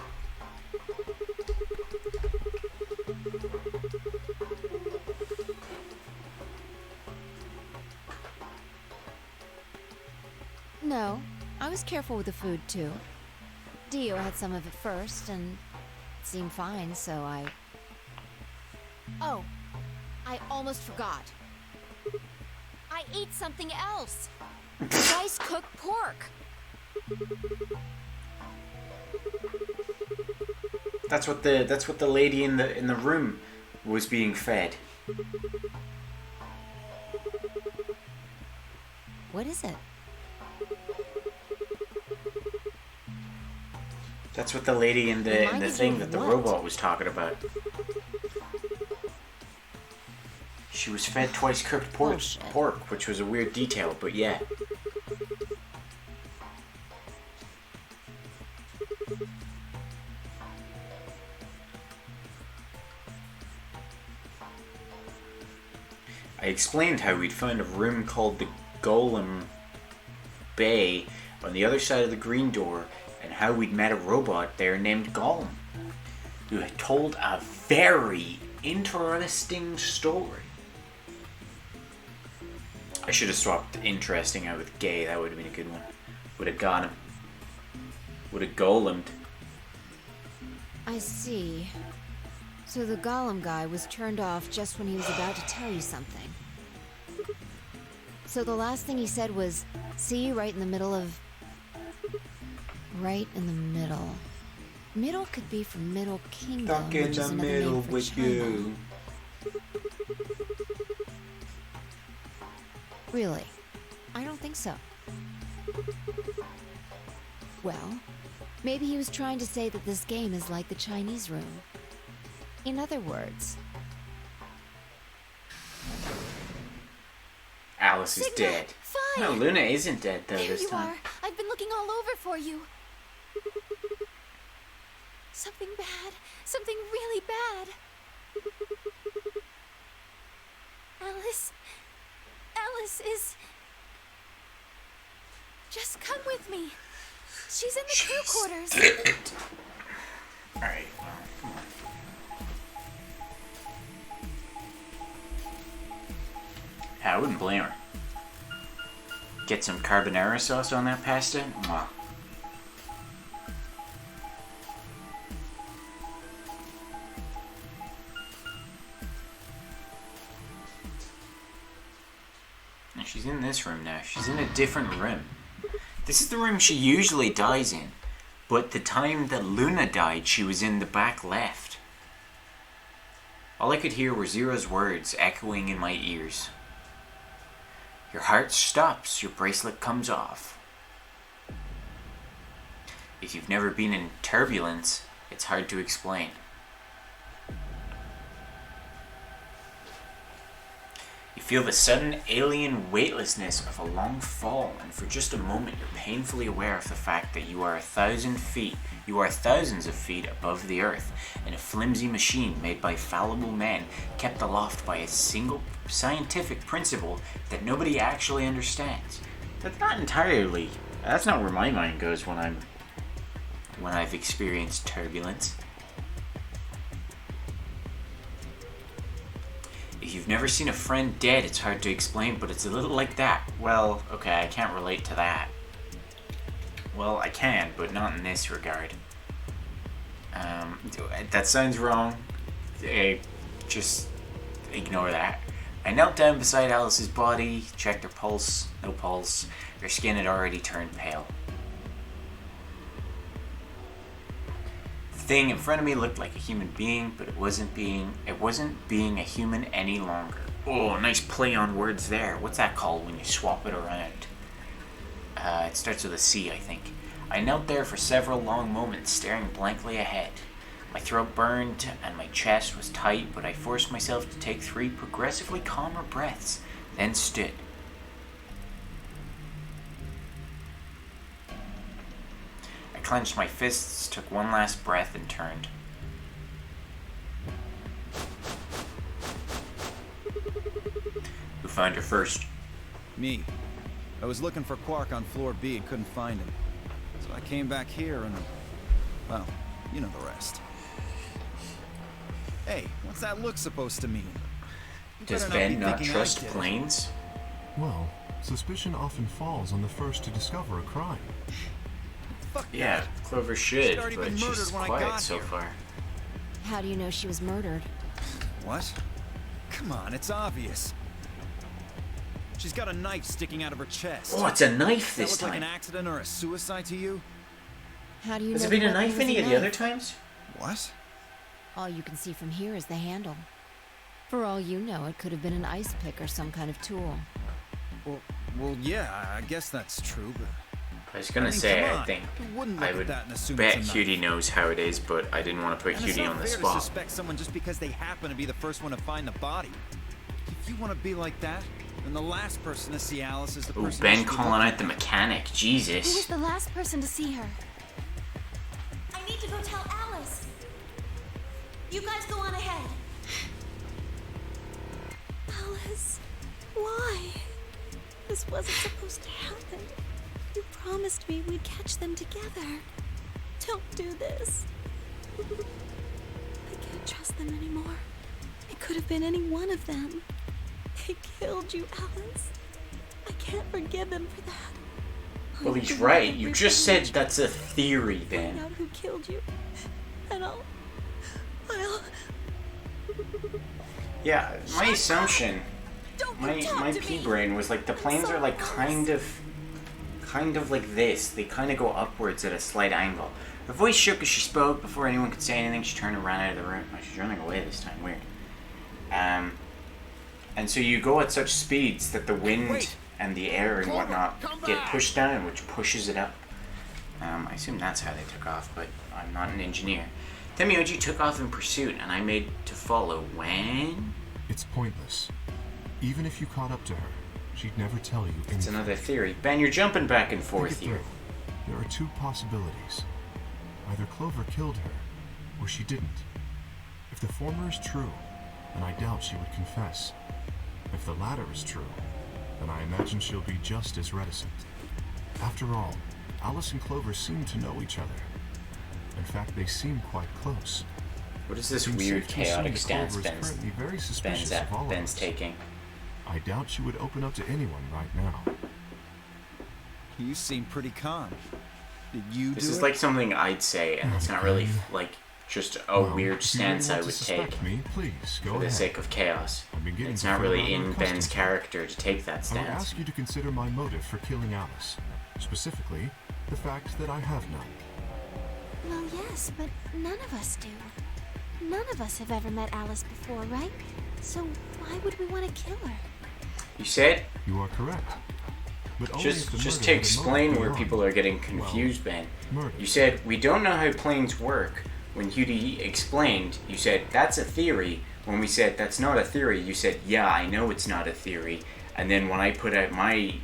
No, I was careful with the food too. Dio had some of it first, and it seemed fine, so I... Oh, I almost forgot. I ate something else. Rice cooked pork. That's what the lady in the room was being fed. What is it? That's what the lady in the Reminded you thing of that the what? robot was talking about. She was fed twice cooked Bullshit. pork, which was a weird detail, but yeah. I explained how we'd found a room called the Golem Bay on the other side of the green door, and how we'd met a robot there named Golem, who had told a very interesting story. I should have swapped interesting out with gay. That would have been a good one. Would have got him. Would have golemed. I see. So the Golem guy was turned off just when he was about to tell you something. So the last thing he said was, see you right in the middle of... Right in the middle. Middle could be from Middle Kingdom, Stuck in which is the another middle name for with China. you. Really? I don't think so. Well, maybe he was trying to say that this game is like the Chinese room. In other words... Alice is Signal! dead. Fine! No, Luna isn't dead though There this you time. are. I've been looking all over for you. Something bad. Something really bad. Alice. Alice is... Just come with me. She's in the crew quarters. Alright, well, come on. Yeah, I wouldn't blame her. Get some carbonara sauce on that pasta? Mwah. And she's in this room now. She's in a different room. This is the room she usually dies in. But the time that Luna died, she was in the back left. All I could hear were Zero's words echoing in my ears. Your heart stops, your bracelet comes off. If you've never been in turbulence, it's hard to explain. You feel the sudden alien weightlessness of a long fall, and for just a moment you're painfully aware of the fact that you are thousands of feet above the earth, in a flimsy machine made by fallible men, kept aloft by a single scientific principle that nobody actually understands. That's not where my mind goes when I've experienced turbulence. If you've never seen a friend dead, it's hard to explain, but it's a little like that. Well, okay, I can't relate to that. Well, I can, but not in this regard. That sounds wrong. Just ignore that. I knelt down beside Alice's body, checked her pulse, no pulse. Her skin had already turned pale. The thing in front of me looked like a human being, but it wasn't being a human any longer. Oh, nice play on words there. What's that called when you swap it around? It starts with a C, I think. I knelt there for several long moments, staring blankly ahead. My throat burned and my chest was tight, but I forced myself to take 3 progressively calmer breaths, then stood. I clenched my fists, took one last breath, and turned. Who found her first? Me. I was looking for Quark on floor B and couldn't find him. So I came back here and, well, you know the rest. Hey, what's that look supposed to mean? You Does better Ben be not thinking I trust did it. planes? Well, suspicion often falls on the first to discover a crime. Fuck Yeah, that. Clover She'd should, already but been she's murdered when I quiet got so here. far. How do you know she was murdered? What? Come on, it's obvious. She's got a knife sticking out of her chest. Oh, it's a knife Does that this look like an time. accident or a suicide to you? How do you Has know it been the a weapon knife was any a of the other knife? times? What? All you can see from here is the handle. For all you know, it could have been an ice pick or some kind of tool. Well, yeah, I guess that's true, but I was gonna I mean, say, come I on. think You wouldn't look I at would that and assume bet it's a Cutie knife. knows how it is, but I didn't want to put And it's Cutie not on the fair to spot. suspect someone just because they happen to be the first one to find the body. If you want to be like that, then the last person to see Alice is the Ooh, person. Ben you should be calling looking out the at. mechanic. Who was Jesus. the last person to see her? I need to go tell Alice. You guys go on ahead. Alice, why? This wasn't supposed to happen. You promised me we'd catch them together. Don't do this. I can't trust them anymore. It could have been any one of them. They killed you, Alice. I can't forgive them for that. Well, he's right. You just said that's a theory, Find Ben. out who killed you, and I'll. Yeah, my assumption, Don't my talk to pea me. brain was like the planes are like kind of like this. They kind of go upwards at a slight angle. Her voice shook as she spoke. Before anyone could say anything, she turned and ran out of the room. Oh, she's running away this time. Weird. And so you go at such speeds that the wind Wait. and the air and Clover, whatnot come get back. pushed down, which pushes it up. I assume that's how they took off, but I'm not an engineer. Temioji took off in pursuit, and I made to follow. When? It's pointless. Even if you caught up to her, she'd never tell you anything. It's another theory. Ben, you're jumping back and Think forth it here. through. There are 2 possibilities. Either Clover killed her, or she didn't. If the former is true, then I doubt she would confess. If the latter is true, then I imagine she'll be just as reticent. After all, Alice and Clover seem to know each other. In fact, they seem quite close. What is this Seems weird, safe to assume chaotic that stance Clover is currently very suspicious of all of Ben's us. taking? I doubt she would open up to anyone right now. You seem pretty calm. Did you This do is it? like something I'd say, and it's not really like just a Well, weird if you really stance want I to would suspect take me, please go for the ahead. sake of chaos. I've been getting It's to not feel really rather in accustomed Ben's to it. character to take that I would stance. ask you to consider my motive for killing Alice. Specifically, the fact that I have none. Well, yes, but none of us do. None of us have ever met Alice before, right? So why would we want to kill her? You said You are correct. But only if the just murder to had a explain motive where beyond- people are getting confused, Ben. murder. You said we don't know how planes work. When Hudi explained, you said that's a theory, When we said, that's not a theory, you said, yeah, I know it's not a theory. And then when I put out my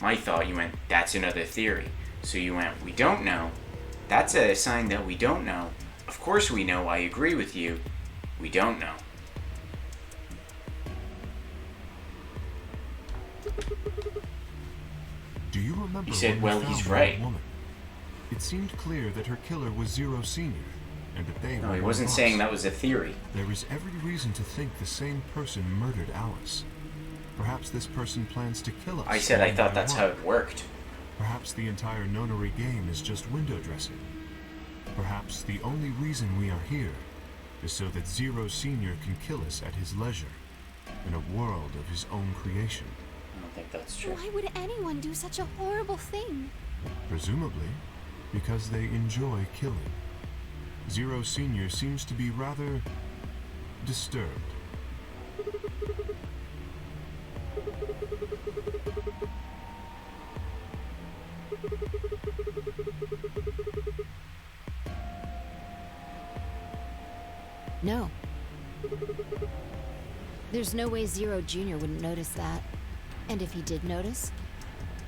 thought, you went, that's another theory. So you went, we don't know. That's a sign that we don't know. Of course we know, I agree with you. We don't know. Do you remember He said, when well, we he's found the right. old woman? It seemed clear that her killer was Zero Senior, and that they No, were he one wasn't of us. saying that was a theory. There is every reason to think the same person murdered Alice. Perhaps this person plans to kill us. I said I one thought by that's one. how it worked. Perhaps the entire nonary game is just window dressing. Perhaps the only reason we are here is so that Zero Senior can kill us at his leisure, in a world of his own creation. I don't think that's true. Why would anyone do such a horrible thing? Presumably, because they enjoy killing. Zero Senior seems to be rather disturbed. No. There's no way Zero Jr. wouldn't notice that. And if he did notice,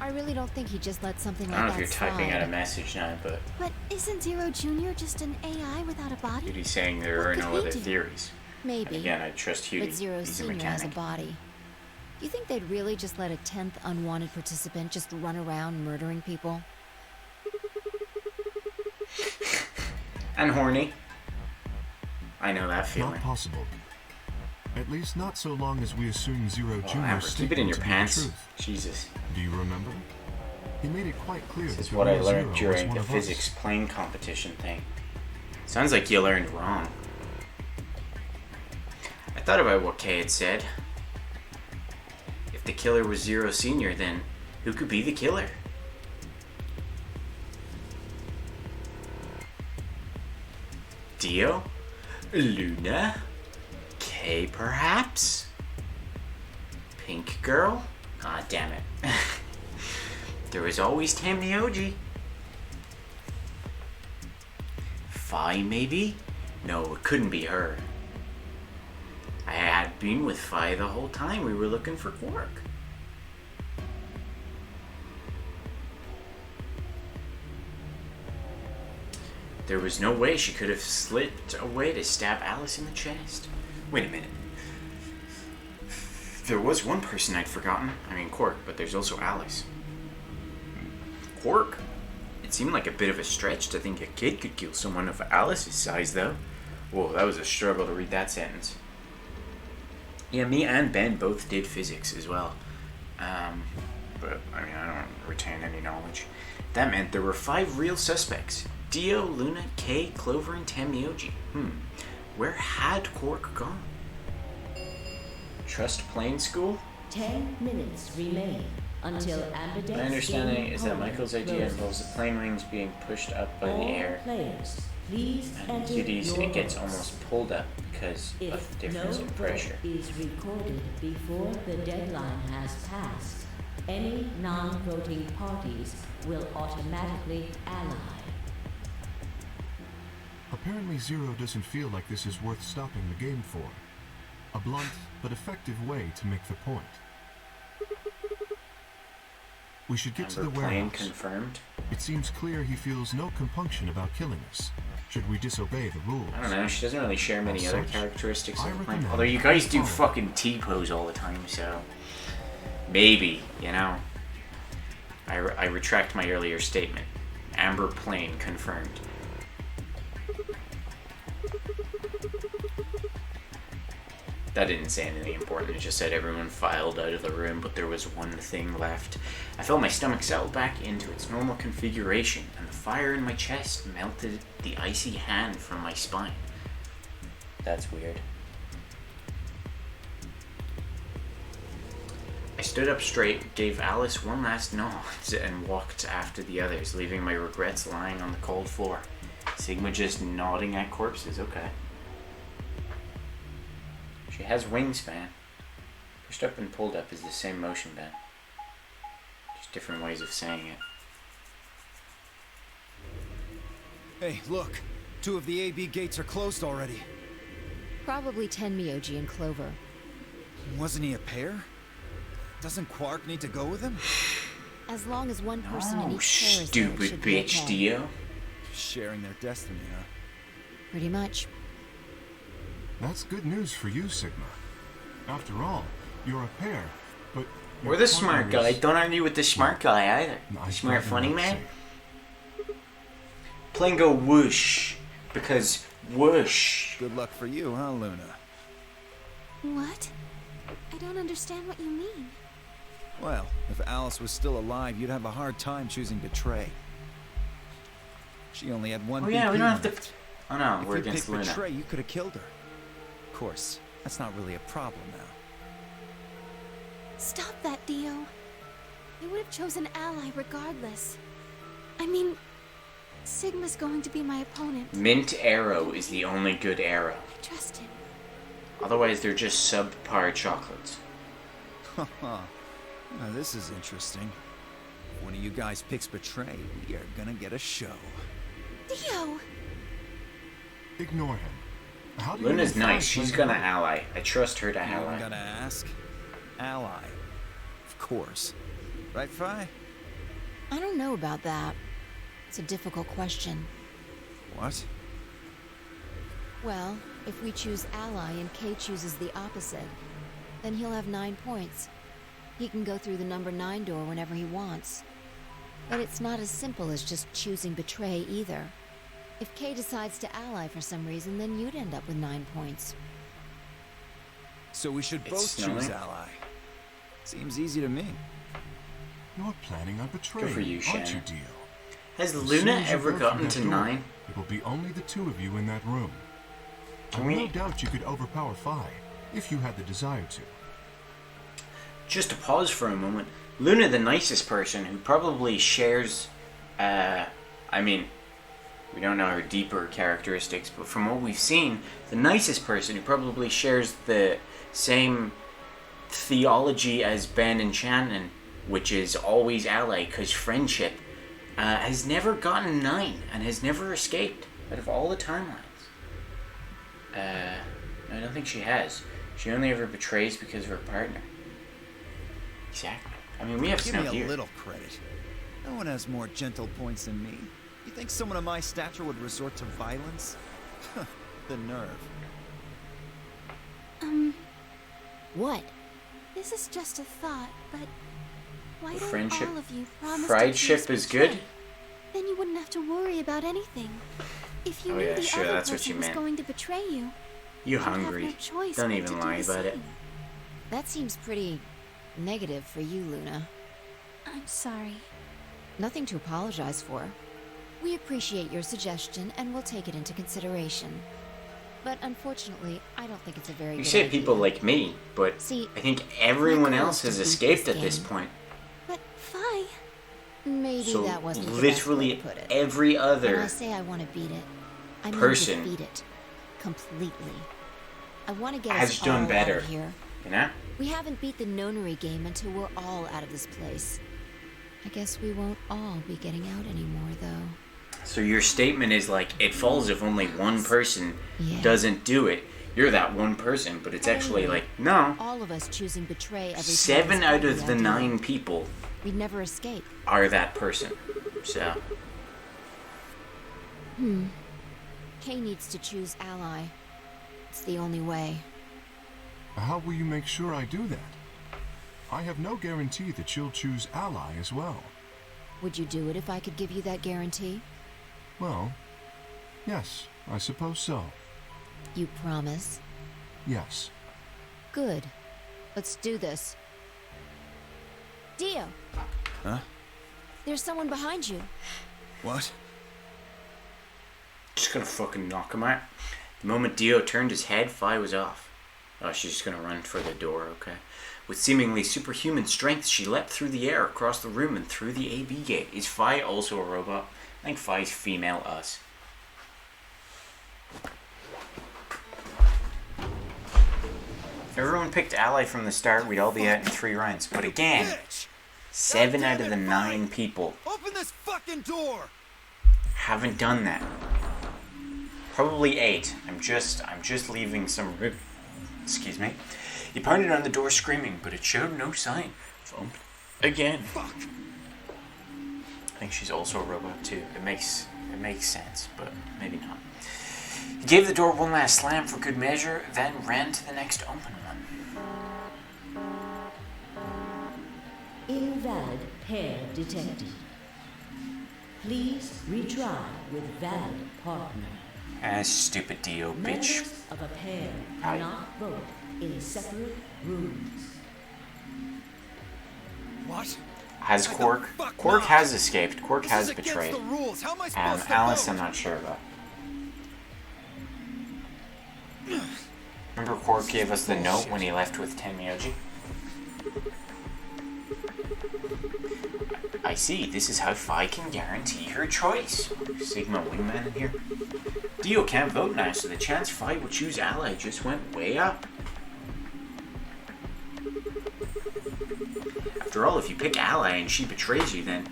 I really don't think he'd just let something like I that don't know if you're typing slide. out a message now, but But isn't Zero Jr. just an AI without a body? Hudie's saying there What are could no he other do? theories. Maybe. And again, I trust Hudie. But Zero He's a Senior has a mechanic. body. Do you think they'd really just let a 10th unwanted participant just run around murdering people? And horny. I know that feeling. Not possible. At least not so long as we assume Zero Oh, Jr.'s Amber, keep statement it in your to be the pants. truth. Jesus. Do you remember? He made it quite clear This that is the what I real learned Zero was during one the of us. physics plane competition thing. Sounds like you learned wrong. I thought about what Kay had said. If the killer was Zero Senior, then who could be the killer? Dio? Luna? Kay, perhaps? Pink Girl? Ah, damn it. There was always Tamnioji. Fi, maybe? No, it couldn't be her. I had been with Fi the whole time we were looking for Quark. There was no way she could have slipped away to stab Alice in the chest. Wait a minute. There was one person I'd forgotten. I mean, Quark, but there's also Alice. Quark? It seemed like a bit of a stretch to think a kid could kill someone of Alice's size, though. Whoa, that was a struggle to read that sentence. Yeah, me and Ben both did physics as well. But, I mean, I don't retain any knowledge. That meant there were 5 real suspects. Dio, Luna, Kay, Clover, and Tamnioji. Where had Quark gone? Trust Plane School? 10 minutes remain until Amberdex. My understanding is that Michael's idea involves the plane wings being pushed up by the All air. players, please And enter Hudie's, your it gets votes. almost pulled up because of If the no difference in vote pressure. is recorded before the deadline has passed, any non-voting parties will automatically ally. Apparently Zero doesn't feel like this is worth stopping the game for. A blunt but effective way to make the point. We should get to Amber the plane warehouse. confirmed. It seems clear he feels no compunction about killing us. Should we disobey the rules? I don't know, she doesn't really share many As other such, characteristics I of the plane. recommend Although you guys do follow. fucking T-pose all the time, so... Maybe, you know? I retract my earlier statement. Amber plane confirmed. That didn't say anything important, it just said everyone filed out of the room, but there was one thing left. I felt my stomach settle back into its normal configuration, and the fire in my chest melted the icy hand from my spine. That's weird. I stood up straight, gave Alice one last nod, and walked after the others, leaving my regrets lying on the cold floor. Sigma just nodding at corpses, okay. She has wingspan. Pushed up and pulled up is the same motion, Ben. Just different ways of saying it. Hey, look. 2 of the AB gates are closed already. Probably 10 Myoji and Clover. Wasn't he a pair? Doesn't Quark need to go with him? As long as one person in Oh, each pair is there, it stupid should be bitch, okay. Dio. Sharing their destiny, huh? Pretty much. That's good news for you, Sigma. After all, you're a pair, but... We're the smart guy. Don't argue with the smart guy either. No, I Smart thought you funny might man. say. Playing go whoosh. Because whoosh. Good luck for you, huh, Luna? What? I don't understand what you mean. Well, if Alice was still alive, you'd have a hard time choosing Betray. She only had one Oh yeah, we BP don't have left. to... Oh no, If we're you against picked Luna. Betray, you could have killed her. Of course, that's not really a problem now. Stop that, Dio. I would have chosen Ally regardless. I mean, Sigma's going to be my opponent. Mint arrow is the only good arrow. I trust him. Otherwise, they're just subpar chocolates. Now this is interesting. If one of you guys picks Betray, we are gonna get a show. Dio! Ignore him. How do you Luna's know nice. Flash She's like gonna that? ally. I trust her to You even ally. gotta ask? Ally. Of course. Right, Fi? I don't know about that. It's a difficult question. What? Well, if we choose ally and Kay chooses the opposite, then he'll have 9 points. He can go through the number 9 door whenever he wants. But it's not as simple as just choosing Betray either. If Kay decides to ally for some reason, then you'd end up with 9 points. So we should It's both choose snowing. Ally. Seems easy to me. You're planning on betraying, Good for you, aren't you, Shannon. Dio? Has As soon Luna as you ever go gotten through to that door, 9? It will be only the two of you in that room. Can I've we- no doubt you could overpower Phi, if you had the desire to. Just to pause for a moment. Luna, the nicest person, who probably shares... I mean, we don't know her deeper characteristics, but from what we've seen, the nicest person who probably shares the same theology as Ben and Shannon, which is always ally, because friendship, has never gotten 9 and has never escaped out of all the timelines. I don't think she has. She only ever betrays because of her partner. Exactly. I mean, we have Give Snow me a here. little credit. No one has more gentle points than me. You think someone of my stature would resort to violence? The nerve. What? This is just a thought, but why don't Friendship- all of you promise fried to ship choose is Betray? good? Then you wouldn't have to worry about anything. If you Oh, knew yeah, the sure, other that's what person you was meant. going to betray you, You you'd have hungry. no choice Don't but even to lie do the about it. same. That seems pretty negative for you, Luna. I'm sorry. Nothing to apologize for. We appreciate your suggestion and we'll take it into consideration. But unfortunately, I don't think it's a very You good say idea. people like me, but See, I think everyone my goal else is has to beat escaped this at this game. point. But Fi, Maybe So that wasn't the best literally way to put it. every When other I say I want to beat it, I mean person defeat it completely. I want to get has us done all better. out of here. You know? We haven't beat the nonary game until we're all out of this place. I guess we won't all be getting out anymore, though. So your statement is like, it falls if only one person Yeah. doesn't do it. You're that one person, but it's actually like, no. All of us choosing betray every time 7 is out hardly of the ideal. 9 people We'd never escape. are that person. So, Kay needs to choose ally. It's the only way. How will you make sure I do that? I have no guarantee that she'll choose ally as well. Would you do it if I could give you that guarantee? Well, yes, I suppose so. You promise? Yes. Good. Let's do this. Dio! Huh? There's someone behind you. What? just gonna fucking knock him out. The moment Dio turned his head, Phi was off. Oh, she's just gonna run for the door, okay. With seemingly superhuman strength, she leapt through the air, across the room, and through the AB gate. Is Phi also a robot? I think Phi's female us. If everyone picked Ally from the start, we'd all be out in 3 rounds. But again, Bitch! 7 out of the 9 people Open this fucking door! haven't done that. Probably 8. I'm just leaving some room. Excuse me. He pounded on the door screaming, but it showed no sign of opening. Again. Fuck. I think she's also a robot too. It makes sense, but maybe not. He gave the door one last slam for good measure, then ran to the next open one. Invalid pair detected. Please retry with valid partner. Stupid Dio, bitch. Members of a pair cannot vote in separate rooms. What? Has Quark? Quark has escaped. Quark has betrayed. Alice, I'm not sure about. Remember Quark gave us the note when he left with Tenmyoji? I see, this is how Phi can guarantee her choice. Sigma wingman in here. Dio can't vote now, so the chance Phi will choose Ally just went way up. After all, if you pick Ally and she betrays you, then...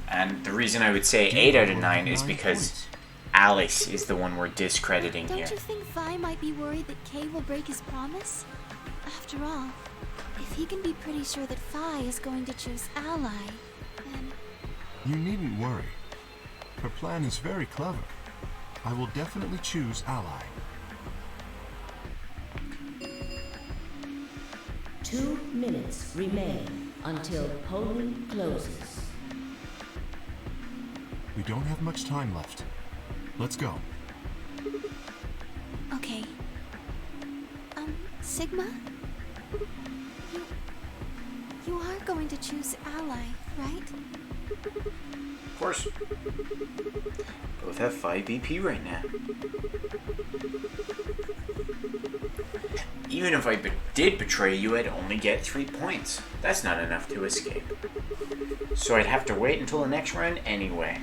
And the reason I would say 8 out of 9 is because Alice is the one we're discrediting here. Don't you think Phi might be worried that Kay will break his promise? After all, if he can be pretty sure that Phi is going to choose Ally, then... You needn't worry. Her plan is very clever. I will definitely choose Ally. 2 minutes remain until polling closes. We don't have much time left. Let's go. Okay. Sigma? You are going to choose Ally, right? Of course. Both have 5 BP right now. Even if I did betray you, I'd only get 3 points. That's not enough to escape. So I'd have to wait until the next round anyway.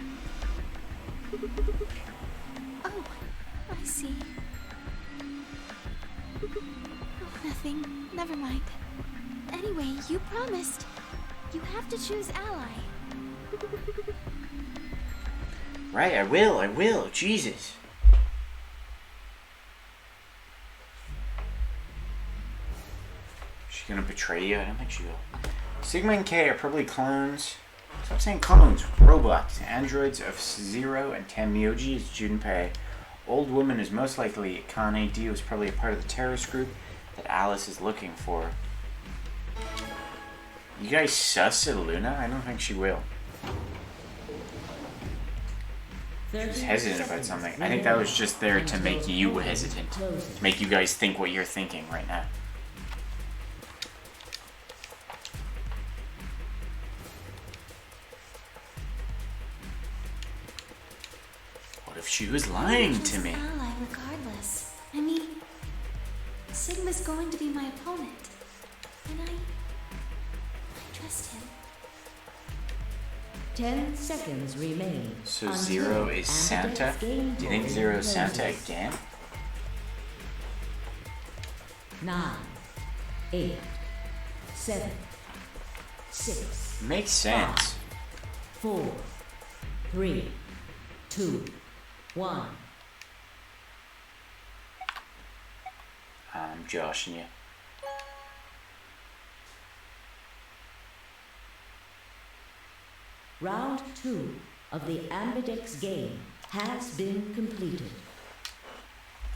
Oh, I see. Oh, nothing. Never mind. Anyway, you promised. You have to choose Ally. Right, I will. Jesus. She's gonna betray you? I don't think she will. Sigma and K are probably clones. Stop saying clones. Robots. Androids of Zero and Tenmyoji is Junpei. Old Woman is most likely Akane. Dio is probably a part of the terrorist group that Alice is looking for. You guys sus at Luna? I don't think she will. She's hesitant about something. I think that was just there to make you hesitant. To make you guys think what you're thinking right now. What if she was lying to me? Ally regardless. I mean, Sigma's going to be my opponent. And I trust him. 10 seconds remain. So Zero is Santa? Do you think Zero is Santa again? 9, 8, 7, 6. Makes sense. 5, 4, 3, 2, 1. I'm joshing you. Round 2 of the Ambidex game has been completed.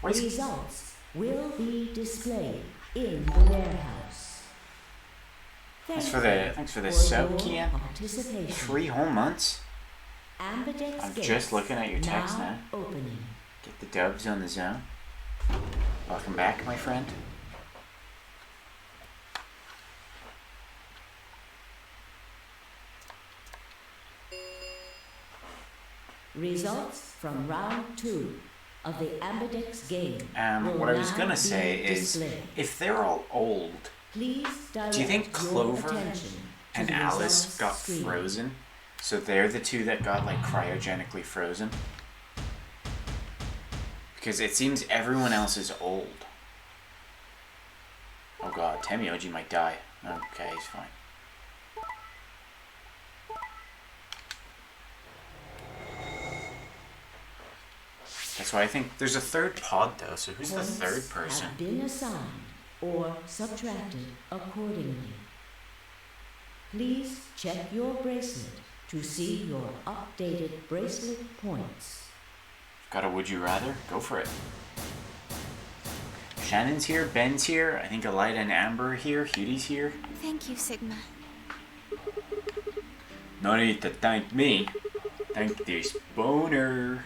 Results will be displayed in the warehouse. Thanks for the sub, Kian. 3 whole months? Ambidex I'm just looking at your text now. Opening. Get the dubs on the zone. Welcome back, my friend. Results from round 2 of the Ambidex game. What I was gonna say is, if they're all old, do you think Clover and Alice got frozen? So they're the two that got like cryogenically frozen? Because it seems everyone else is old. Oh god, Tenmyoji might die. Okay, he's fine. That's why I think there's a third pod though. So who's the third person? Have been assigned or subtracted accordingly. Please check your bracelet to see your updated bracelet points. Got a would you rather? Go for it. Shannon's here, Ben's here, I think Elida and Amber are here, Hudie's here. Thank you, Sigma. No need to thank me. Thank this boner.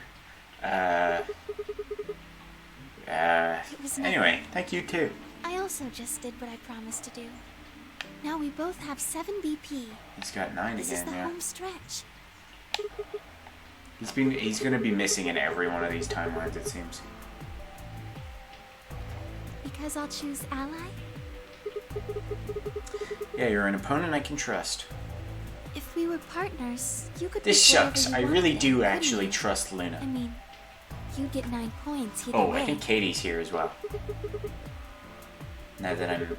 Anyway, thank you too. I also just did what I promised to do. Now we both have 7 BP. He's got 9 This again, is the yeah. home stretch. He's gonna be missing in every one of these timelines, it seems. Because I'll choose ally? Yeah, you're an opponent I can trust. If we were partners, you could This pick whatever sucks. you I wanted, really do couldn't actually you? trust I Luna. mean, you'd get 9 points either Oh, way. I think Katie's here as well. Now that I'm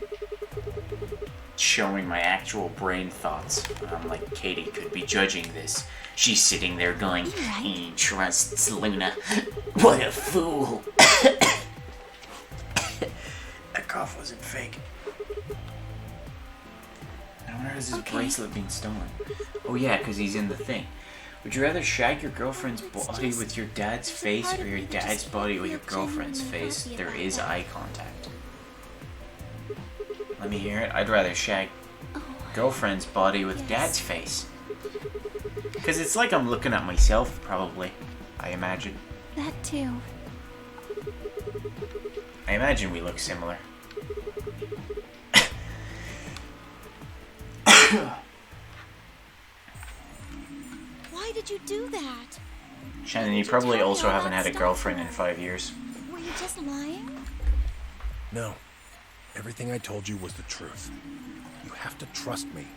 showing my actual brain thoughts, I'm like, Katie could be judging this. She's sitting there going, he trusts Luna. What a fool. That cough wasn't fake. Now where is his bracelet being stolen? Oh yeah, because he's in the thing. Would you rather shag your girlfriend's body with your dad's face or your dad's body with your girlfriend's face? There is eye contact. Let me hear it. I'd rather shag girlfriend's body with dad's face. Because it's like I'm looking at myself, probably. I imagine. That too. I imagine we look similar. Why did you do that? Shannon, you probably also haven't had a girlfriend in 5 years. Were you just lying? No. Everything I told you was the truth. You have to trust me.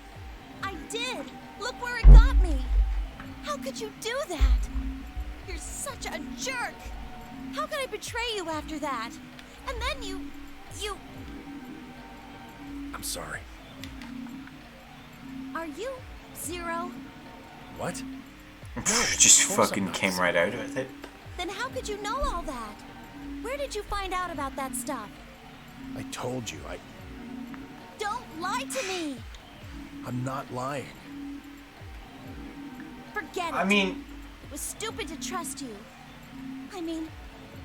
I did! Look where it got me! How could you do that? You're such a jerk! How could I betray you after that? And then you... I'm sorry. Are you Zero? What? Just fucking came right out with it. Then how could you know all that? Where did you find out about that stuff? I told you, Don't lie to me! I'm not lying. Forget it. I mean... It was stupid to trust you. I mean,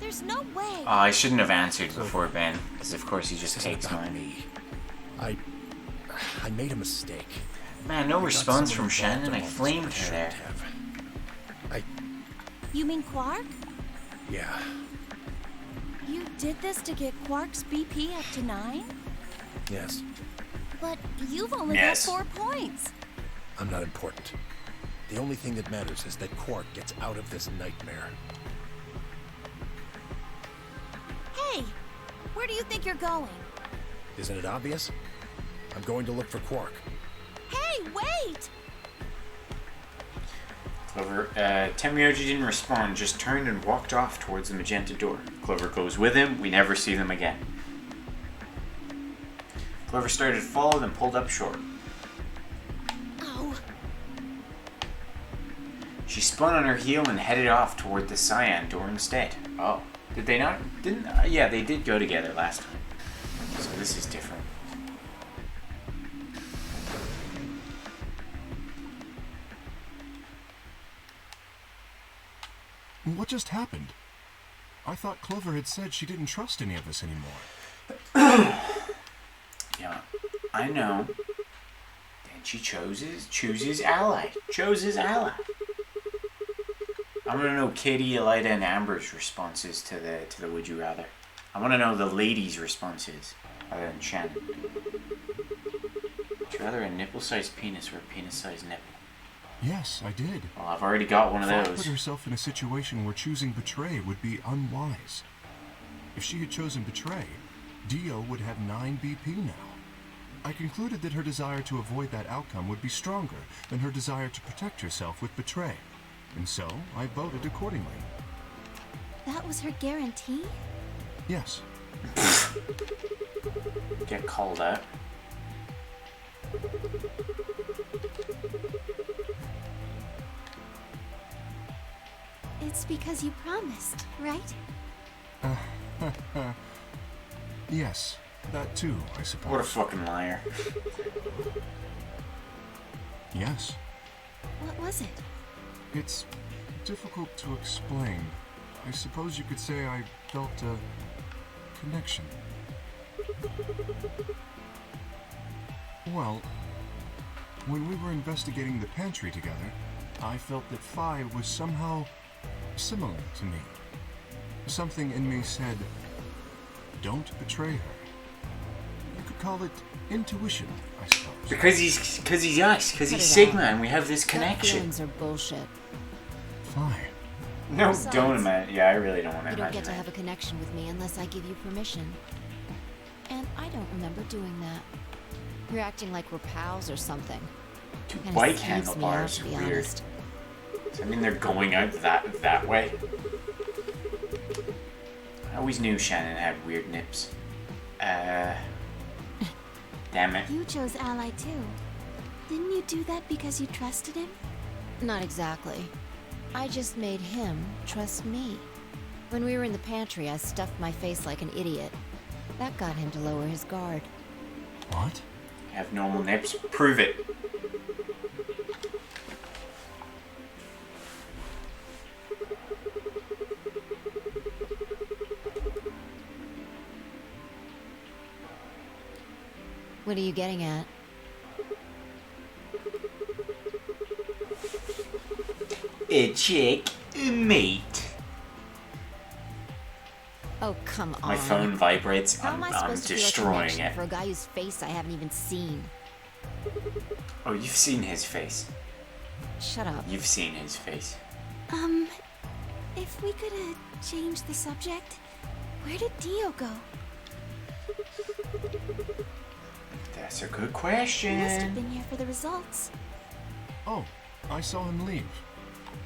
there's no way. I shouldn't have answered before Ben, because of course he just takes mine. Me. I made a mistake. Man, no I got response someone from involved Shannon. I in all this flamed I her shouldn't there. have. You mean Quark? Yeah. You did this to get Quark's BP up to 9? Yes. But you've only Yes. got 4 points. I'm not important. The only thing that matters is that Quark gets out of this nightmare. Hey, where do you think you're going? Isn't it obvious? I'm going to look for Quark. Hey, wait! Clover, Temyoji didn't respond, just turned and walked off towards the magenta door. Clover goes with him, we never see them again. Clover started to fall, then pulled up short. Oh, She spun on her heel and headed off toward the cyan door instead. Oh, did they not? Didn't? Yeah, they did go together last time. So this is different. What just happened? I thought Clover had said she didn't trust any of us anymore. Yeah, I know. Then she chooses ally. Chose his ally. I want to know Katie, Elida, and Amber's responses to the would you rather. I want to know the ladies' responses, other than Shannon. Would you rather a nipple-sized penis or a penis-sized nipple? Yes, I did. Well, I've already got one of Thought those. put herself in a situation where choosing betray would be unwise. If she had chosen betray, Dio would have 9 BP now. I concluded that her desire to avoid that outcome would be stronger than her desire to protect herself with betray. And so, I voted accordingly. that was her guarantee? Yes. Get called out. it's because you promised, right? Yes, that too, I suppose. What a fucking liar. Yes. What was it? It's difficult to explain. I suppose you could say I felt a connection. Well, when we were investigating the pantry together, I felt that Phi was somehow similar to me. Something in me said, don't betray her. You could call it intuition, I suppose. Because he's us, because Cut he's it Sigma out. and we have this Gut connection. feelings are bullshit. Fine. No, Besides, don't imagine. Yeah, I really don't want to You don't imagine get to that. have a connection with me unless I give you permission. And I don't remember doing that. You're acting like we're pals or something. Kinda Bike skeeves me out, handlebars to are be weird. honest. I mean, they're going out that way. I always knew Shannon had weird nips. Damn it. You chose Ally too. Didn't you do that because you trusted him? Not exactly. I just made him trust me. When we were in the pantry, I stuffed my face like an idiot. That got him to lower his guard. What? Have normal nips? Prove it. What are you getting at? A chick, mate. Oh, come on. My phone vibrates. How am I I'm supposed to feel a destroying connection it. for a guy whose face I haven't even seen? Oh, you've seen his face. Shut up. You've seen his face. If we could, change the subject, where did Dio go? That's a good He must have question. been here for the results. Oh, I saw him leave.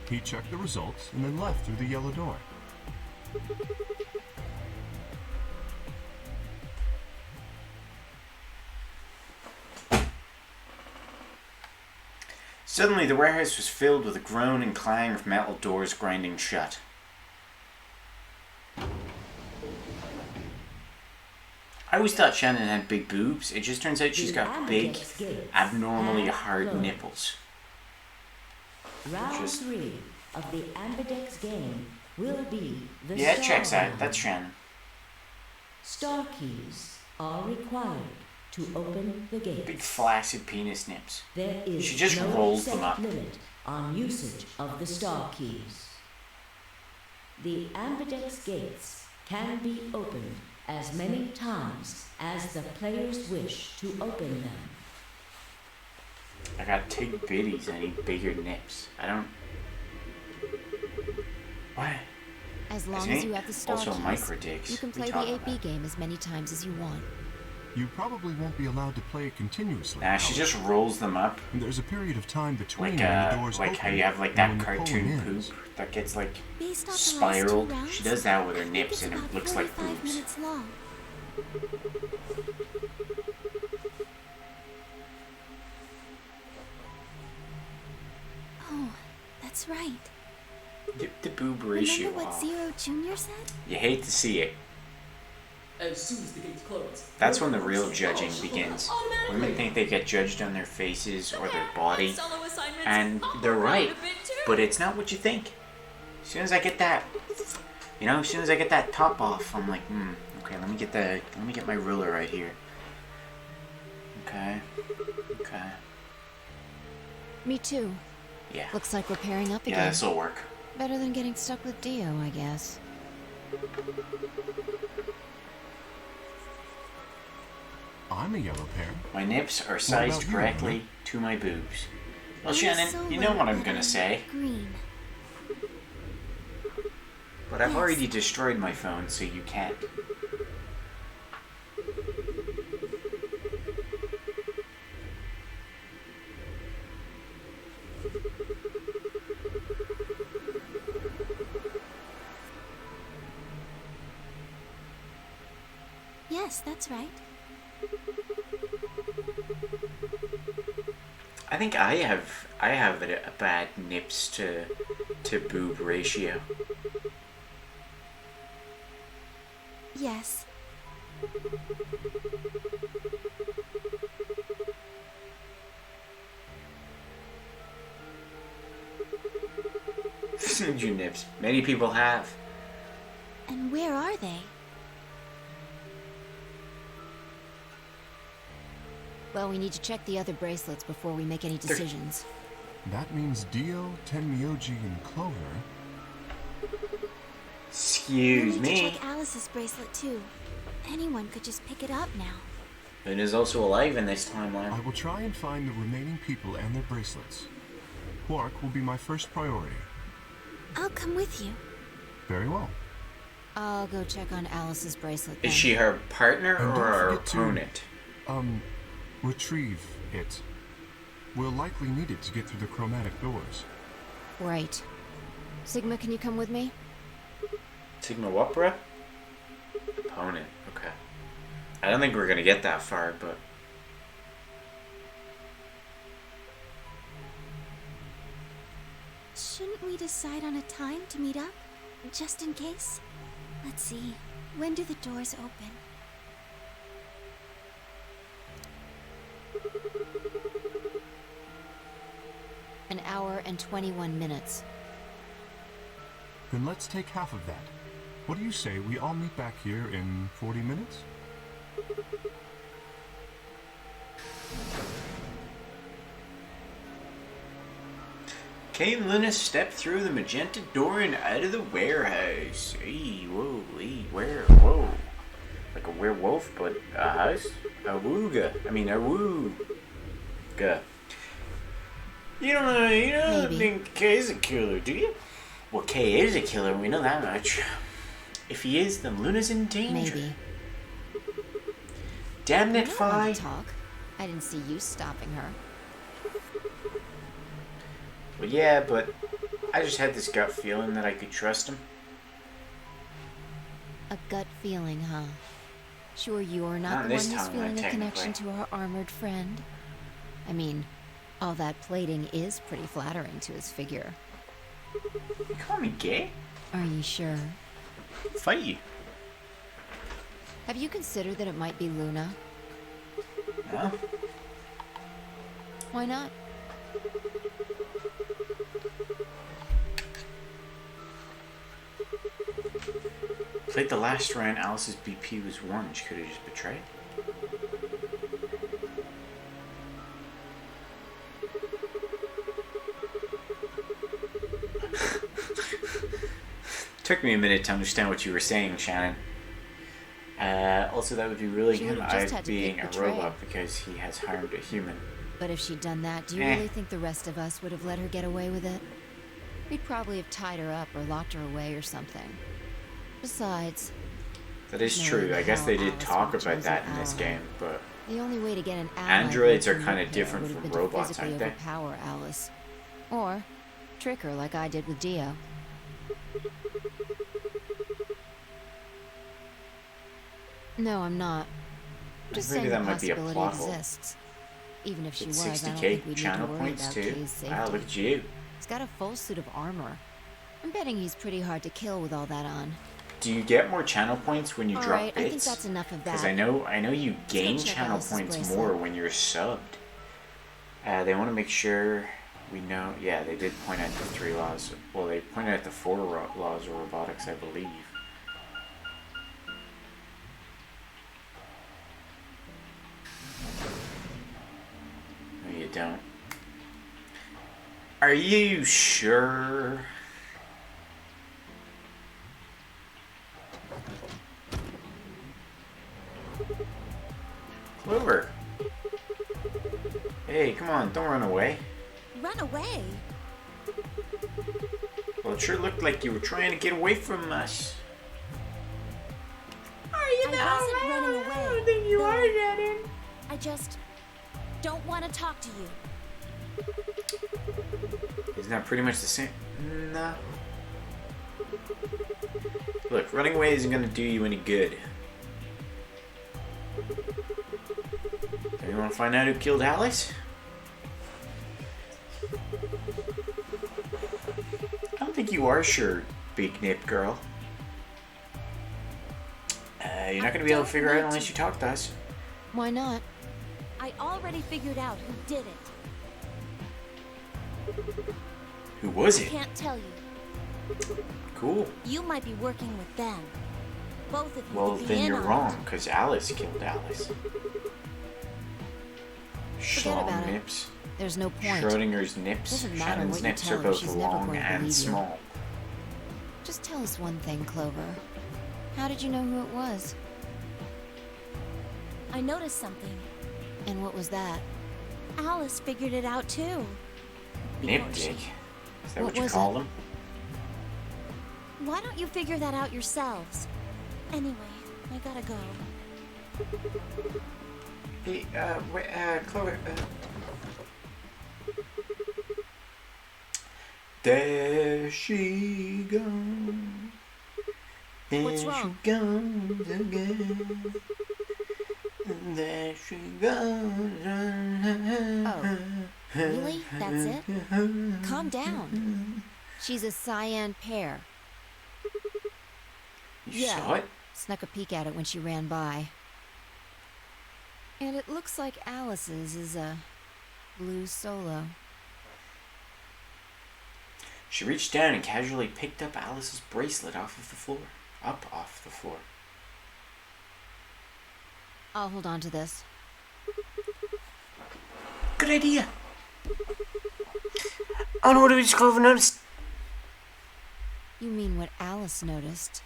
He checked the results and then left through the yellow door. Suddenly, the warehouse was filled with a groan and clang of metal doors grinding shut. I always thought Shannon had big boobs. It just turns out she's got big, abnormally hard nipples. Round Just- 3 of the Ambidex game will be the Yeah, it star checks out. round. That's Shannon. Star keys are required to open the Big gates. flaccid penis nips. There is She just no rolls set them up. limit on usage of the star keys. The Ambidex gates can be opened as many times as the players wish to open them. I got tig bitties. I need bigger nips. I don't. What? As long Isn't as he you have the star also keys, micro dicks? you can What are play you the talking AP about? game as many times as you want. You probably won't be allowed to play it continuously. Nah, she however. just rolls them up. There's a period of time between Like when the doors like open how you have like and that when the cartoon polling poop ends. that gets like Based off the last 2 spiraled. rounds, She does that with her I think nips it's and about it looks like 45 boobs. minutes long. Oh, that's right. The boob ratio Remember what off. Zero Jr. said? You hate to see it. As soon as the gates close. That's when the real judging begins. Women think they get judged on their faces or their body, and they're right, but it's not what you think. As soon as I get that, as soon as I get that top off, I'm like, okay, let me get my ruler right here. Okay. Me too. Yeah. Looks like we're pairing up Yeah, again. this'll work. Better than getting stuck with Dio, I guess. I'm a yellow pair. My nips are What sized about you, correctly Emma? to my boobs. Well, I'm Shannon, so you know what I'm glad gonna I'm say, Green. but I've Yes. already destroyed my phone, so you can't. Yes, that's right. I think I have a bad nips to to boob ratio. Yes. You nips. Many people have. And where are they? Well, we need to check the other bracelets before we make any decisions. That means Dio, Tenmyoji, and Clover. Excuse we need me. to check Alice's bracelet too. Anyone could just pick it up now. Luna's also alive in this timeline. I will try and find the remaining people and their bracelets. Quark will be my first priority. I'll come with you. Very well. I'll go check on Alice's bracelet. Is she her partner And or don't her forget to, opponent? Retrieve it. We'll likely need it to get through the chromatic doors. Right. Sigma, can you come with me? Sigma Wapra? Opponent, okay. I don't think we're gonna get that far, but... Shouldn't we decide on a time to meet up? Just in case? Let's see. When do the doors open? An hour and 21 minutes. Then let's take half of that. What do you say we all meet back here in 40 minutes? Kate and Luna step through the magenta door and out of the warehouse. Hey, whoa, whoa. Like a werewolf, but a house? A wooga. I mean, a wooga. You don't think Kay's a killer, do you? Well, Kay is a killer, we know that much. If he is, then Luna's in danger. Maybe. Damn it, I Fi. talk. I didn't see you stopping her. Well, yeah, but I just had this gut feeling that I could trust him. A gut feeling, huh? Sure you're Not not in the one this who's timeline, feeling a connection technically. to our armored friend? I mean, all that plating is pretty flattering to his figure. You call me gay? Are you sure? Fight you. Have you considered that it might be Luna? No? Why not? Played the last round, Alice's BP was 1. She could have just betrayed. Took me a minute to understand what you were saying, Shannon. Also, that would be really She him would've just had to being pick a betray. robot because he has harmed a human. But if she'd done that, do you Eh. really think the rest of us would have let her get away with it? We'd probably have tied her up or locked her away or something. Besides, That is No, true. I guess they did Alice talk was about that chosen in this ally. game, but the only way to get an ally Androids are from kinda Repair different would have from been to robots, physically aren't they? overpower Alice. Or trick her like I did with Dio. No, I'm not. Just maybe saying that the might be a possibility plot hole. exists. Even if she It's was, I don't 60k think we'd need to channel worry points about too. Kay's safety. Wow, look at you. He's got a full suit of armor. I'm betting he's pretty hard to kill with all that on. Do you get more channel points when you All drop right, bits? I think that's enough of Because that. I know you gain check channel Alice's points bracelet. more when you're subbed. They want to make sure we know. Yeah, they did point out the 3 laws. Well, they pointed out the 4 laws of robotics, I believe. No, you don't. Are you sure? Clover. Hey, come on, don't run away. Run away? Well, it sure looked like you were trying to get away from us. I wasn't running away. I don't think you are, Shannon. I just don't want to talk to you. Isn't that pretty much the same? No. Look, running away isn't gonna do you any good. Do you want to find out who killed Alice? I'm think you are sure, Big Nip Girl. You're not gonna be able to figure it out unless you talk to us. Why not? I already figured out who did it. Who was I it? can't tell you. Cool. You might be working with them. Both of you Well, could be then in you're on it. wrong, because Alice killed Alice. Forget about it. Nips. There's no point. Schrodinger's nips. Doesn't matter Shannon's what you nips tell are her, both she's never long going to and believe you. small. Just tell us one thing, Clover. How did you know who it was? I noticed something. And what was that? Alice figured it out too. Nip Before dick. she- Is that What what you was call it? them? Why don't you figure that out yourselves? Anyway, I gotta go. Hey, Chloe, there she goes. What's There wrong? she goes again. There she goes. Oh, really? That's it? Calm down. She's a cyan pear. You saw it? Snuck a peek at it when she ran by. And it looks like Alice's is a blue solo. She reached down and casually picked up Alice's bracelet off of the floor. Up off the floor. I'll hold on to this. Good idea. I don't know what it was Clover noticed. You mean what Alice noticed?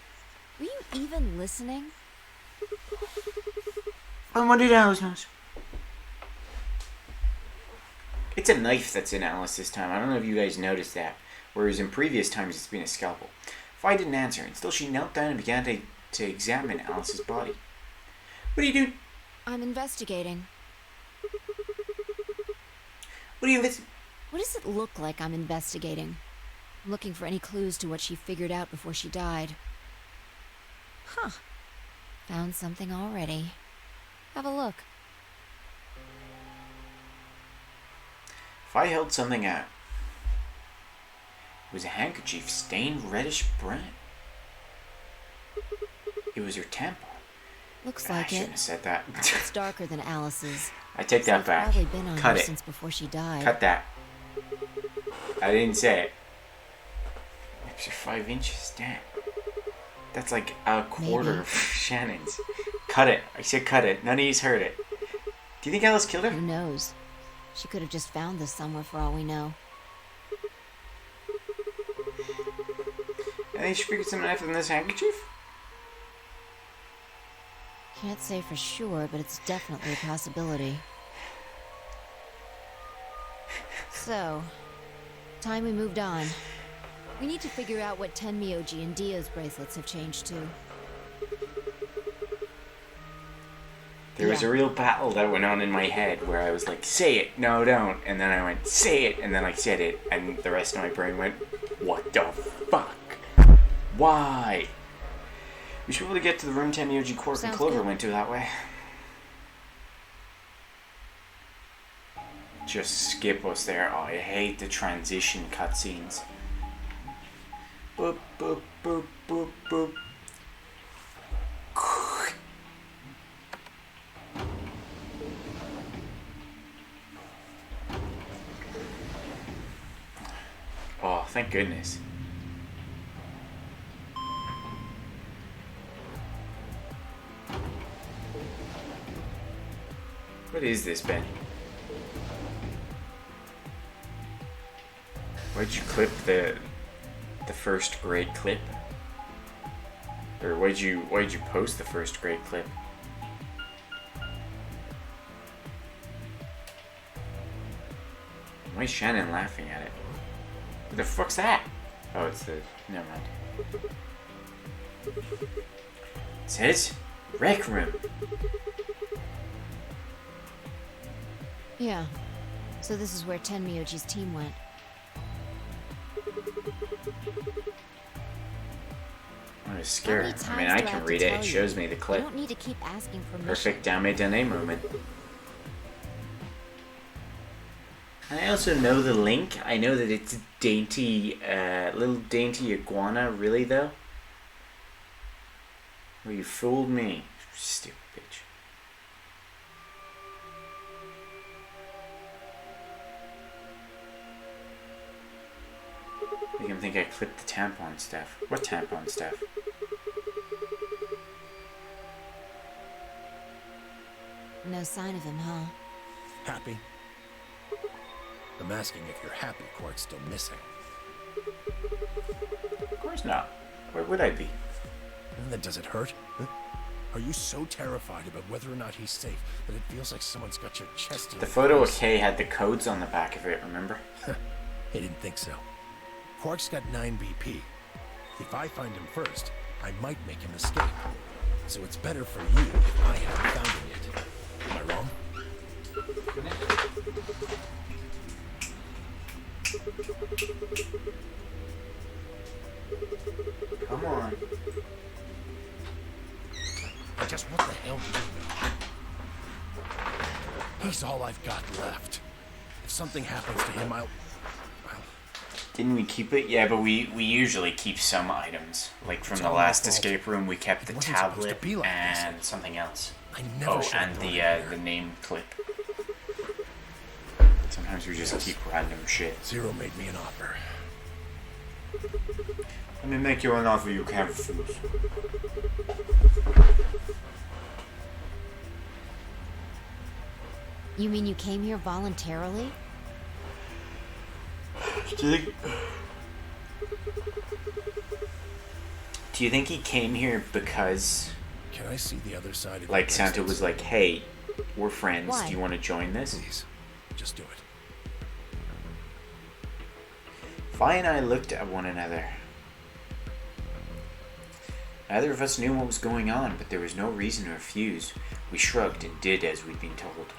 Were you even listening? And what did Alice notice? It's a knife that's in Alice this time. I don't know if you guys noticed that. Whereas in previous times it's been a scalpel. Vi didn't answer, and still she knelt down and began to examine Alice's body. What are you doing? I'm investigating. What are you investigating? What does it look like I'm investigating? I'm looking for any clues to what she figured out before she died. Huh. Found something already. Have a look. Vi held something out. It was a handkerchief stained reddish brown. It was her temple. Looks I like shouldn't it. have said that. It's darker than Alice's. I take So that it's back. probably been on Cut her it. since before she died. Cut that. I didn't say it. Extra 5 inches, damn. That's like a quarter Maybe. of Shannon's. Cut it. I said cut it. None of you's heard it. Do you think Alice killed her? Who knows? She could have just found this somewhere for all we know. I think she figured something out from this handkerchief? Can't say for sure, but it's definitely a possibility. So, time we moved on. We need to figure out what Tenmyoji and Dio's bracelets have changed to. There was a real battle that went on in my head where I was like, say it, no don't. And then I went, say it, and then I said it. And the rest of my brain went, what the fuck? Why? We should probably get to the room Tenmyoji, Quark, and Sounds Clover good. went to that way. Just skip us there. Oh, I hate the transition cutscenes. Boop, boop, boop, boop, boop. Oh, thank goodness. What is this, Ben? Why'd you clip the first grade clip? Or why'd you post the first grade clip? Why is Shannon laughing at it? What the fuck's that? Oh, it's the... never mind. It says Rec Room. Yeah. So this is where Tenmyoji's team went. What a How scare. many I mean, times I do can have to read it. tell It you? shows me the You clip. don't need to keep asking permission. Perfect dame donné moment. I also know the link. I know that it's dainty, little dainty iguana. Really though? Well, you fooled me, stupid bitch. Make him think I clipped the tampon stuff. What tampon stuff? No sign of him, huh? Happy? I'm asking if you're happy Quark's still missing. Of course not. Where would I be? And then does it hurt? Huh? Are you so terrified about whether or not he's safe that it feels like someone's got your chest in The your photo of face? Kay had the codes on the back of it, remember? He didn't think so. Quark's got 9 BP. If I find him first, I might make him escape. So it's better for you if I haven't found him yet. Am I wrong? Come on. Just what the hell do you know? He's all I've got left. If something happens to him, I'll... Didn't we keep it? Yeah, but we usually keep some items. Like from It's the all my last fault. escape room, we kept the It wasn't supposed to tablet be like and this. something else. I never should have and brought it the here. name clip. Sometimes we just keep random shit. Zero made me an offer. Let me make you an offer you can't refuse. You mean you came here voluntarily? Do you think he came here because, Can I see the other side of your like, Santa bracelets? was like, hey, we're friends, Why? do you want to join this? Please, just do it. Vi and I looked at one another. Neither of us knew what was going on, but there was no reason to refuse. We shrugged and did as we'd been told.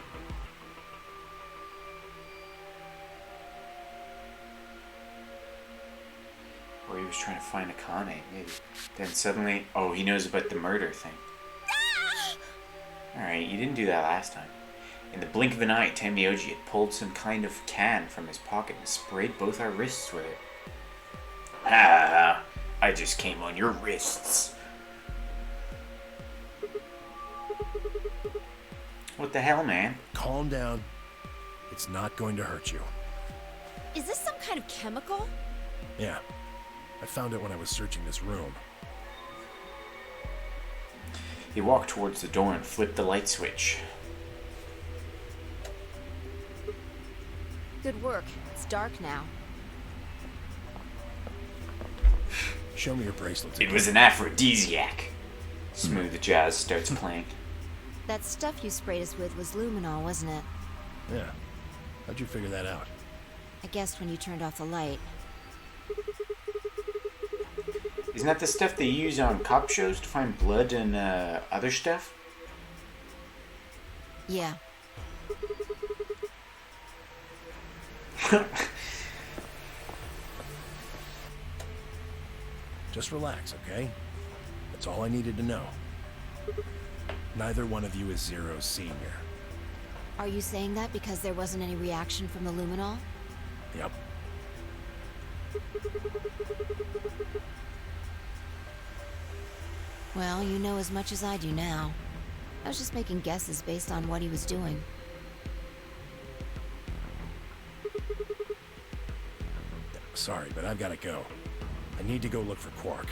Or he was trying to find Akane, maybe. Then suddenly, oh, he knows about the murder thing. Alright, you didn't do that last time. In the blink of an eye, Tamioji had pulled some kind of can from his pocket and sprayed both our wrists with it. Ah, I just came on your wrists. What the hell, man? Calm down. It's not going to hurt you. Is this some kind of chemical? Yeah. I found it when I was searching this room. He walked towards the door and flipped the light switch. Good work. It's dark now. Show me your bracelet. It was an aphrodisiac. Smooth jazz starts playing. That stuff you sprayed us with was luminol, wasn't it? Yeah. How'd you figure that out? I guessed when you turned off the light. Isn't that the stuff they use on cop shows to find blood and other stuff? Yeah. Just relax, okay? That's all I needed to know. Neither one of you is Zero's senior. Are you saying that because there wasn't any reaction from the luminol? Yep. Well, you know as much as I do now. I was just making guesses based on what he was doing. Sorry, but I've got to go. I need to go look for Quark.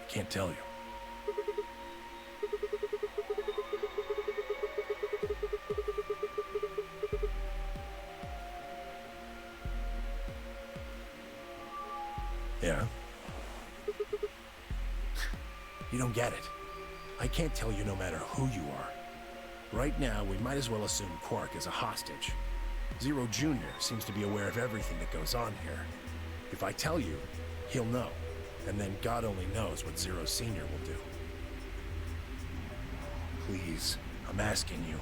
Can't tell you. Yeah? You don't get it. I can't tell you no matter who you are. Right now, we might as well assume Quark is a hostage. Zero Jr. seems to be aware of everything that goes on here. If I tell you, he'll know. And then God only knows what Zero Senior will do. Please, I'm asking you,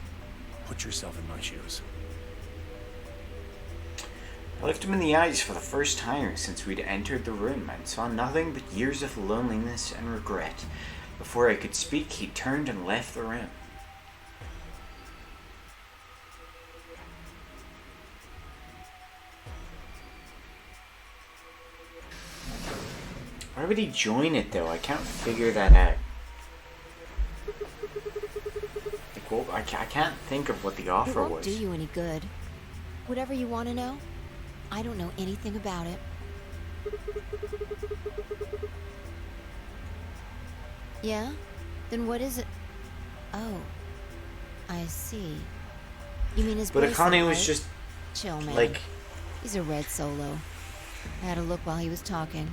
put yourself in my shoes. I looked him in the eyes for the first time since we'd entered the room and saw nothing but years of loneliness and regret. Before I could speak, he turned and left the room. Why would he join it, though? I can't figure that out. Like, well, I can't think of what the offer It won't was. do you any good. Whatever you want to know, I don't know anything about it. Yeah? Then what is it? Oh, I see. You mean his But bracelet, Akane was right? just Chill, man. like, He's a red solo. I had a look while he was talking.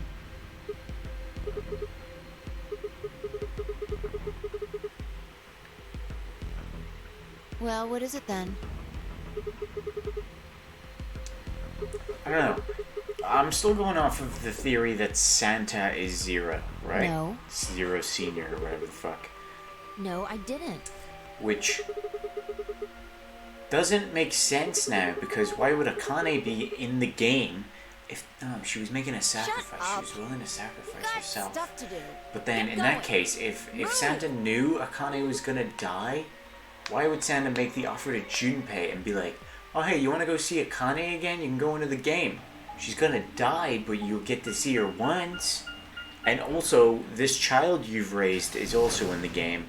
Well, what is it then? I don't know. I'm still going off of the theory that Santa is Zero, right? No. Zero Senior or whatever the fuck. No, I didn't. Which doesn't make sense now, because why would Akane be in the game if she was making a sacrifice? She was willing to sacrifice herself. Stuff to do. But then Get in that going. case, if Santa knew Akane was gonna die, why would Santa make the offer to Junpei and be like, oh hey, you wanna go see Akane again? You can go into the game. She's gonna die, but you'll get to see her once. And also, this child you've raised is also in the game.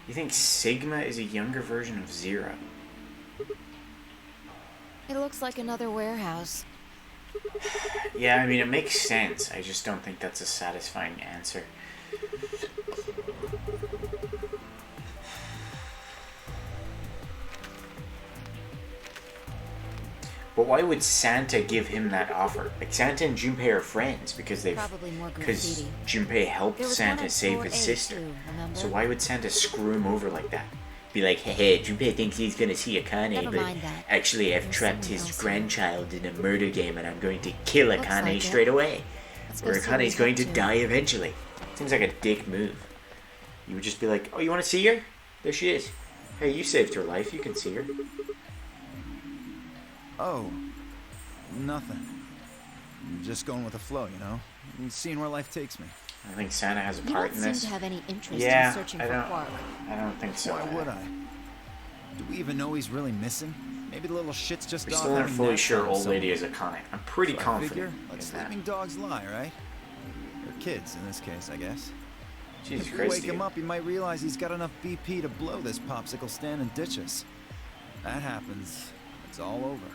You think Sigma is a younger version of Zero? It looks like another warehouse. Yeah, I mean, it makes sense. I just don't think that's a satisfying answer. But why would Santa give him that offer? Like, Santa and Junpei are friends because Probably more because graffiti. Junpei helped There was Santa one on save floor his A sister. too, remember? So why would Santa screw him over like that? Be like, hey, Junpei thinks he's gonna see Akane, Never but mind that. actually I've There's trapped someone his else. grandchild in a murder game and I'm going to kill Looks Akane like it. straight away. Let's go Or see what Akane's he's going up to to. die eventually. Seems like a dick move. You would just be like, oh, you want to see her? There she is. Hey, you saved her life. You can see her. Oh, nothing. I'm just going with the flow, you know? And seeing where life takes me. I think Santa has a You part don't in seem this. to have any interest Yeah, in searching I for don't. Quark. I don't think so. Why would I? Do we even know he's really missing? Maybe the little shit's just We off still aren't having fully naps sure on old somewhere. lady is Akane. I'm pretty So I confident figure, in let that. sleeping dogs lie, right? Or kids, in this case, I guess. Jesus If we Christ, wake him dude. up, he might realize he's got enough BP to blow this popsicle stand and ditch us. That happens, it's all over.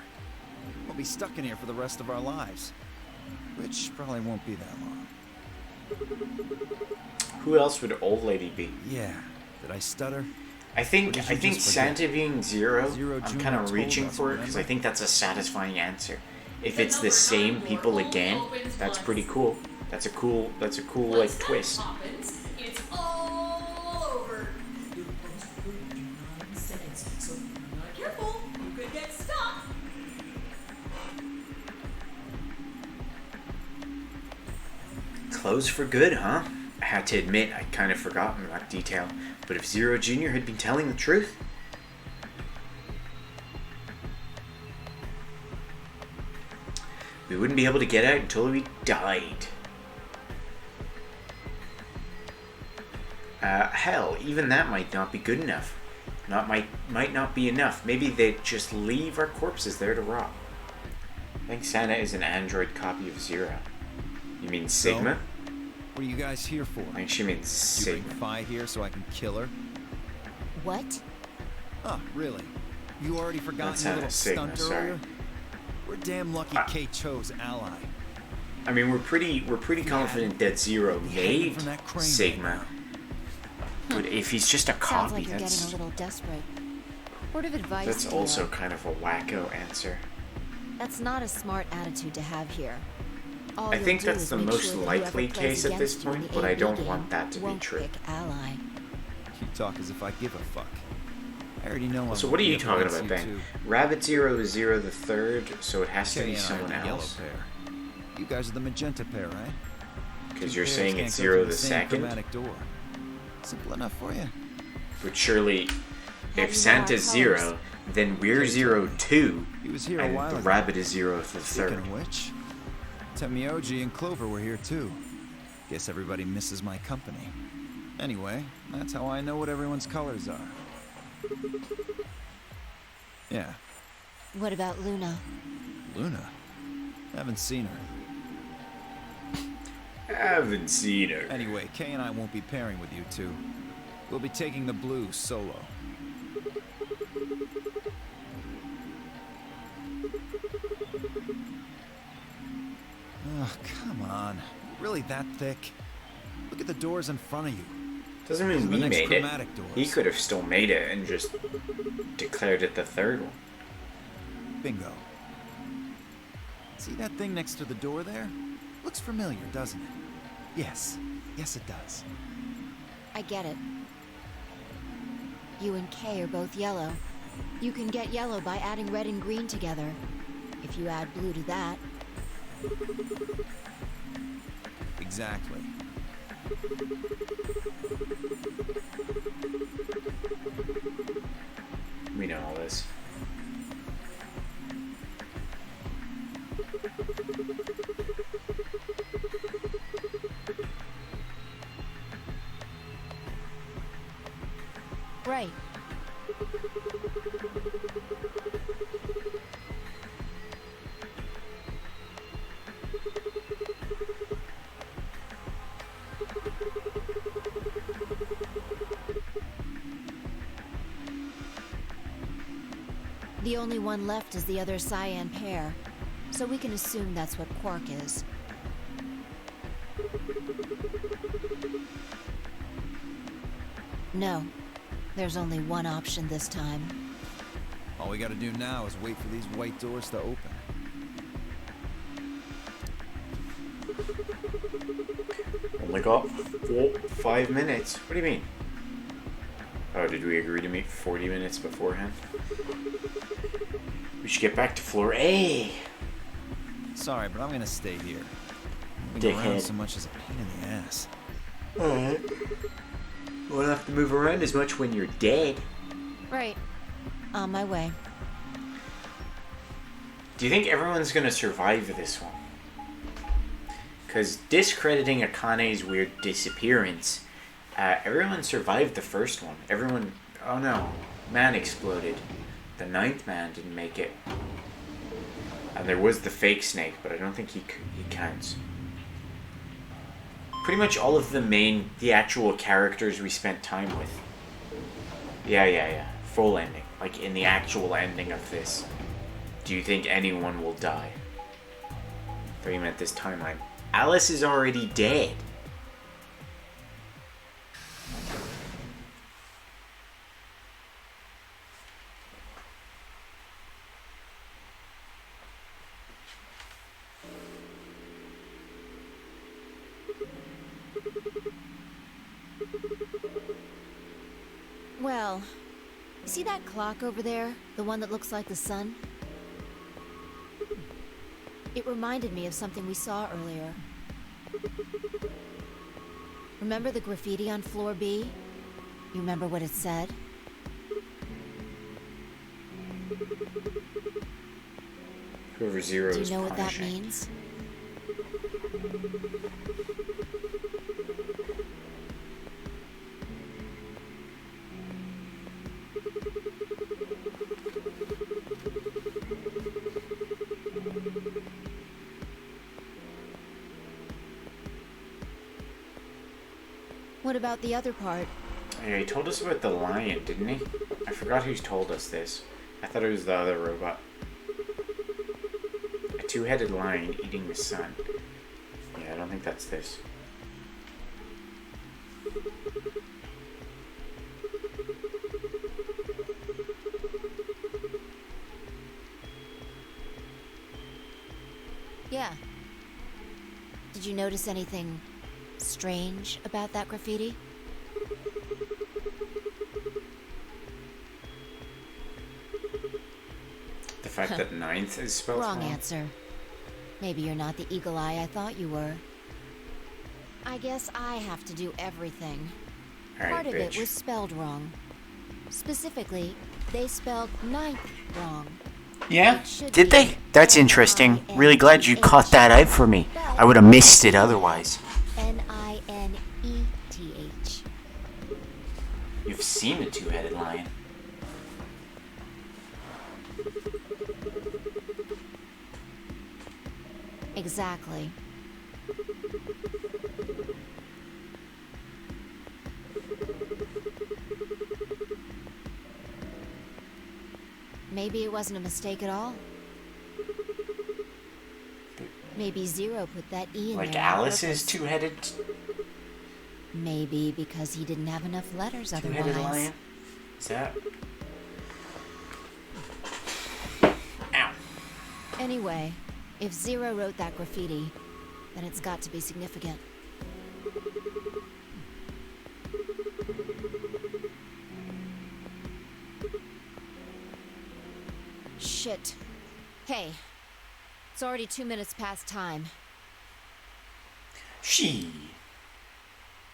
We'll be stuck in here for the rest of our lives. Which probably won't be that long. Who else would old lady be? Yeah, did I stutter? I think Or did you just Santa forget? being Zero, Zero I'm Junior kind of told reaching us, for it because I remember? think that's a satisfying answer. If it's the same people again, that's pretty cool. That's a cool like twist. Happens, it's all over. Your post would do not sense, so if you're not careful, you could get stuck. Closed for good, huh? I had to admit, I'd kind of forgotten that detail. But if Zero Jr. had been telling the truth, we wouldn't be able to get out until we died. Hell, even that might not be good enough. Might not be enough. Maybe they'd just leave our corpses there to rot. I think Santa is an android copy of Zero. You mean Sigma? What are you guys here for? I think she means You bring Sigma. Phi here so I can kill her? What? Oh, really? You already forgot That's your not little a Sigma, stunt sorry. earlier? We're damn lucky Kay chose ally. I mean, we're pretty confident that Zero made from that crane Sigma. But if he's just a Sounds copy, like you're getting a that's little desperate. Word of advice. that's Dio. also kind of a wacko answer. That's not a smart attitude to have here. All I you'll think do that's is the make most sure that likely whoever plays case at this against you in point, the but I AB don't game want that to be won't true. pick ally. You talk as if I give a fuck. I already know. So I'm what are you gonna talking be about, against you Ben? two. Rabbit Zero is Zero the Third, so it has to Kay be and I are someone the yellow else. pair. You guys are the magenta pair, right? Because Two you're pairs saying can't it's go 0 through the same second? chromatic door. Simple enough for you. But surely, How if do you know Santa's our 0, colors? then we're Jay 0 told me. too, He was here a and while the ago. rabbit is 0 the Speaking third. of which, Temioji and Clover were here too. Guess everybody misses my company. Anyway, that's how I know what everyone's colors are. Yeah, What about Luna? Luna. Haven't seen her. Haven't seen her. Anyway, Kay and I won't be pairing with you two. We'll be taking the blue solo. Oh, come on. Really that thick? Look at the doors in front of you. Doesn't Those mean are the we next made it. chromatic doors. He could have still made it and just declared it the third one. Bingo. See that thing next to the door there? Looks familiar, doesn't it? Yes. Yes, it does. I get it. You and Kay are both yellow. You can get yellow by adding red and green together. If you add blue to that, Exactly. We know all this. right. The only one left is the other cyan pair, so we can assume that's what Quark is. No, there's only one option this time. All we gotta do now is wait for these white doors to open. Only got 5 minutes. What do you mean? Oh, did we agree to meet 40 minutes beforehand? We should get back to floor A. Sorry, but I'm gonna stay here. Moving around Dickhead. so much is a pain in the ass. Alright. You won't have to move around as much when you're dead. Right. On my way. Do you think everyone's gonna survive this one? Because discrediting Akane's weird disappearance, everyone survived the first one. Everyone... Oh no. Man exploded. The 9th man didn't make it. And there was the fake snake, but I don't think he counts. Pretty much all of the actual characters we spent time with. Yeah. Full ending. Like, in the actual ending of this. Do you think anyone will die? I thought you meant this timeline. Alice is already dead. Well, see that clock over there? The one that looks like the sun? It reminded me of something we saw earlier. Remember the graffiti on floor B? You remember what it said? Whoever zero Do is you know what that punishing. means? What about the other part? Yeah, he told us about the lion, didn't he? I forgot who's told us this. I thought it was the other robot. A two-headed lion eating the sun. Yeah, I don't think that's this. Yeah. Did you notice anything strange about that graffiti? The fact that 9th is spelled Wrong wrong. answer. Maybe you're not the eagle eye I thought you were. I guess I have to do everything. Part of it was spelled wrong. Specifically, they spelled ninth wrong. Yeah? Did they? That's interesting. Really glad you caught that out for me. I would have missed it otherwise. N-I-N-E-T-H. You've seen a two-headed lion. Exactly. Maybe it wasn't a mistake at all. Maybe Zero put that E in Like there on Alice is purpose. two-headed? Maybe because he didn't have enough letters Two-headed otherwise. lion? Is that? Ow. Anyway, if Zero wrote that graffiti, then it's got to be significant. Shit. Hey, it's already 2 minutes past time.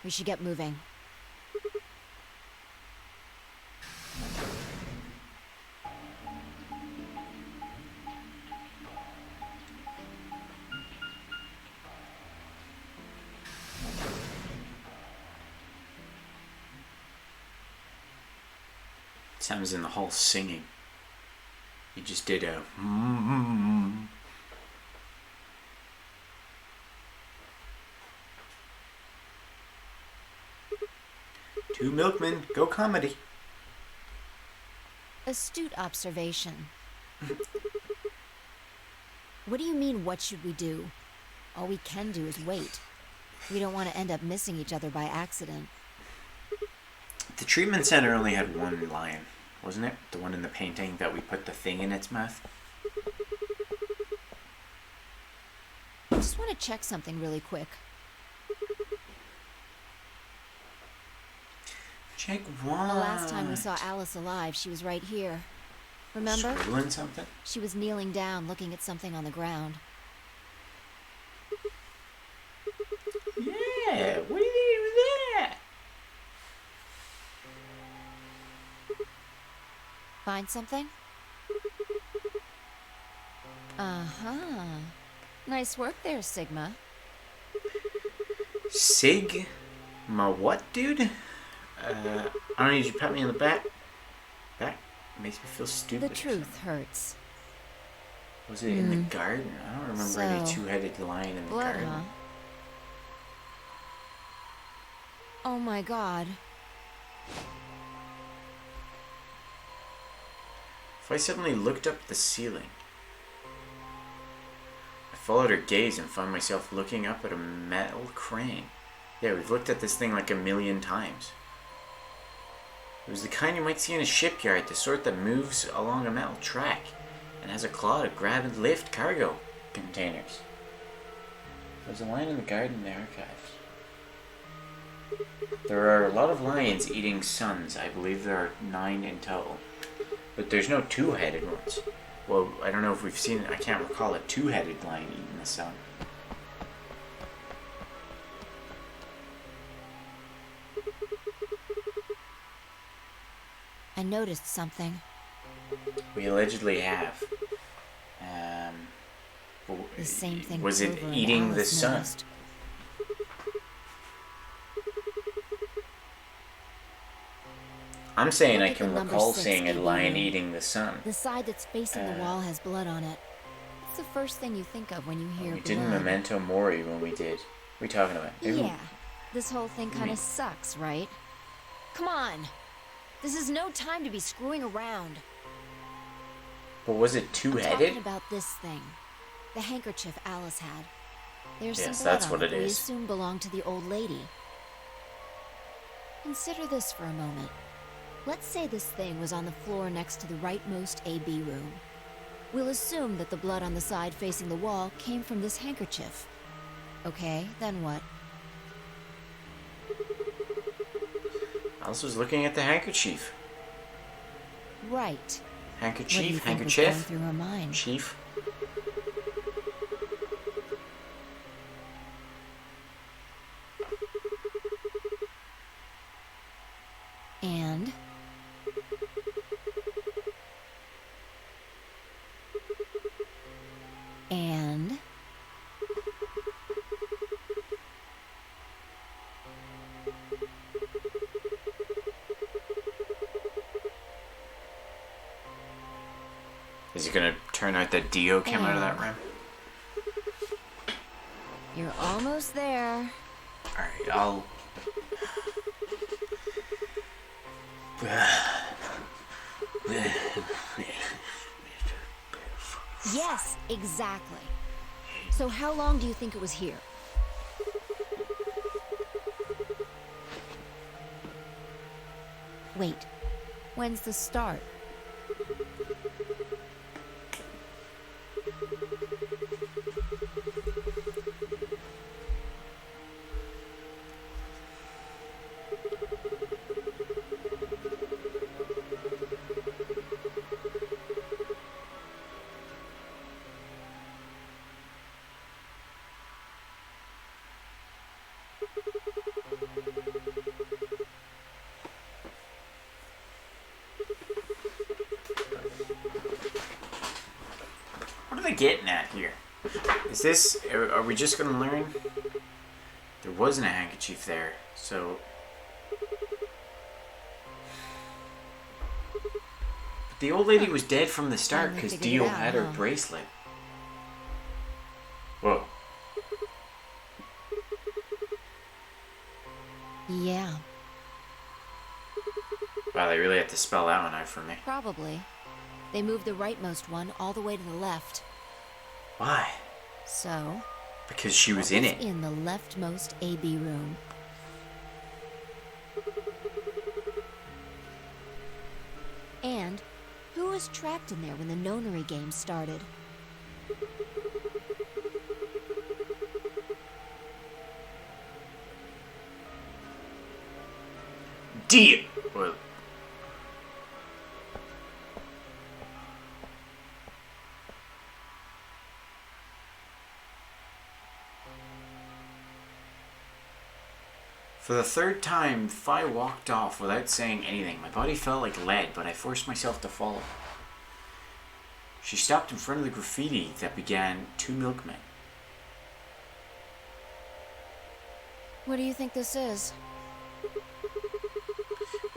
We should get moving. Sam's in the hall singing. He just did a. Two milkmen, go comedy. Astute observation. What do you mean, what should we do? All we can do is wait. We don't want to end up missing each other by accident. The treatment center only had one lion, wasn't it? The one in the painting that we put the thing in its mouth? I just want to check something really quick. Check what? The last time we saw Alice alive, she was right here. Remember? Scribbling something? She was kneeling down, looking at something on the ground. Yeah, what do you think was that? Find something? Uh-huh. Nice work there, Sigma. Sigma what, dude? I don't need you to pat me on the back. Back makes me feel stupid. The truth hurts. Was it in the garden? I don't remember any So, two-headed lion in the blood, garden. huh? Oh my god. If I suddenly looked up at the ceiling, I followed her gaze and found myself looking up at a metal crane. Yeah, we've looked at this thing like 1,000,000 times. It was the kind you might see in a shipyard, the sort that moves along a metal track and has a claw to grab and lift cargo containers. There's a lion in the garden in the archives. There are a lot of lions eating suns. I believe there are 9 in total. But there's no two-headed ones. Well, I don't know if we've seen, I can't recall a two-headed lion eating the sun. I noticed something. We allegedly have. The same thing Was it Clover and eating the Alice sun? noticed. I'm saying Look I at can the number recall 6 seeing a AB lion room. eating the sun. The side that's facing the wall has blood on it. It's the first thing you think of when you hear We blood. did Memento Mori when we did. What are we talking about? Maybe Yeah. This whole thing kind mean- of sucks, right? Come on. This is no time to be screwing around. But was it I'm two-headed? talking about this thing. The handkerchief Alice had. There's Yes, some blood that's on what it that we is. assume belonged to the old lady. Consider this for a moment. Let's say this thing was on the floor next to the rightmost AB room. We'll assume that the blood on the side facing the wall came from this handkerchief. Okay, then what? Alice was looking at the handkerchief. Right. What do you Handkerchief, think was going handkerchief, through her mind? chief. And Is it gonna turn out that Dio came out of that room? you're almost there. Alright, I'll... Yes, exactly. So how long do you think it was here? Wait, when's the start? What are they getting at here? Is this... Are we just gonna learn? There wasn't a handkerchief there, so... But the old lady was dead from the start because Dio had her bracelet. Whoa. Yeah, Wow, they really had to spell that one out for me. probably. They moved the rightmost one all the way to the left. Why? So, Because she was in it. in the leftmost AB room. And who was trapped in there when the nonary game started? Dio! Well, for the third time, Phi walked off without saying anything. My body felt like lead, but I forced myself to follow. She stopped in front of the graffiti that began, "Two milkmen." What do you think this is?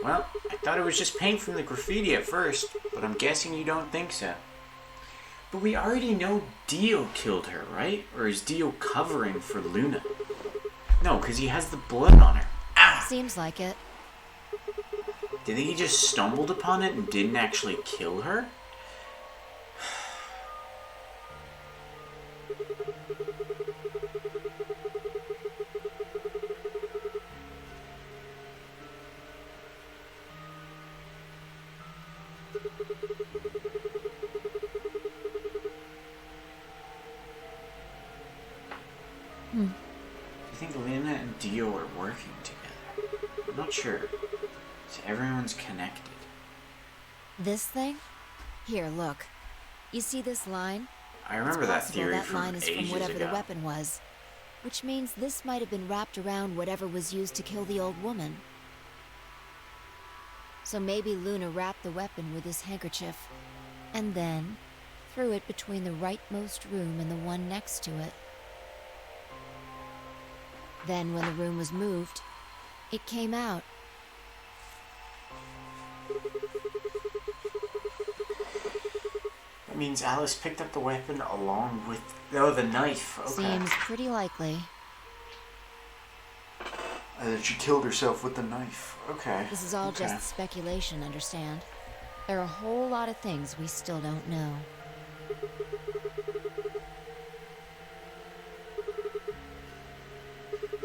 Well, I thought it was just paint from the graffiti at first, but I'm guessing you don't think so. But we already know Dio killed her, right? Or is Dio covering for Luna? No, because he has the blood on her. Ah! Seems like it. Do you think he just stumbled upon it and didn't actually kill her? Do you think Luna and Dio are working together? I'm not sure. So everyone's connected. This thing? Here, look. You see this line? I remember that theory that from line is from ages whatever ago. the weapon was. Which means this might have been wrapped around whatever was used to kill the old woman. So maybe Luna wrapped the weapon with this handkerchief, and then threw it between the rightmost room and the one next to it. Then when the room was moved, it came out. That means Alice picked up the weapon along with... Oh, the knife. Okay. Seems pretty likely. That she killed herself with the knife. Okay. This is all Okay. just speculation, understand? There are a whole lot of things we still don't know.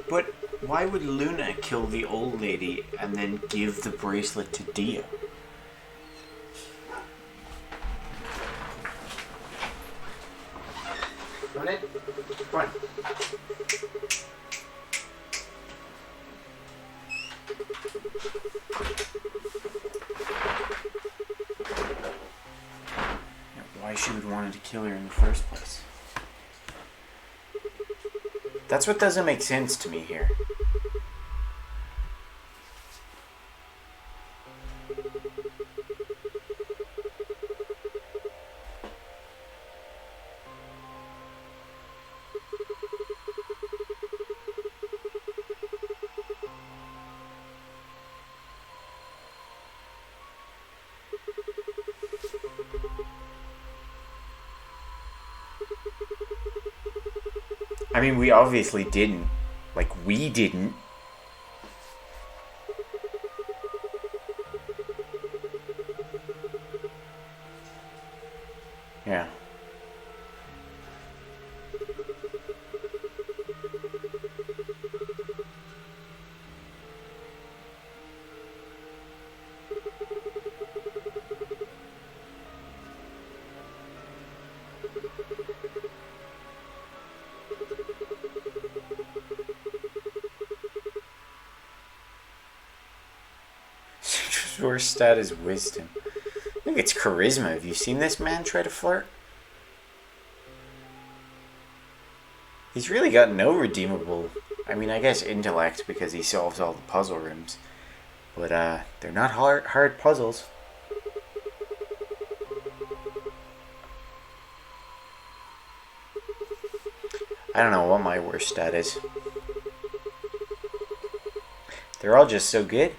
But why would Luna kill the old lady and then give the bracelet to Dio? Come on. Come on. Why she would want to kill her in the first place. That's what doesn't make sense to me here. I mean, we obviously didn't. Like, we didn't. Yeah. Worst stat is wisdom. I think it's charisma. Have you seen this man try to flirt? He's really got no redeemable... I mean, I guess intellect because he solves all the puzzle rooms. But, they're not hard puzzles. I don't know what my worst stat is. They're all just so good.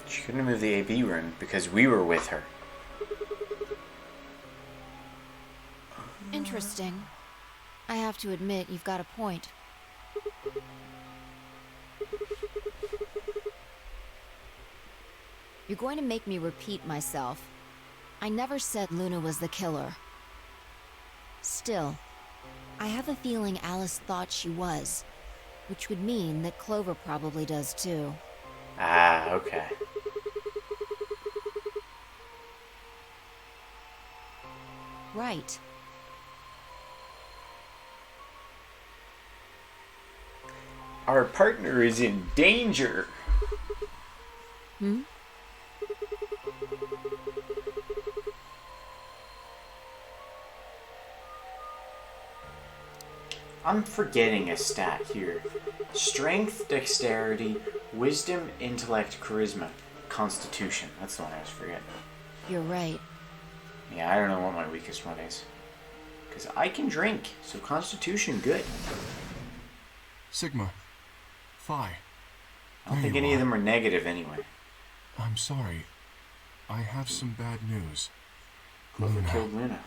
She couldn't move the AB room because we were with her. Interesting. I have to admit, you've got a point. You're going to make me repeat myself. I never said Luna was the killer. Still, I have a feeling Alice thought she was, which would mean that Clover probably does too. Ah, okay. Right. Our partner is in danger. Hmm? I'm forgetting a stat here. Strength, dexterity, wisdom, intellect, charisma, constitution. That's the one I was forgetting. You're right. Yeah, I don't know what my weakest one is. Because I can drink, so constitution good. Sigma. Phi. I don't think any of them are negative anyway. I'm sorry. I have some bad news. Clover killed Luna.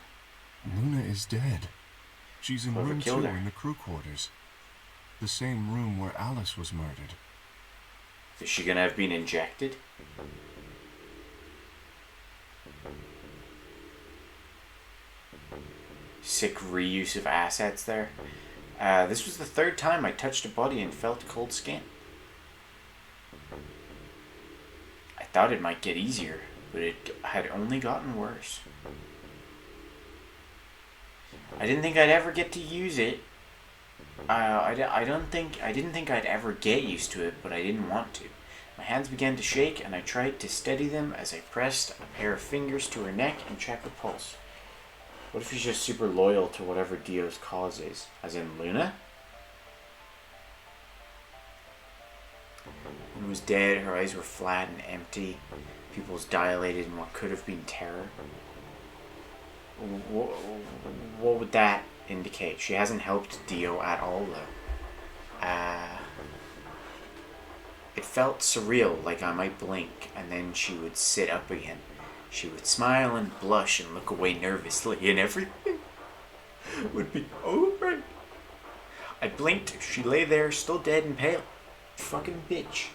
Luna is dead. She's in Clover room 2 killed her. in the crew quarters. The same room where Alice was murdered. Is she gonna have been injected? Sick reuse of assets there. This was the third time I touched a body and felt cold skin. I thought it might get easier, but it had only gotten worse. I didn't think I'd ever get to use it. I didn't think I'd ever get used to it, but I didn't want to. My hands began to shake, and I tried to steady them as I pressed a pair of fingers to her neck and checked her pulse. What if she's just super loyal to whatever Dio's cause is? As in Luna? Luna was dead, her eyes were flat and empty, pupils dilated in what could have been terror. What would that indicate? She hasn't helped Dio at all, though. It felt surreal, like I might blink, and then she would sit up again. She would smile and blush and look away nervously, and everything would be over. I blinked. She lay there, still dead and pale. Fucking bitch.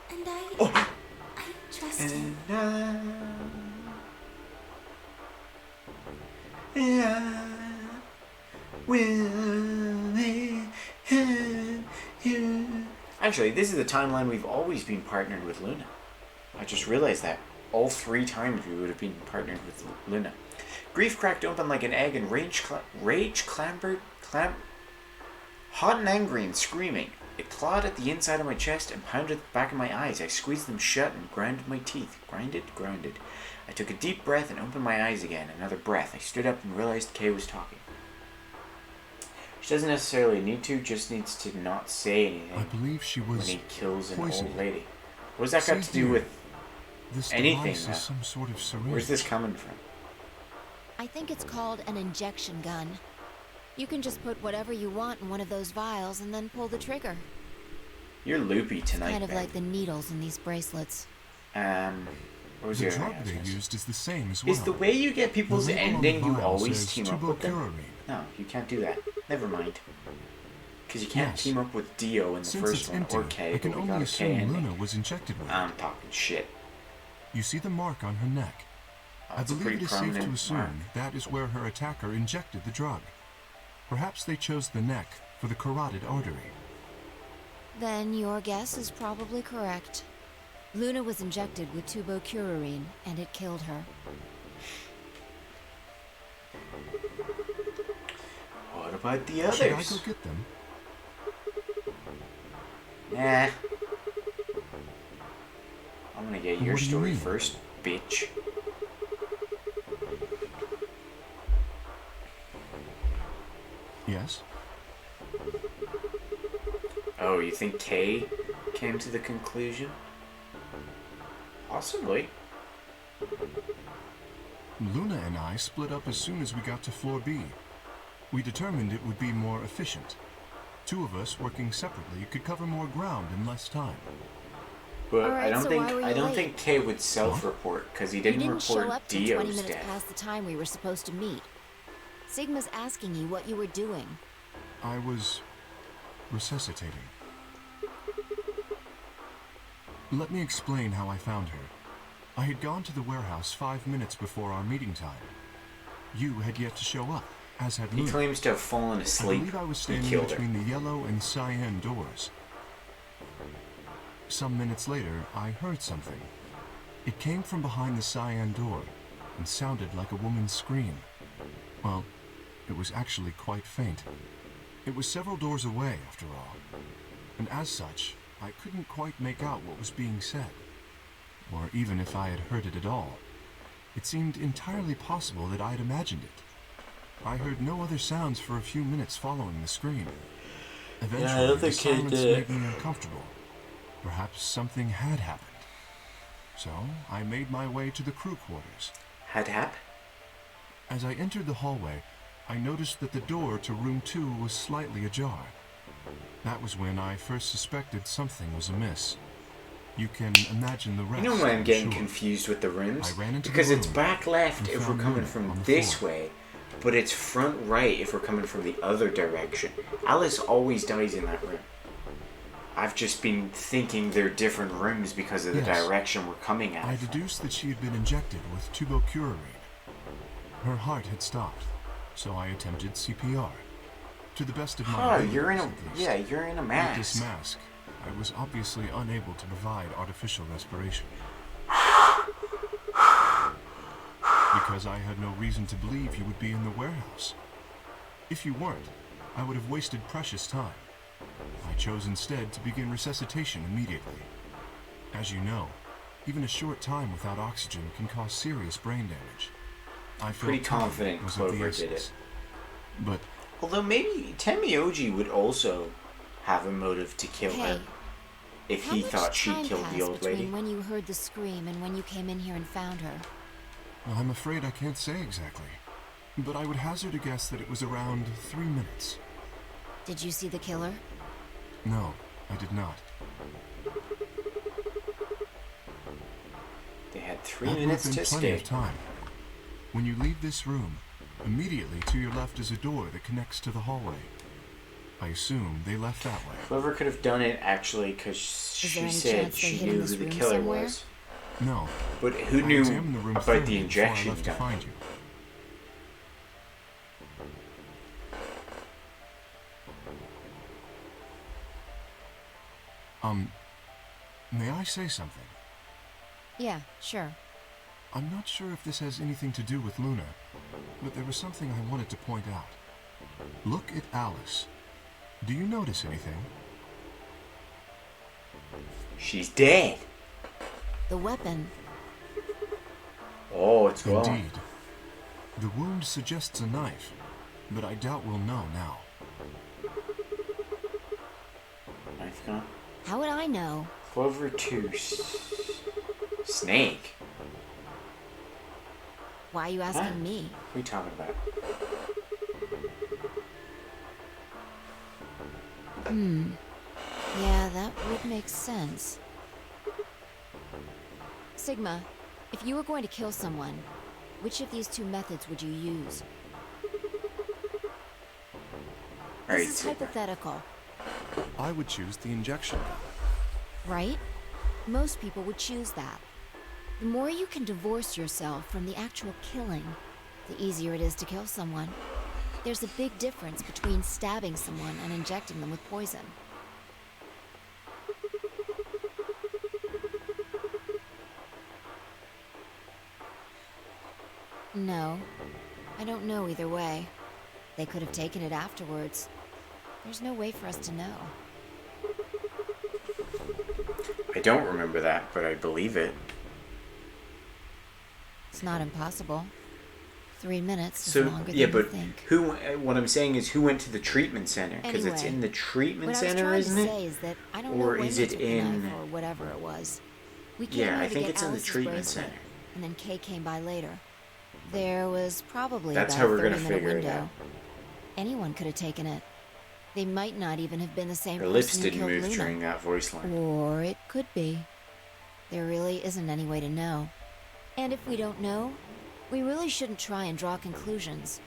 And I trust And you. I will have you. Actually, this is the timeline we've always been partnered with Luna. I just realized that. All 3 times we would have been partnered with Luna. Grief cracked open like an egg and rage clambered, hot and angry and screaming. It clawed at the inside of my chest and pounded the back of my eyes. I squeezed them shut and grinded my teeth. Grinded. I took a deep breath and opened my eyes again. Another breath. I stood up and realized Kay was talking. She doesn't necessarily need to, just needs to not say anything I believe she was when he kills an poisoned. old lady. What does that got See to do here. with This anything, device though? is some sort of syringe. Where's this coming from? I think it's called an injection gun. You can just put whatever you want in one of those vials and then pull the trigger. You're loopy tonight, Kind of babe. like the needles in these bracelets. What was The the other drug thing I was they gonna say? used is the same as well. Is the way you get people's The label on the ending you vial always says team up with them? tubocurarine. No, you can't do that. Never mind. Because you can't Yes. team up with Dio in the Since first it's one, empty, or K, I can but we got only a K assume ending. Luna was injected with it. I'm talking shit. You see the mark on her neck. I That's a believe it pretty is safe to prominent assume mark. that is where her attacker injected the drug. Perhaps they chose the neck for the carotid artery. Then your guess is probably correct. Luna was injected with tubocurarine, and it killed her. What about the Should I others? go get them? Nah. I'm gonna get your What do you story mean? first, bitch. Yes? Oh, you think Kay came to the conclusion? Possibly. Luna and I split up as soon as we got to floor B. We determined it would be more efficient. Two of us working separately could cover more ground in less time. But Alright, so why were I you don't late? think Kay would self-report because he didn't, You didn't show report up till 20 Dio's minutes death. past the time we were supposed to meet. Sigma's asking you what you were doing. I was resuscitating. Let me explain how I found her. I had gone to the warehouse 5 minutes before our meeting time. You had yet to show up, as had He Luna. claims to have fallen I asleep. believe I was He standing killed her. between the yellow and cyan doors. Some minutes later, I heard something. It came from behind the cyan door and sounded like a woman's scream. Well, it was actually quite faint. It was several doors away, after all. And as such, I couldn't quite make out what was being said. Or even if I had heard it at all. It seemed entirely possible that I had imagined it. I heard no other sounds for a few minutes following the scream. Eventually, the silence made me uncomfortable. Perhaps something had happened. So, I made my way to the crew quarters. Had happened? As I entered the hallway, I noticed that the door to room 2 was slightly ajar. That was when I first suspected something was amiss. You can imagine the rest. You know why I'm getting sure. confused with the rooms? I ran into Because the it's room back left and if we're found coming Luna from on the this floor. way, but it's front right if we're coming from the other direction. Alice always dies in that room. I've just been thinking they're different rooms because of the Yes. direction we're coming at. I deduced that she had been injected with tubocurarine. Her heart had stopped, so I attempted CPR. To the best of my Oh, abilities, you're in a at least. yeah, you're in a With this mask. mask, I was obviously unable to provide artificial respiration. Because I had no reason to believe you would be in the warehouse. If you weren't, I would have wasted precious time. I chose instead to begin resuscitation immediately. As you know, even a short time without oxygen can cause serious brain damage. I felt Pretty time confident was of the Clover did essence. it. But Although maybe Temioji would also have a motive to kill her Hey, if how he much thought she time killed passed the old between lady. when you heard the scream and when you came in here and found her? I'm afraid I can't say exactly. But I would hazard a guess that it was around 3 minutes. Did you see the killer? No, I did not. They had 3 That would have minutes been to plenty of escape. time. When you leave this room, immediately to your left is a door that connects to the hallway. I assume they left that way. Whoever could have done it actually, because there she any said chance they she hid in knew this who the room killer somewhere? was. No. But who I knew examined the room about thoroughly the before I injection left to gun? find you. May I say something? Yeah, sure. I'm not sure if this has anything to do with Luna, but there was something I wanted to point out. Look at Alice. Do you notice anything? She's dead. The weapon. Oh, it's gone. Indeed. The wound suggests a knife, but I doubt we'll know now. Gone. How would I know? Go over to Snake. Why are you asking Huh? me? What are you talking about? Yeah, that would make sense. Sigma, if you were going to kill someone, which of these two methods would you use? Alright, This is Sigma. hypothetical, I would choose the injection gun. right? Most people would choose that. The more you can divorce yourself from the actual killing, the easier it is to kill someone. There's a big difference between stabbing someone and injecting them with poison. No, I don't know either way. They could have taken it afterwards. There's no way for us to know. I don't remember that, but I believe it. It's not impossible. 3 minutes is So longer yeah, than but you think. who? What I'm saying is, who went to the treatment center? Because it's Anyway, in the treatment What I was center, trying isn't to it? say is that I don't Or know when is they it took the in- knife or whatever it was. We came Yeah, here I to think get it's in the Alice's treatment bracelet, center. and then Kay came by later. There was probably That's about how a we're gonna 30-minute figure it window. out. Anyone could have taken it. They might not even have been the same Her person lips who didn't killed move Luna. during that voice line. Or it could be. There really isn't any way to know. And if we don't know, we really shouldn't try and draw conclusions.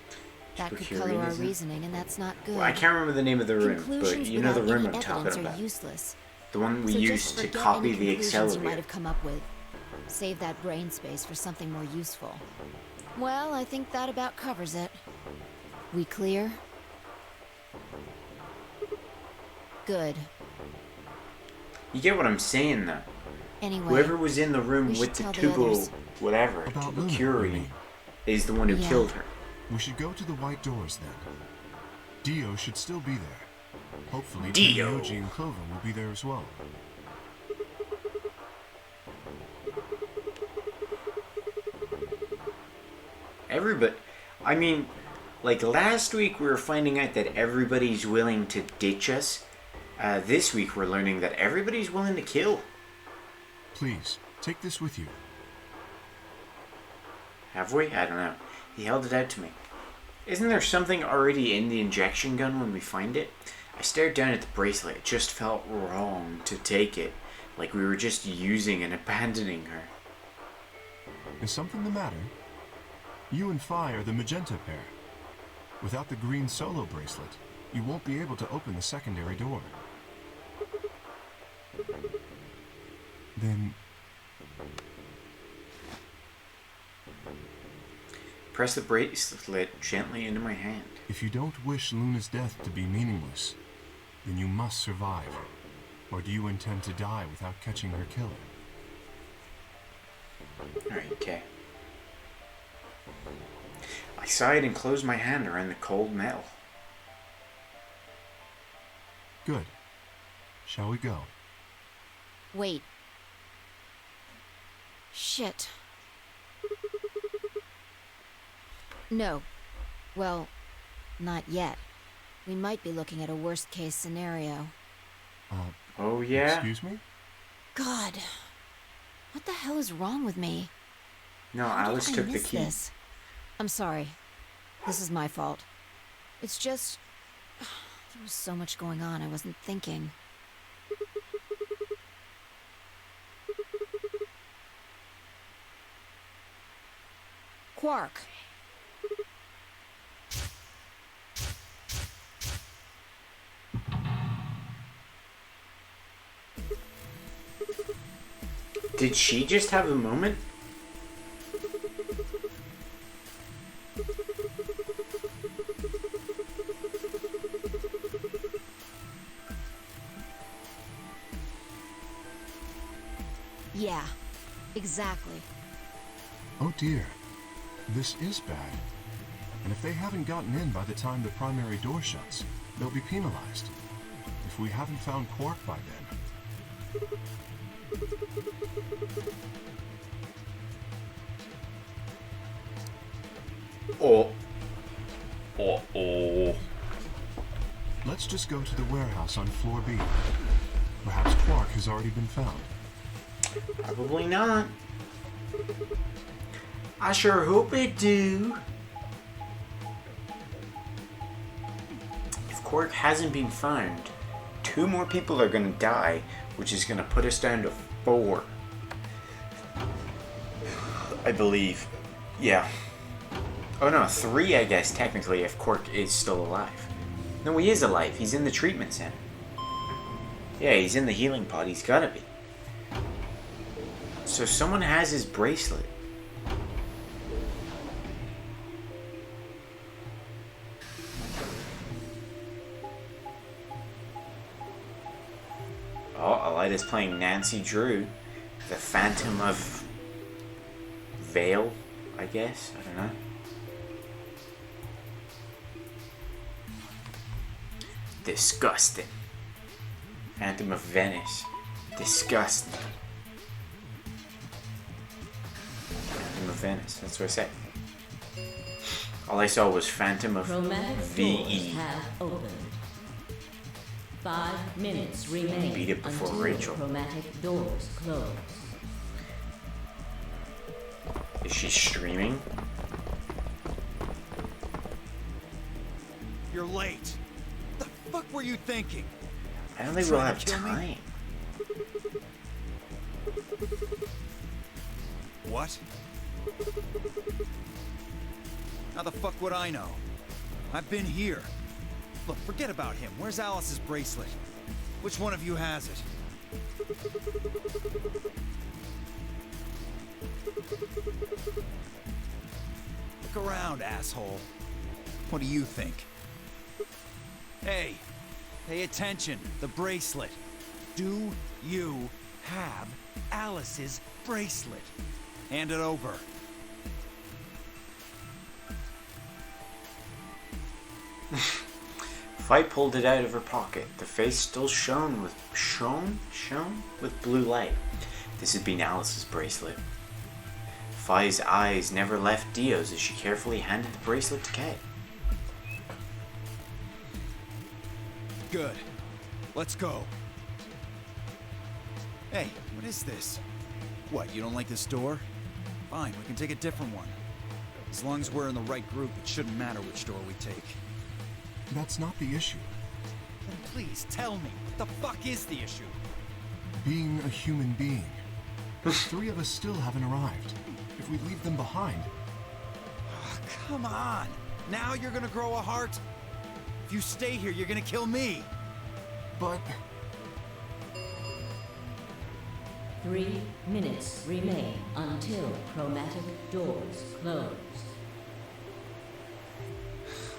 That could color our Epicureanism? reasoning, and that's not good. Well, I can't remember the name of the room, but Conclusions you know the without room any I'm talking evidence are about. useless. The one we So used just to forget copy any the conclusions you might accelerator. have come up with. Save that brain space for something more useful. Well, I think that about covers it. We clear? Good. You get what I'm saying, though. Anyway, Whoever was in the room we with should the tell the Tubal, others. whatever, About Luna, Tubal you mean? is the one who Yeah. killed her. We should go to the white doors then. Dio should still be there. Hopefully, Dio. Yoji and Clover will be there as well. Everybody, I mean, like last week we were finding out that everybody's willing to ditch us. This week we're learning that everybody's willing to kill. Please, take this with you. Have we? I don't know. He held it out to me. Isn't there something already in the injection gun when we find it? I stared down at the bracelet. It just felt wrong to take it. Like we were just using and abandoning her. Is something the matter? You and Phi are the magenta pair. Without the green solo bracelet, you won't be able to open the secondary door. Then Press the bracelet gently into my hand. if you don't wish Luna's death to be meaningless, then you must survive. Or do you intend to die without catching her killer? Alright, okay. I sighed and closed my hand around the cold metal. Good. Shall we go? Wait. Shit. No. Well, not yet. We might be looking at a worst-case scenario. Oh yeah? Excuse me? God. What the hell is wrong with me? No, How did Alice I took the miss key. this? I'm sorry. This is my fault. It's just... There was so much going on, I wasn't thinking. Quark. Did she just have a moment? Yeah, exactly. Oh dear. This is bad. And if they haven't gotten in by the time the primary door shuts, they'll be penalized. If we haven't found Quark by then. Oh. Oh. Let's just go to the warehouse on floor B. Perhaps Quark has already been found. Probably not. I sure hope it do. If Quark hasn't been found, 2 more people are gonna die, which is gonna put us down to 4. I believe. Yeah. Oh no, 3 I guess, technically, if Quark is still alive. No, he is alive. He's in the treatment center. Yeah, he's in the healing pod. He's gotta be. So someone has his bracelet. Oh, Alida's playing Nancy Drew, the Phantom of Vale, I guess. I don't know. Disgusting. Phantom of Venice. Disgusting. Phantom of Venice. That's what I said. All I saw was Phantom of Chromatic VE. doors have opened. 5 minutes remain Beat it before until Rachel. chromatic doors close. Is she streaming? You're late. The fuck were you thinking? I don't think we'll Trying have to kill me? time. What? How the fuck would I know? I've been here. Look, forget about him. Where's Alice's bracelet? Which one of you has it? Look around, asshole. What do you think? Hey, pay attention. The bracelet. Do you have Alice's bracelet? Hand it over. Fight pulled it out of her pocket. The face still shone with blue light. This had been Alice's bracelet. Fi's eyes never left Dio's as she carefully handed the bracelet to Kay. Good. Let's go. Hey, what is this? What, you don't like this door? Fine, we can take a different one. As long as we're in the right group, it shouldn't matter which door we take. That's not the issue. Then please tell me, what the fuck is the issue? Being a human being. The 3 of us still haven't arrived. If we leave them behind... Oh, come on! Now you're gonna grow a heart? If you stay here, you're gonna kill me! But... 3 minutes remain until chromatic doors close.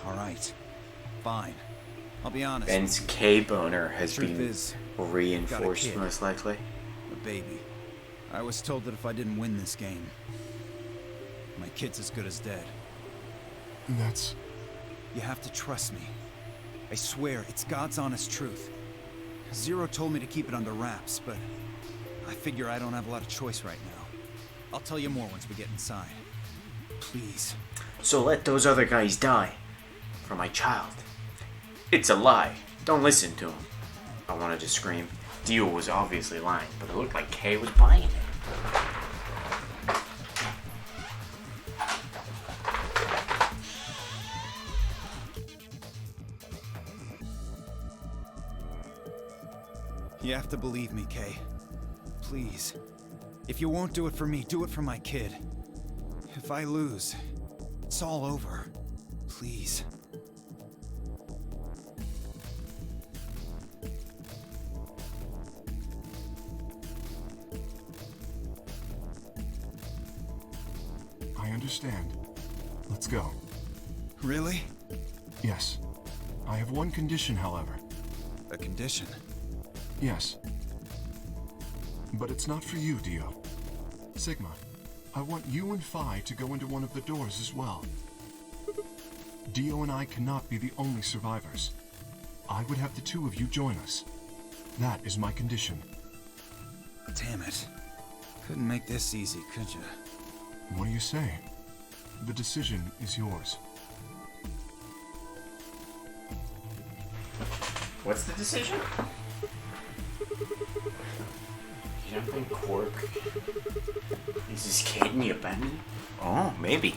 Alright. Fine. I'll be honest. Ben's K boner has Truth been is, reinforced, got a kid. most likely. A baby. I was told that if I didn't win this game, my kid's as good as dead. That's... You have to trust me. I swear, it's God's honest truth. Zero told me to keep it under wraps, but I figure I don't have a lot of choice right now. I'll tell you more once we get inside. Please. So let those other guys die. For my child. It's a lie. Don't listen to him. I wanted to scream. Dio was obviously lying, but it looked like Kay was buying it. You have to believe me, Kay. Please. If you won't do it for me, do it for my kid. If I lose, it's all over. Please. I understand. Let's go. Really? Yes. I have one condition, however. A condition? Yes. But it's not for you, Dio. Sigma, I want you and Phi to go into one of the doors as well. Dio and I cannot be the only survivors. I would have the 2 of you join us. That is my condition. Damn it. Couldn't make this easy, could you? What do you say? The decision is yours. What's the decision? You don't think Quark is his kid and he abandoned him? Oh, maybe.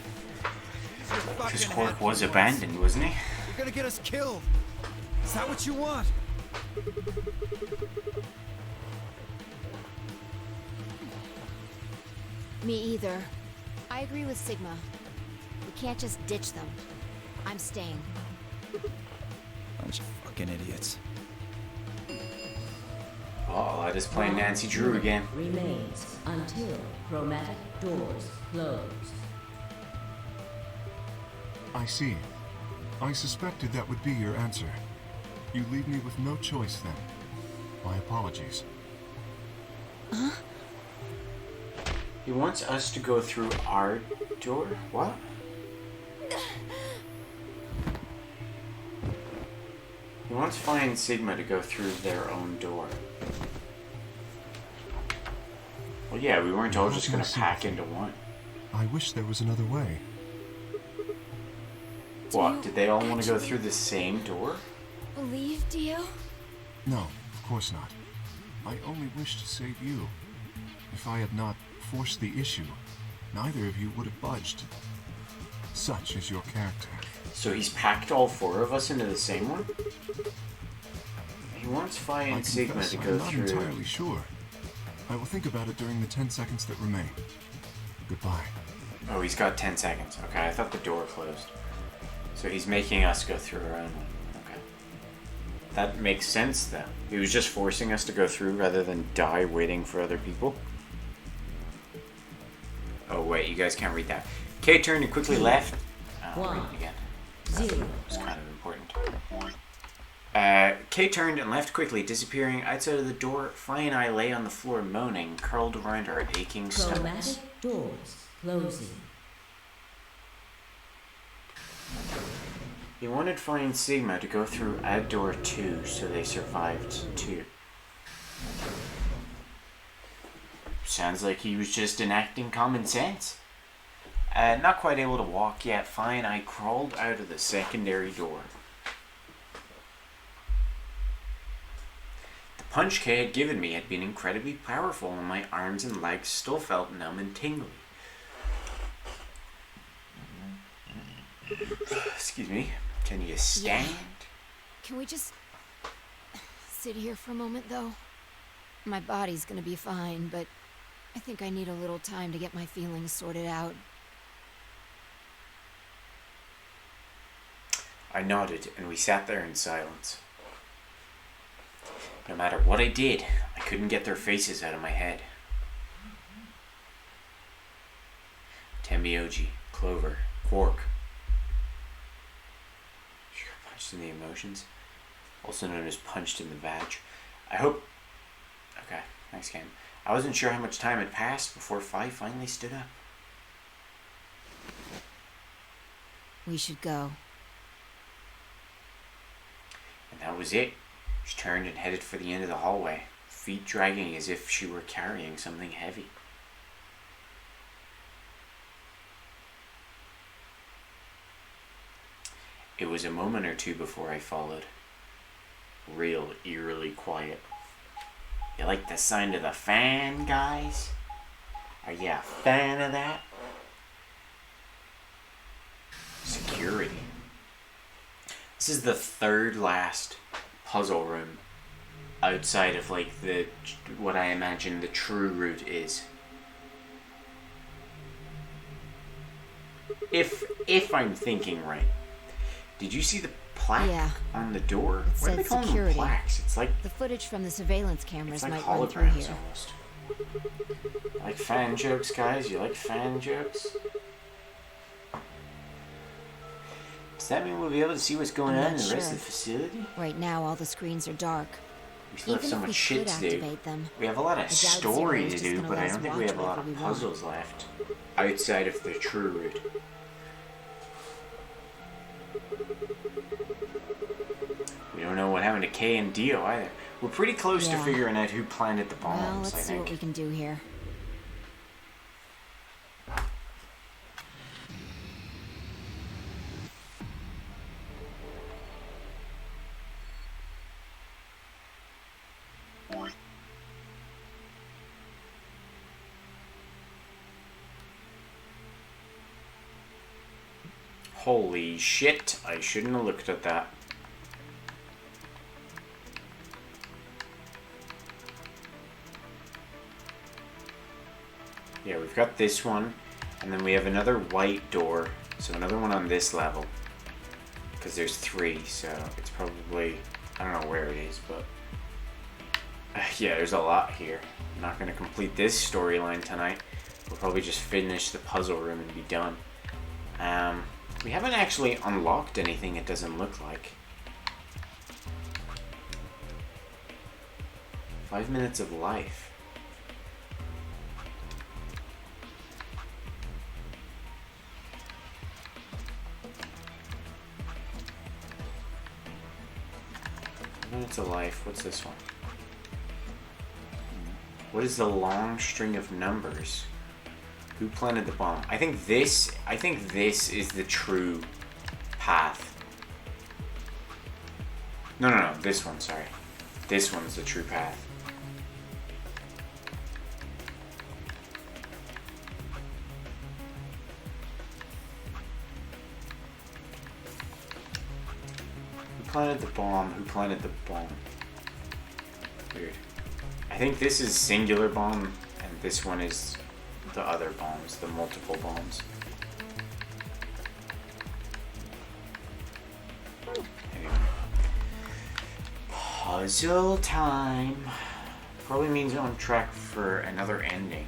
Because Quark was abandoned, wasn't he? You're gonna get us killed. Is that what you want? Me either. I agree with Sigma. We can't just ditch them. I'm staying. Bunch of fucking idiots. Oh, I just playing Nancy Drew again. Remains until chromatic doors close. I see. I suspected that would be your answer. You leave me with no choice then. My apologies. He wants us to go through our door? What? He wants Phi and Sigma to go through their own door. Well, yeah, we weren't all just gonna pack into one. I wish there was another way. What, did they all want to go through the same door? Believe, Dio? No, of course not. I only wish to save you. If I had not forced the issue, neither of you would have budged. Such is your character. So he's packed all four of us into the same one? He wants Phi and Sigma to go I'm not through. entirely sure. I will think about it during the 10 seconds that remain. Goodbye. Oh, he's got 10 seconds. Okay, I thought the door closed. So he's making us go through our own one. Okay. That makes sense, though. He was just forcing us to go through rather than die waiting for other people. Oh, wait, you guys can't read that. Kay turned and quickly left. I'll read it again. 0. It's kind of important. Kay turned and left quickly, disappearing outside of the door. Phi and I lay on the floor moaning, curled around our aching stomachs. Chromatic doors closing. He wanted Phi and Sigma to go through ad door 2, so they survived 2. Sounds like he was just enacting common sense. Not quite able to walk yet, Phi and I crawled out of the secondary door. The punch Kay had given me had been incredibly powerful, and my arms and legs still felt numb and tingly. Excuse me. Can you stand? Yeah. Can we just sit here for a moment, though? My body's gonna be fine, but I think I need a little time to get my feelings sorted out. I nodded, and we sat there in silence. No matter what I did, I couldn't get their faces out of my head. Temioji, Clover, Quark. She got punched in the emotions, also known as punched in the vag. I hope... Okay, thanks, Cam. I wasn't sure how much time had passed before Phi finally stood up. We should go. And that was it. She turned and headed for the end of the hallway, feet dragging as if she were carrying something heavy. It was a moment or two before I followed. Real eerily quiet. You like the sound of the fan, guys? Are you a fan of that? Security. This is the third last puzzle room outside of like the what I imagine the true route is. If I'm thinking right. Did you see the plaque on the door? It Why do they said call them security. plaques? It's like The footage from the surveillance cameras it's like might run through holograms here. almost. Like fan jokes, guys? You like fan jokes? Does that mean we'll be able to see what's going I'm on not in the rest sure. of the facility? Right now, all the screens are dark. We still have Even so if much we shit could to do. activate them, We have a lot of I doubt story Zero's to just do, gonna but I let don't us think we watch have a lot whatever of we want. puzzles left outside of the true route. We don't know what happened to Kay and Dio either. We're pretty close to Yeah. figuring out who planted the bombs, Well, I let's see what think. we can do here. Holy shit, I shouldn't have looked at that. Yeah, we've got this one, and then we have another white door, so another one on this level. Because there's 3, so it's probably, I don't know where it is, but yeah, there's a lot here. I'm not going to complete this storyline tonight. We'll probably just finish the puzzle room and be done. We haven't actually unlocked anything, it doesn't look like. 5 minutes of life. Minutes of life. What's this one? What is the long string of numbers? Who planted the bomb? I think this is the true path. No, this one, sorry. This one's the true path. Who planted the bomb? Who planted the bomb? Weird. I think this is singular bomb, and this one is the other bombs, the multiple bombs. Anyway. Puzzle time. Probably means on track for another ending.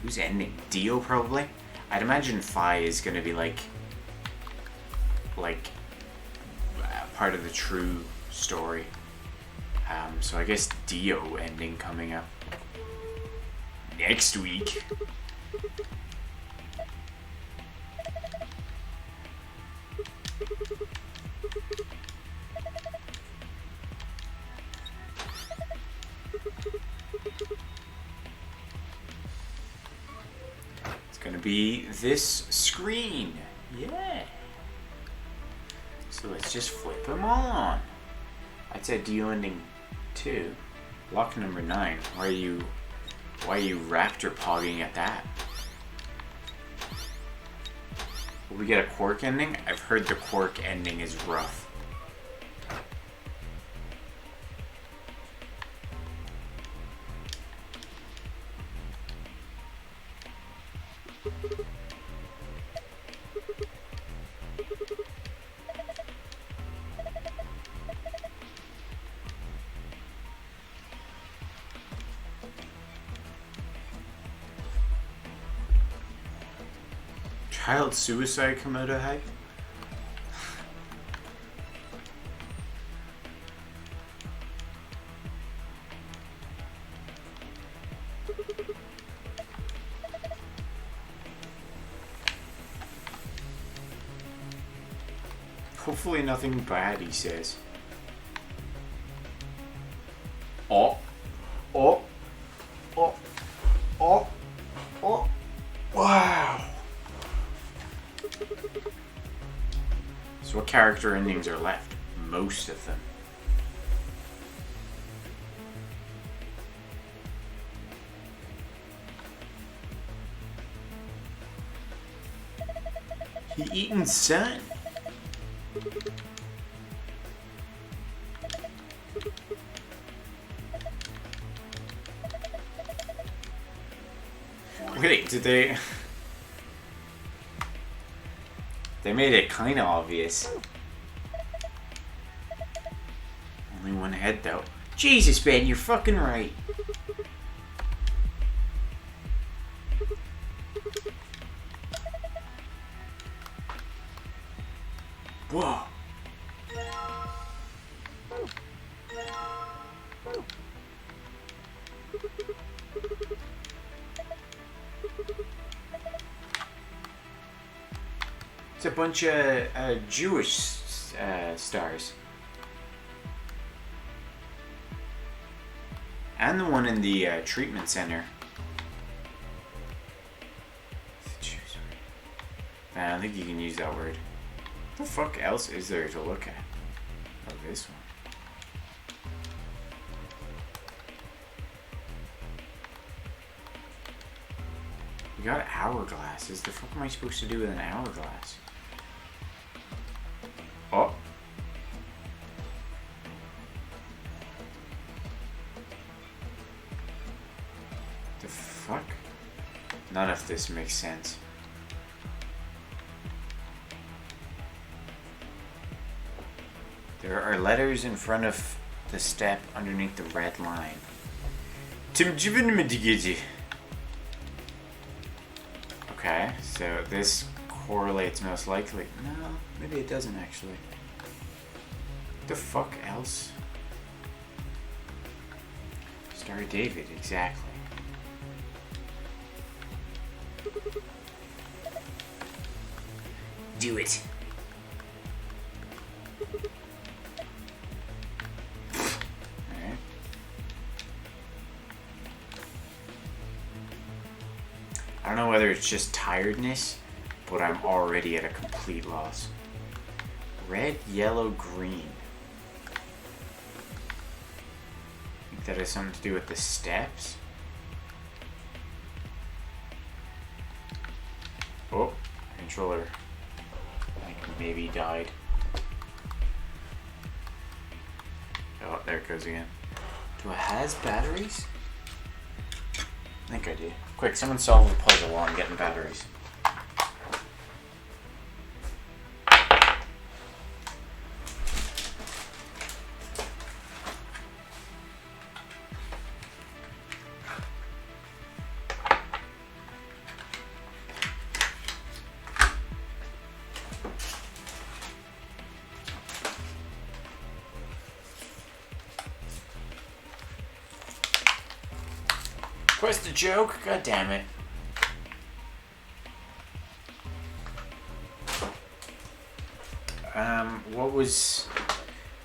Who's ending? Dio, probably? I'd imagine Phi is going to be like part of the true story. So I guess Dio ending coming up next week. It's gonna be this screen. Yeah. So let's just flip them on. I'd say Dio ending 2. Lock number 9. Why are you raptor pogging at that? Will we get a Quark ending? I've heard the Quark ending is rough. Child suicide Komodo hype? Hopefully nothing bad, he says. Oh. Oh. Oh. Oh. Oh. Wow. So what character endings are left? Most of them. He eating sun. Wait, did they... They made it kind of obvious. Only one head, though. Jesus, Ben, you're fucking right. Whoa. It's a bunch of Jewish stars. And the one in the treatment center. I don't think you can use that word. What the fuck else is there to look at? Oh, this one. We got hourglasses. The fuck am I supposed to do with an hourglass? fuck? None of this makes sense. There are letters in front of the step underneath the red line. Okay, so this correlates most likely. No, maybe it doesn't actually. What the fuck else? Star David, exactly. Do it. Alright. I don't know whether it's just tiredness, but I'm already at a complete loss. Red, yellow, green. I think that has something to do with the steps. Oh, controller. I think maybe died. Oh, there it goes again. Do I has batteries? I think I do. Quick, someone solve the puzzle while I'm getting batteries. What's the joke? God damn it.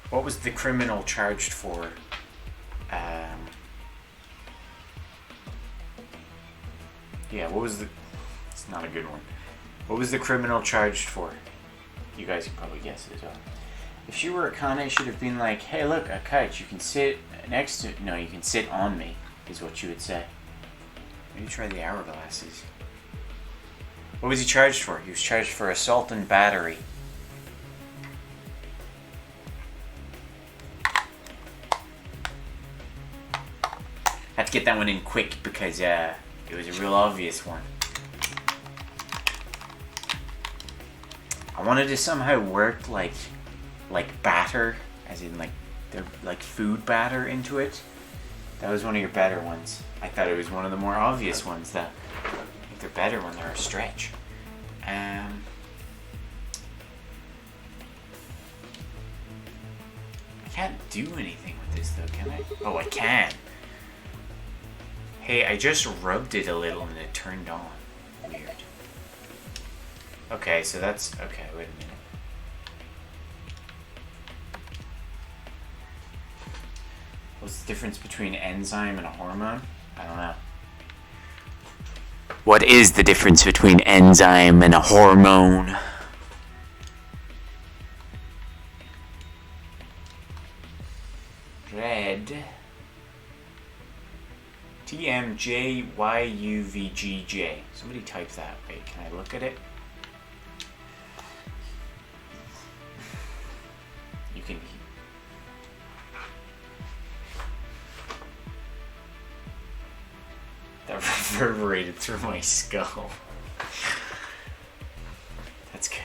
What was the criminal charged for? Yeah, what was the... It's not a good one. What was the criminal charged for? You guys can probably guess it as well. If she were a con, it should have been like, hey look, a couch, you can sit next to... No, you can sit on me, is what you would say. Maybe try the hourglasses. What was he charged for? He was charged for assault and battery. Had to get that one in quick because it was a real obvious one. I wanted to somehow work like batter, as in like food batter into it. That was one of your better ones. I thought it was one of the more obvious ones that I think they're better when they're a stretch. I can't do anything with this though, can I? Oh, I can. Hey, I just rubbed it a little and it turned on. Weird. Okay, so that's... Okay, wait a minute. What's the difference between enzyme and a hormone? I don't know. What is the difference between enzyme and a hormone? Red. TMJYUVGJ. Somebody type that. Wait, can I look at it? You can... That reverberated through my skull. That's good.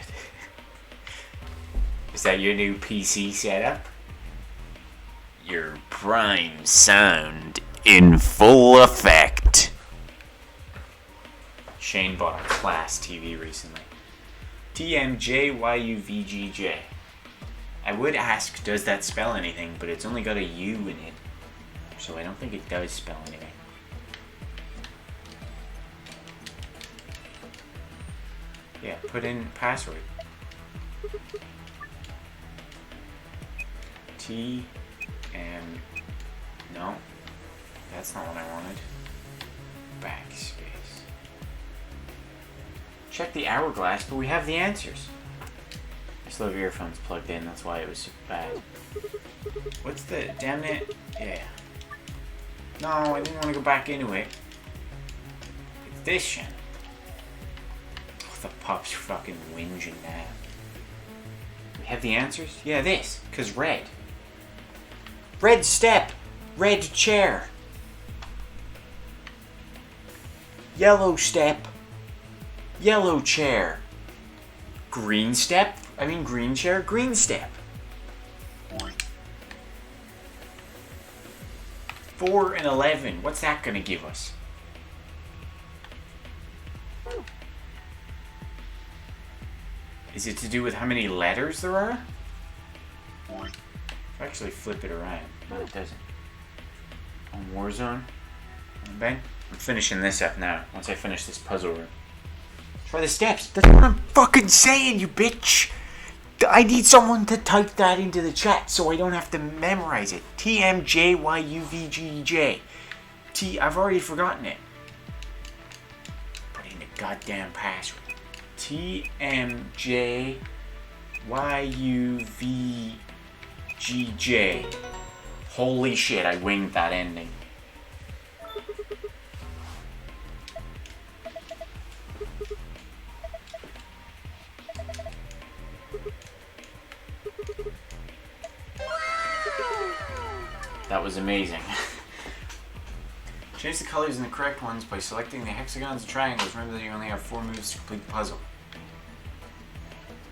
Is that your new PC setup? Your prime sound in full effect. Shane bought a Class TV recently. TMJYUVGJ. I would ask, does that spell anything? But it's only got a U in it. So I don't think it does spell anything. Yeah, put in password. No, that's not what I wanted. Backspace. Check the hourglass, but we have the answers. I still have earphones plugged in, that's why it was so bad. What's the... Damn it. Yeah. No, I didn't want to go back into it. It's this shit. The pup's fucking whinging now. We have the answers? Yeah, this. Because red. Red step. Red chair. Yellow step. Yellow chair. Green step? I mean green chair, green step. 4 and 11. What's that gonna give us? Is it to do with how many letters there are? Actually flip it around. No, it doesn't. On Warzone. Ben, I'm finishing this up now. Once I finish this puzzle room. Try the steps. That's what I'm fucking saying, you bitch. I need someone to type that into the chat so I don't have to memorize it. TMJYUVGJ. I've already forgotten it. Put in the goddamn password. TMJYUVGJ. Holy shit, I winged that ending. That was amazing. Change the colors in the correct ones by selecting the hexagons and triangles. Remember that you only have 4 moves to complete the puzzle.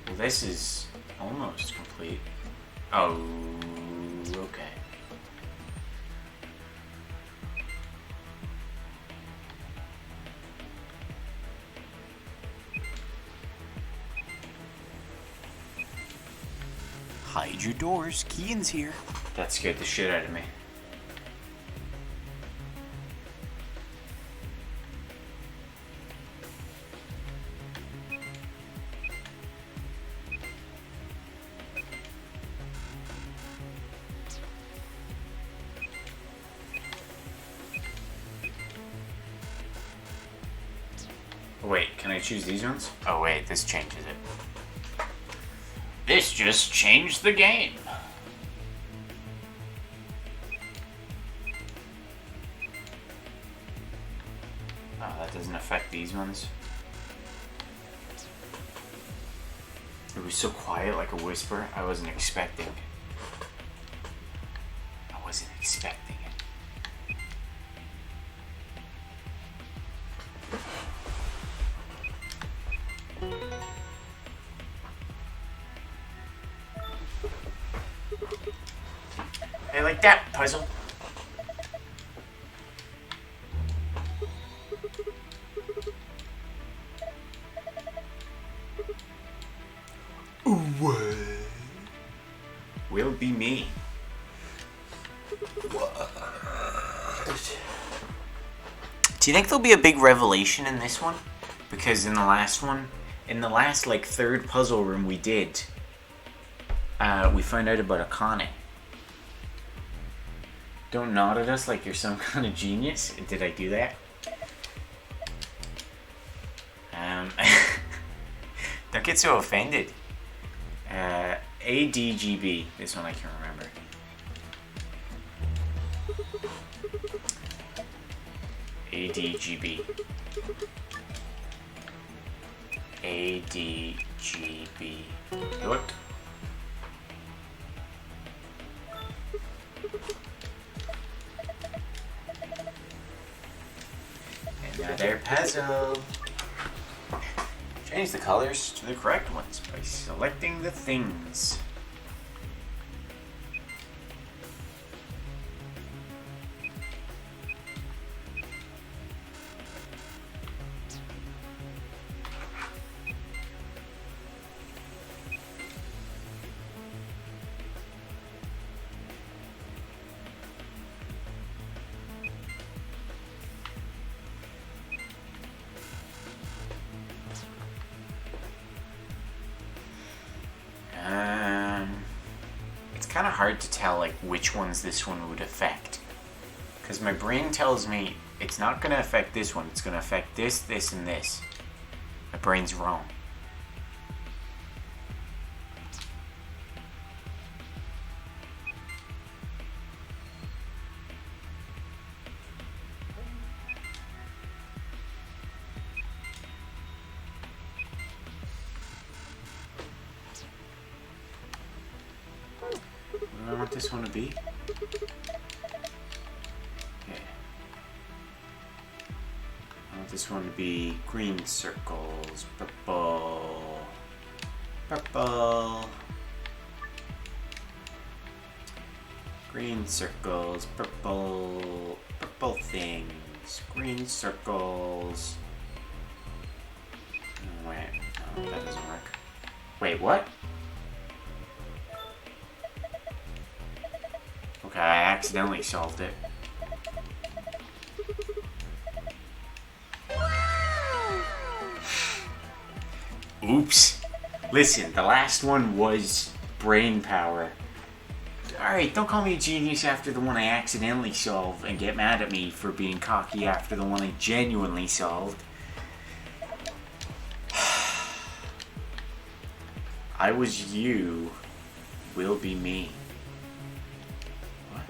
Well, this is almost complete. Oh, okay. Hide your doors. Kean's here. That scared the shit out of me. Wait, can I choose these ones? Oh wait, this changes it. This just changed the game. Oh, that doesn't affect these ones. It was so quiet, like a whisper. I wasn't expecting. I wasn't expecting it. I like that puzzle. What? Will be me. What? Do you think there'll be a big revelation in this one? Because in the last one, in the last like third puzzle room we did, we found out about Akane. Don't nod at us like you're some kind of genius. Did I do that? Don't get so offended. ADGB. This one I can remember. ADGB. ADGB. Look. Another puzzle. Change the colors to the correct ones by selecting the things. It's kind of hard to tell like which ones this one would affect, because my brain tells me it's not going to affect this one, it's going to affect this, this, and this. My brain's wrong. What do I want this one to be? Yeah. want this one to be green circles, purple, purple, green circles, purple, purple things, green circles. Wait, no, that doesn't work. Wait, what? Okay, I accidentally solved it. Oops. Listen, the last one was brain power. Alright, don't call me a genius after the one I accidentally solved and get mad at me for being cocky after the one I genuinely solved. I was you, will be me. What?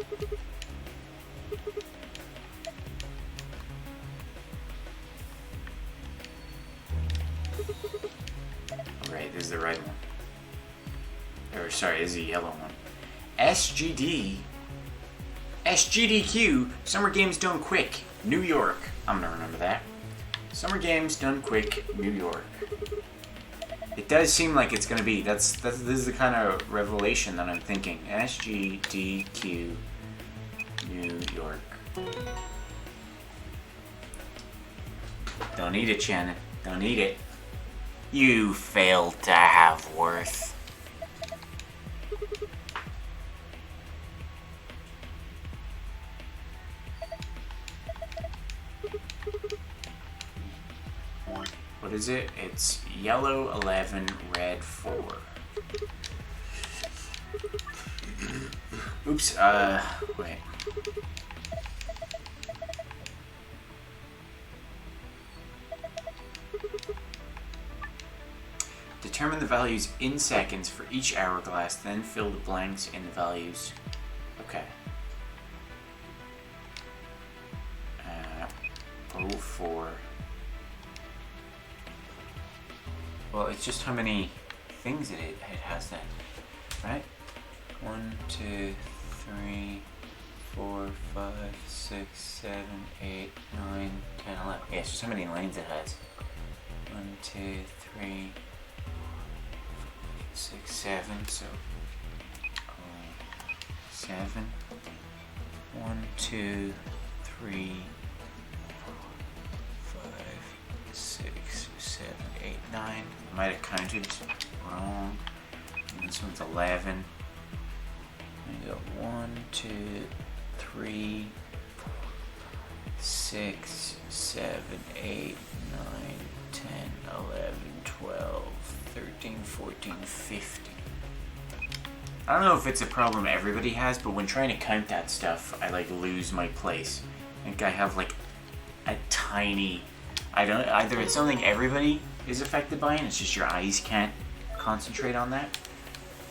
Alright, this is the red one. Or sorry, this is the yellow one. SGDQ, Summer Games Done Quick, New York. I'm gonna remember that. Summer Games Done Quick, New York. It does seem like it's gonna be. This is the kind of revelation that I'm thinking. SGDQ, New York. Don't eat it, Shannon. Don't eat it. You failed to have worth. What is it? It's yellow 11, red 4. Oops, wait. Determine the values in seconds for each hourglass, then fill the blanks in the values. Okay. 04. Well, it's just how many things it has then, right? 1, 2, 3, 4, 5, 6, 7, 8, 9, 10, 11. Yeah, it's just how many lanes it has. 1, 2, 3, 6, 7. So 7. 1, 2, 3, 4, 5, 6, 7, 8, 9. I might have counted wrong. And this one's 11. I got 1, 2, 3, 6, 7, 8, 9, 10, 11, 12, 13, 14, 15. I don't know if it's a problem everybody has, but when trying to count that stuff, I like lose my place. I think I have like a tiny. Either it's something everybody is affected by and it's just your eyes can't concentrate on that,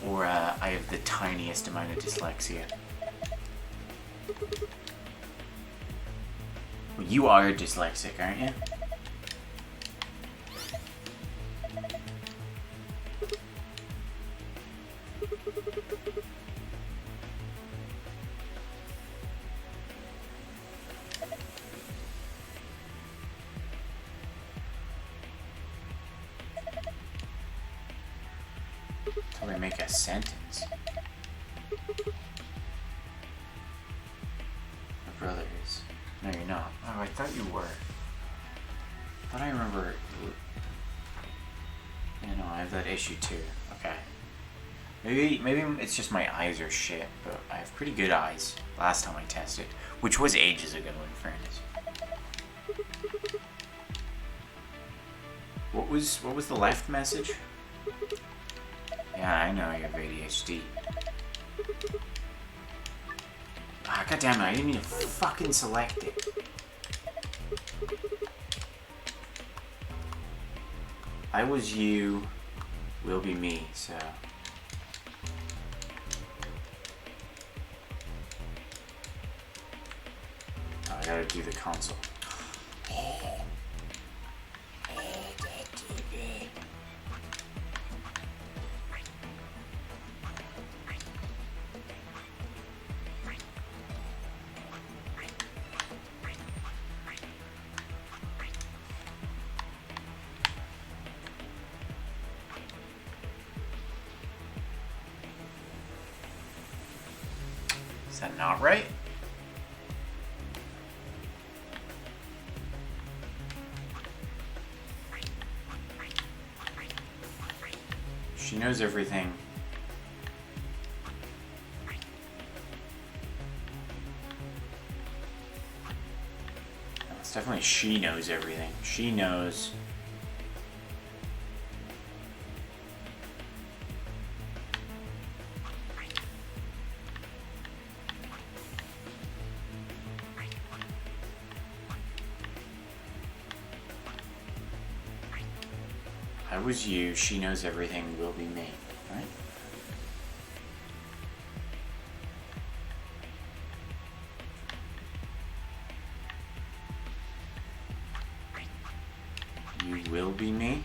or I have the tiniest amount of dyslexia. Well, you are dyslexic, aren't you? Until they make a sentence. My brother is. No, you're not. Oh, I thought you were. I thought I remember. You know, I have that issue too. Okay. Maybe it's just my eyes are shit, but I have pretty good eyes. Last time I tested, which was ages ago, in fairness. What was the left message? Yeah, I know you have ADHD. Ah, goddammit, I didn't even fucking select it. I was you, will be me, so. Oh, I gotta do the console. Is that not right? She knows everything. No, it's definitely she knows everything. She knows. I was you, she knows everything, will be me, right? You will be me?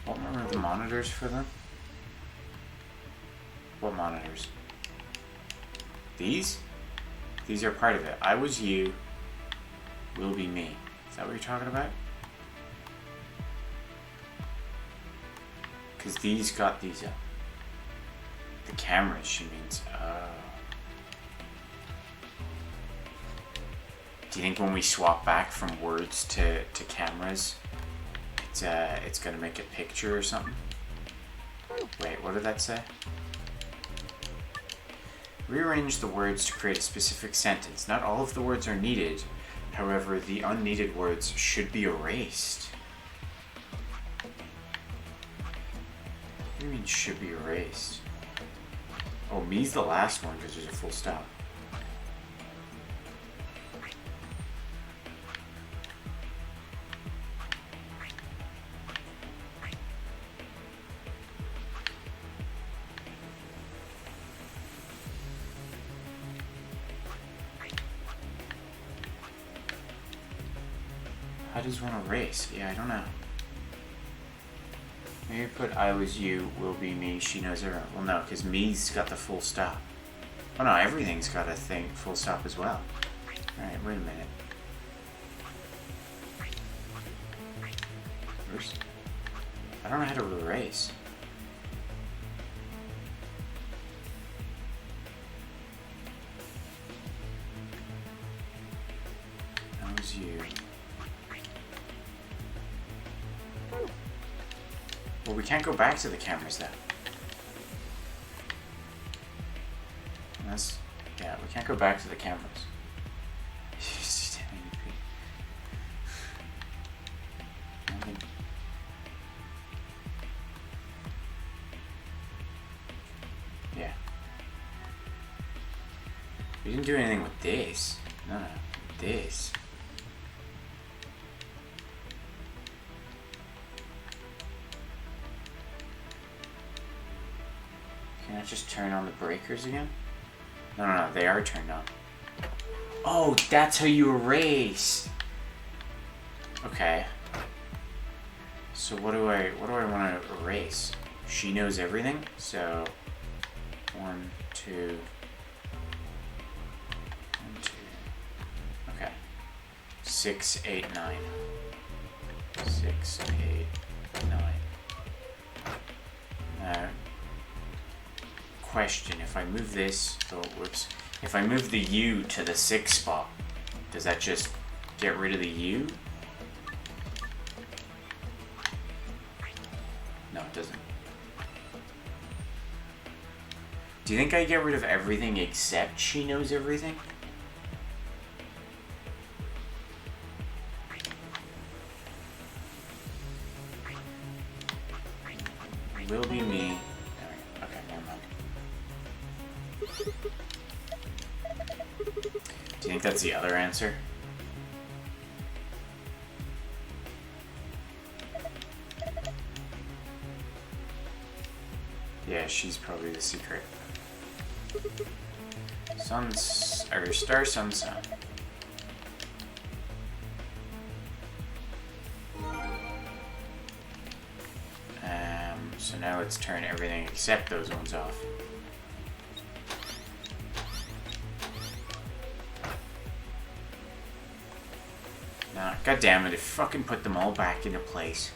What are the monitors for them? What monitors? These? These are part of it. I was you, will be me. Is that what you're talking about? Because these got these up. The cameras, she means. Do you think when we swap back from words to cameras, it's gonna make a picture or something? Wait, what did that say? Rearrange the words to create a specific sentence. Not all of the words are needed. However, the unneeded words should be erased. What do you mean should be erased? Oh, me's the last one because there's a full stop. How does one erase? Yeah, I don't know. Maybe put I was you, will be me, she knows everyone. Well, no, because me's got the full stop. Oh no, everything's got a thing, full stop as well. Alright, wait a minute. First, I don't know how to erase. I was you. Well, we can't go back to the cameras then. Yeah, we can't go back to the cameras. Yeah. We didn't do anything with this. No, this. Can I just turn on the breakers again? No, they are turned on. Oh, that's how you erase. Okay. So what do I want to erase? She knows everything. So 1, 2, 1, 2. Okay. 6, 8, 9. 6, 8, 9. Question, if I move this, oh whoops, if I move the U to the 6 spot, does that just get rid of the U? No, it doesn't. Do you think I get rid of everything except she knows everything? Will be me. Okay, never mind. Do you think that's the other answer? Yeah, she's probably the secret. Star, sun, sun. So now let's turn everything except those ones off. Not God damn it, it fucking put them all back into place.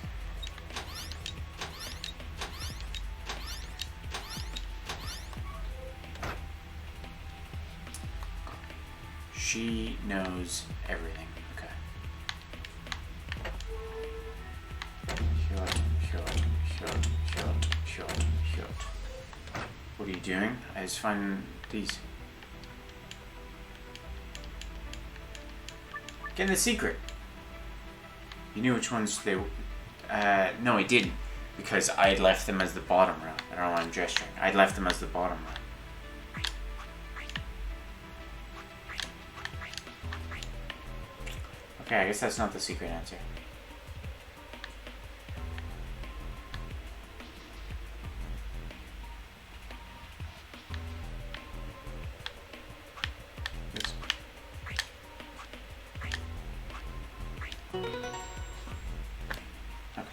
She knows everything. Okay. Shut. What are you doing? I just find these. Getting the secret. You knew which ones they. No, I didn't, because I had left them as the bottom row. I don't know why I'm gesturing. I'd left them as the bottom row. Okay, I guess that's not the secret answer. Okay.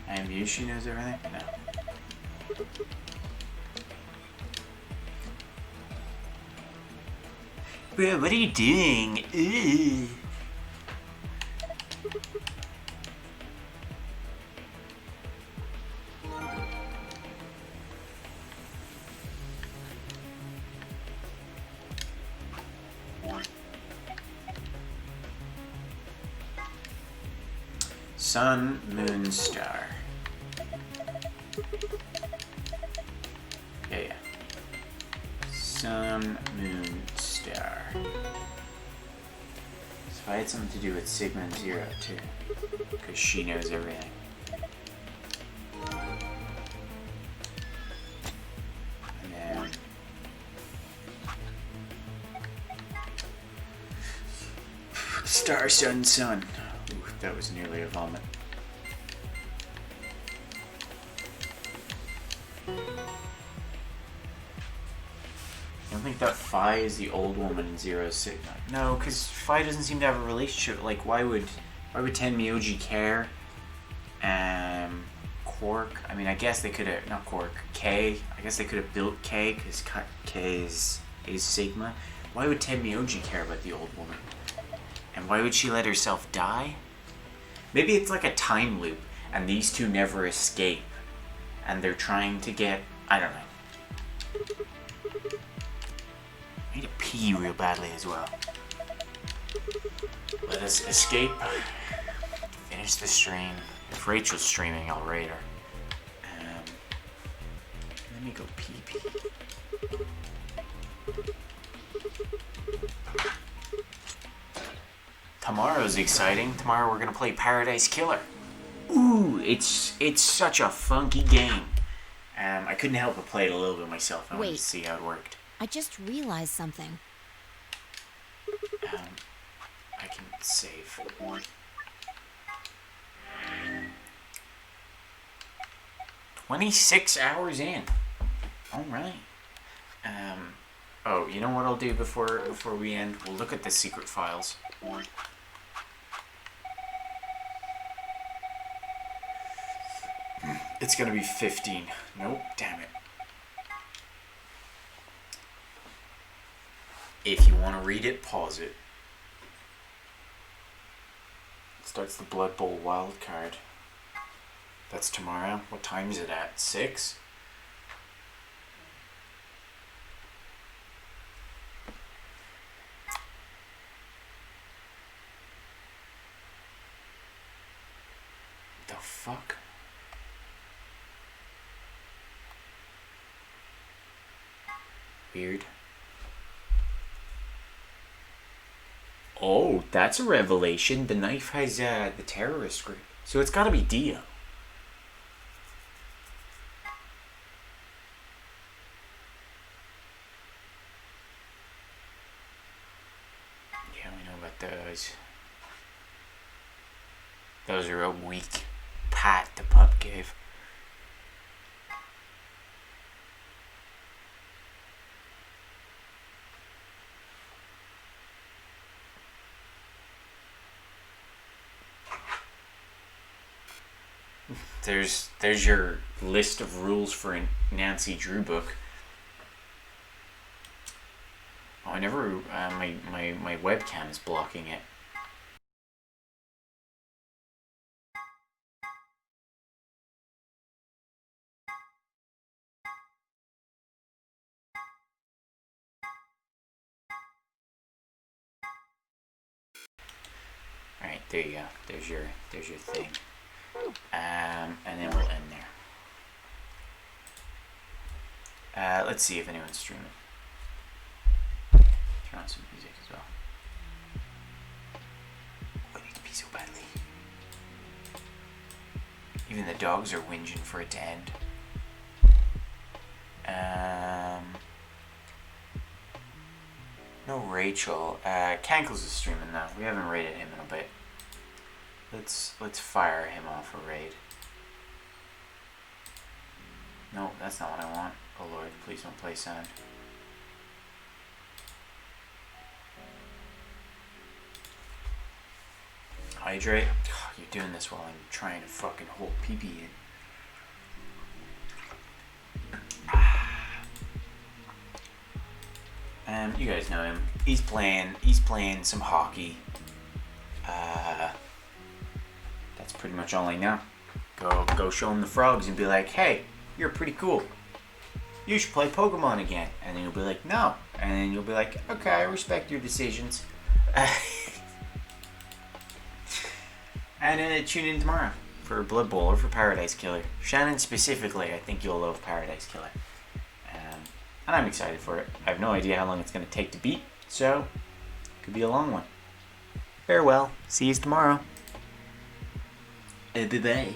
I am you, she knows everything? No. Bro, what are you doing? Ugh. Sun, moon, star. Yeah. Sun, moon, star. So if I had something to do with Sigma and Zero too, because she knows everything. And then star, sun, sun. Ooh, that was nearly a vomit. I don't think that Phi is the old woman in Zero Sigma. No, because Phi doesn't seem to have a relationship. Like, why would Tenmyoji care? Quark. I mean, I guess they could have, not Quark. K. I guess they could have built K because K is Sigma. Why would Tenmyoji care about the old woman? And why would she let herself die? Maybe it's like a time loop, and these two never escape, and they're trying to get. I don't know. I need to pee real badly as well. Let us escape. Finish the stream. If Rachel's streaming, I'll rate her. Let me go pee. Tomorrow's exciting. Tomorrow we're gonna play Paradise Killer. Ooh, it's such a funky game. I couldn't help but play it a little bit myself. I wanted to see how it worked. I just realized something. I can save. 26 hours in. All right. Oh, you know what I'll do before we end? We'll look at the secret files. It's gonna be 15. Nope, damn it. If you want to read it, pause it. Starts the Blood Bowl wild card. That's tomorrow. What time is it at? 6? The fuck? Weird. Oh, that's a revelation. The knife has the terrorist group. So it's gotta be Dio. Yeah, we know about those. Those are a weak pat the pup gave. There's your list of rules for a Nancy Drew book. Oh, never. My webcam is blocking it. Alright, there you go. There's your thing. And then we'll end there. Let's see if anyone's streaming. Turn on some music as well. I need to pee so badly. Even the dogs are whinging for it to end. No Rachel. Cankles is streaming now. We haven't raided him in a bit. Let's fire him off a raid. No, that's not what I want. Oh Lord, please don't play sound. Hydrate. Oh, you're doing this while I'm trying to fucking hold pee-pee in. You guys know him. He's playing some hockey. That's pretty much all I know. Go show him the frogs and be like, hey, you're pretty cool. You should play Pokemon again. And then he'll be like, no. And then you'll be like, okay, I respect your decisions. And tune in tomorrow for Blood Bowl or for Paradise Killer. Shannon specifically, I think you'll love Paradise Killer. And I'm excited for it. I have no idea how long it's going to take to beat, so it could be a long one. Farewell. See you tomorrow. Bye-bye.